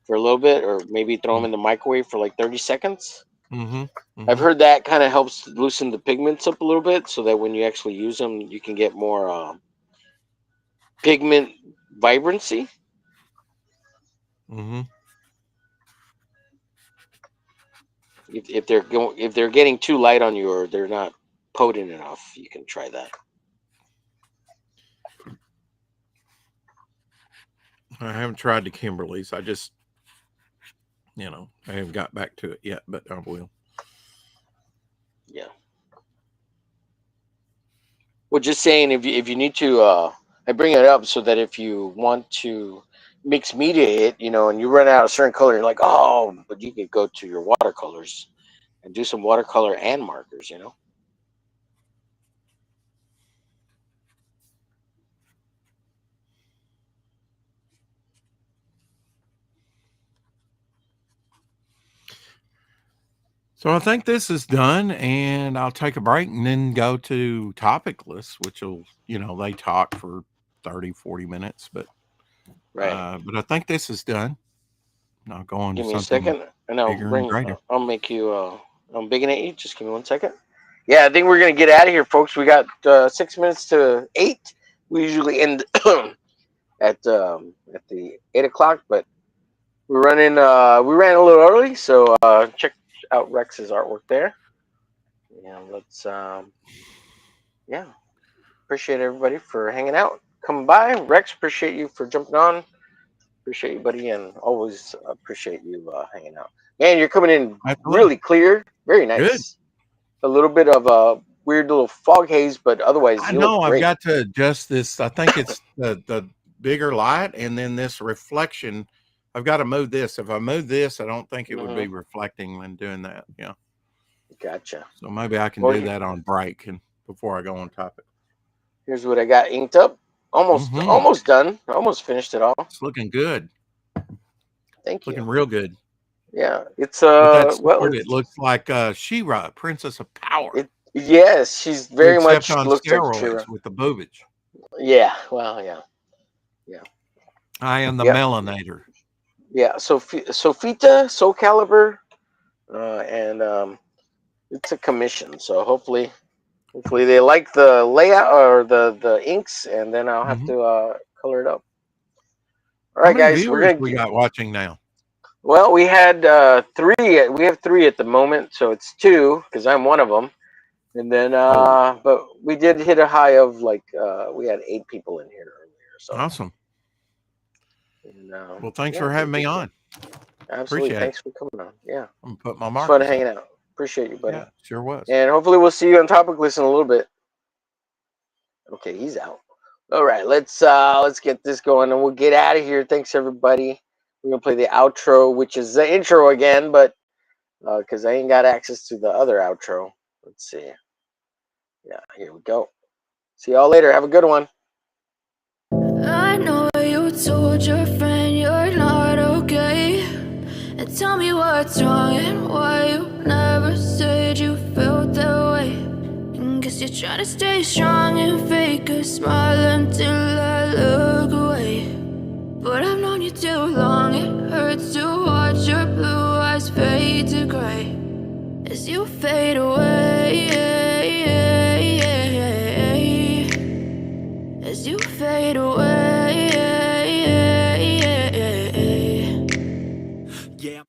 for a little bit, or maybe throw them in the microwave for like 30 seconds. Mm-hmm. I've Mm-hmm. heard that kind of helps loosen the pigments up a little bit, so that when you actually use them, you can get more pigment vibrancy. Mm-hmm. If they're getting too light on you or they're not potent enough, you can try that. I haven't tried the Kimberlys. I haven't got back to it yet, but I will. Yeah. Well, just saying, if you need to, I bring it up so that if you want to mix media it, and you run out of certain color, you're like, oh, but you could go to your watercolors and do some watercolor and markers. So I think this is done, and I'll take a break and then go to topic lists, which will, they talk for 30, 40 minutes, Right. but I think this is done. I'll go on to Give me a something second, and I'll bigger and bring. greater. I'll make you. I'm bigging at you. Just give me 1 second. Yeah, I think we're gonna get out of here, folks. We got 6 minutes to 8. We usually end at the 8 o'clock, but we're running. We ran a little early, so check out Rex's artwork there. Yeah, let's. Yeah, appreciate everybody for hanging out, coming by. Rex, appreciate you for jumping on. Appreciate you, buddy, and always appreciate you hanging out. Man, you're coming in Absolutely. really clear. Very Good. nice. A little bit of a weird little fog haze, but otherwise I you know look I've great. got to adjust this. I think it's the bigger light and then this reflection. I've got to move this. If I move this, I don't think it would be reflecting when doing that. Yeah. Gotcha. So maybe I can do that on break and before I go on topic. Here's what I got inked up. Almost done. Almost finished it all. It's looking good. Thank you. Looking real good. Yeah, it's With that sword, it looks like She-Ra, Princess of Power. Yes, she's very much on looks like steroids She-Ra. with the boobage. Yeah, well, yeah. I am the melanator. Yeah, Sophita, Soul Calibur, and it's a commission. So hopefully they like the layout or the inks, and then I'll have to color it up. All right, guys, we got watching now. Well, we had 3. We have 3 at the moment, so it's 2 because I'm one of them. And then, but we did hit a high of we had 8 people in here earlier. So awesome. And, well, thanks for having me on. Absolutely, thanks for coming on. Yeah, I'm gonna put my mark. Fun hanging out. Appreciate you, buddy. Yeah, sure was. And hopefully we'll see you on topic list in a little bit. Okay, he's out. All right, let's get this going and we'll get out of here. Thanks everybody. We're gonna play the outro, which is the intro again, but because I ain't got access to the other outro. Let's see. Yeah, here we go. See y'all later. Have a good one. I know you told your friend you're not okay, and tell me what's wrong and why you never said you felt that way. And guess you're trying to stay strong and fake a smile until I look away. But I've known you too long, it hurts to watch your blue eyes fade to gray as you fade away, as you fade away. Yeah.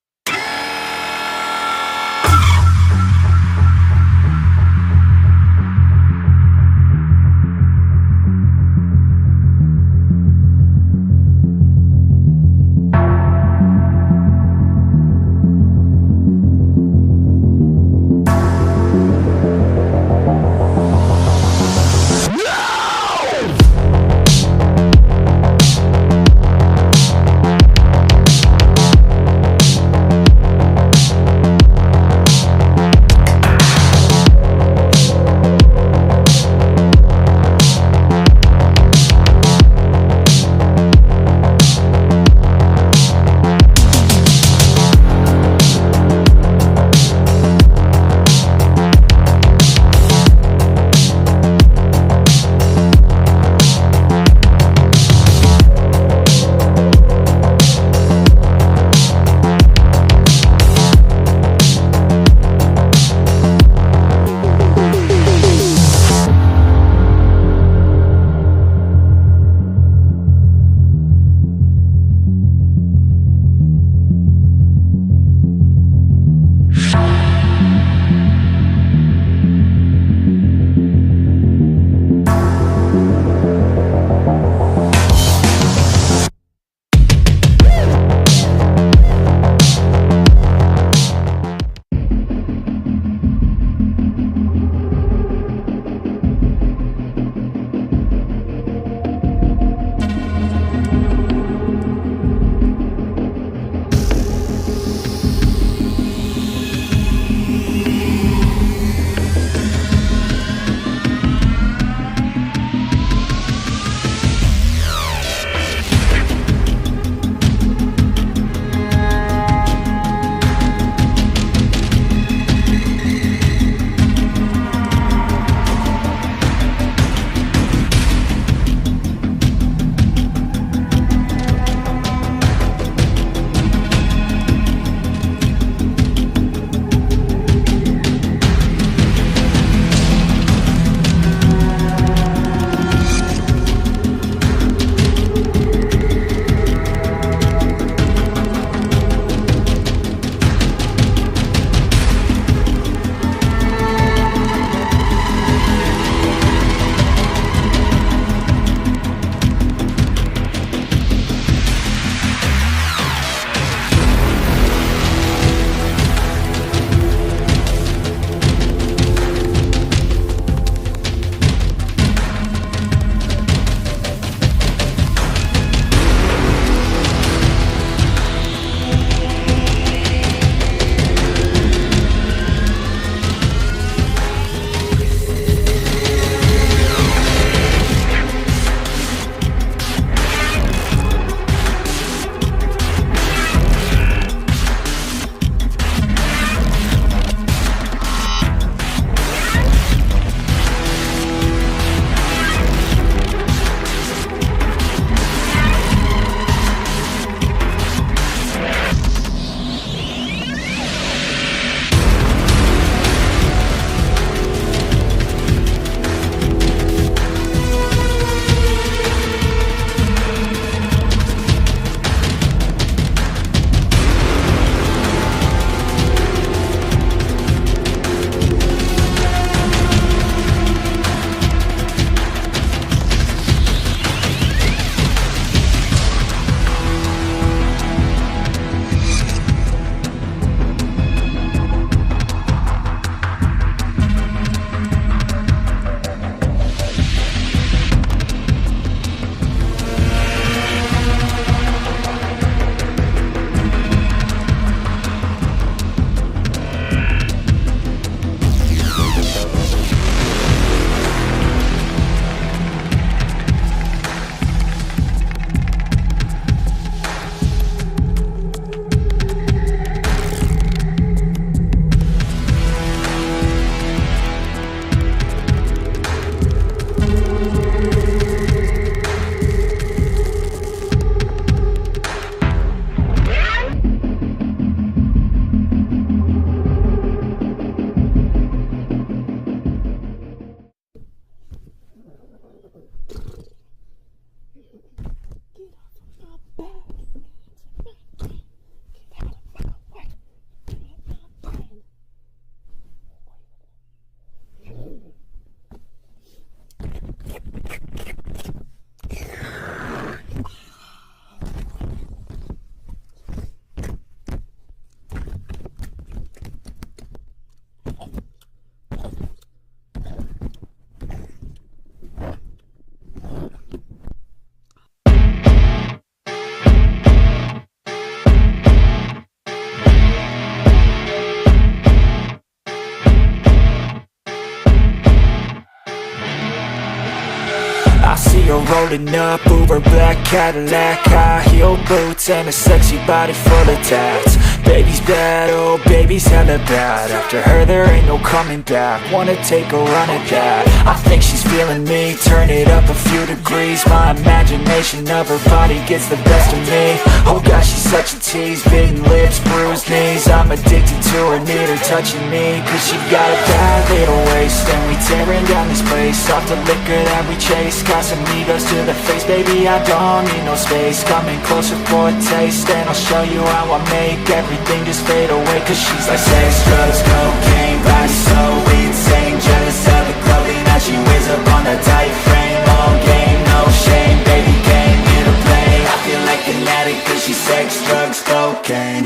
rolling up, Uber black Cadillac, high heel boots and a sexy body full of tats. Baby's bad, oh baby's hella bad. After her there ain't no coming back. Wanna take a run at that. I think she's feeling me, turn it up a few degrees. My imagination of her body gets the best of me. Oh gosh, she's such a tease, bitten lips, bruised knees. I'm addicted to her, need her touching me, cause she got a bad little waist. And we tearing down this place, off the liquor that we chase. Got some egos to the face, baby I don't need no space. Coming closer for a taste, and I'll show you how I make everything just fade away. Cause she's like sex, drugs, cocaine, body so insane. Jealous of the clothing that she wears up on a tight frame. All game, no shame, baby came here to play. I feel like an addict cause she's sex, drugs, cocaine.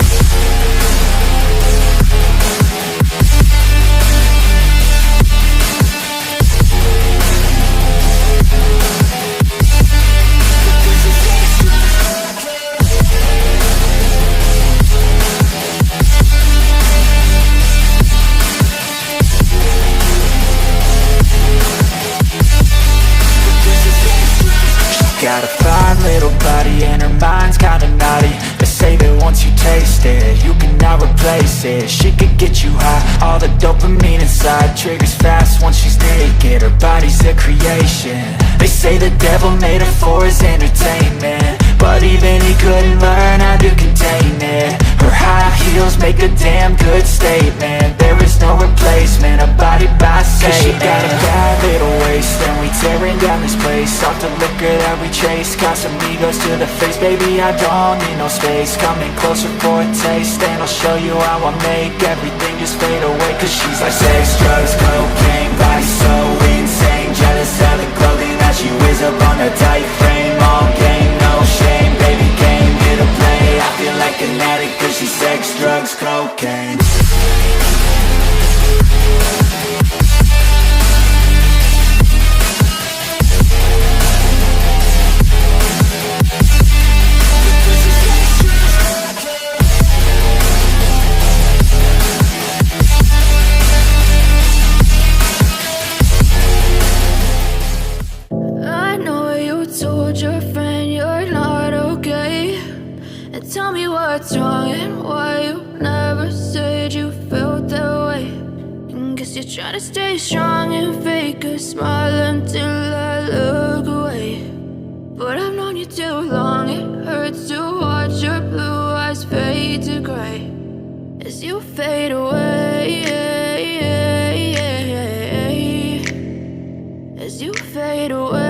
Got a fine little body and her mind's kinda naughty. They say that once you taste it, you cannot replace it. She could get you high, all the dopamine inside triggers fast once she's naked. Her body's a creation. They say the devil made her for his entertainment, but even he couldn't learn how to contain it. Her high heels make a damn good statement. There is no replacement, a body by Satan. Cause she got a bad little waist, and we tearing down this place. Off the liquor that we chase, got some egos to the face. Baby, I don't need no space. Coming closer for a taste, and I'll show you how I make everything just fade away. Cause she's like sex, drugs, cocaine, body so insane. Jealous of the clothing that she wears up on a tight frame. All game, no shame, baby came here to play. I feel like an addict cause she's sex, drugs, cocaine. I know you told your friend you're not okay, and tell me what's wrong and why you never said you felt that way. And guess you're trying to stay strong and fake a smile until I look away. But I've known you too long, it hurts to watch your blue eyes fade to gray as you fade away, as you fade away.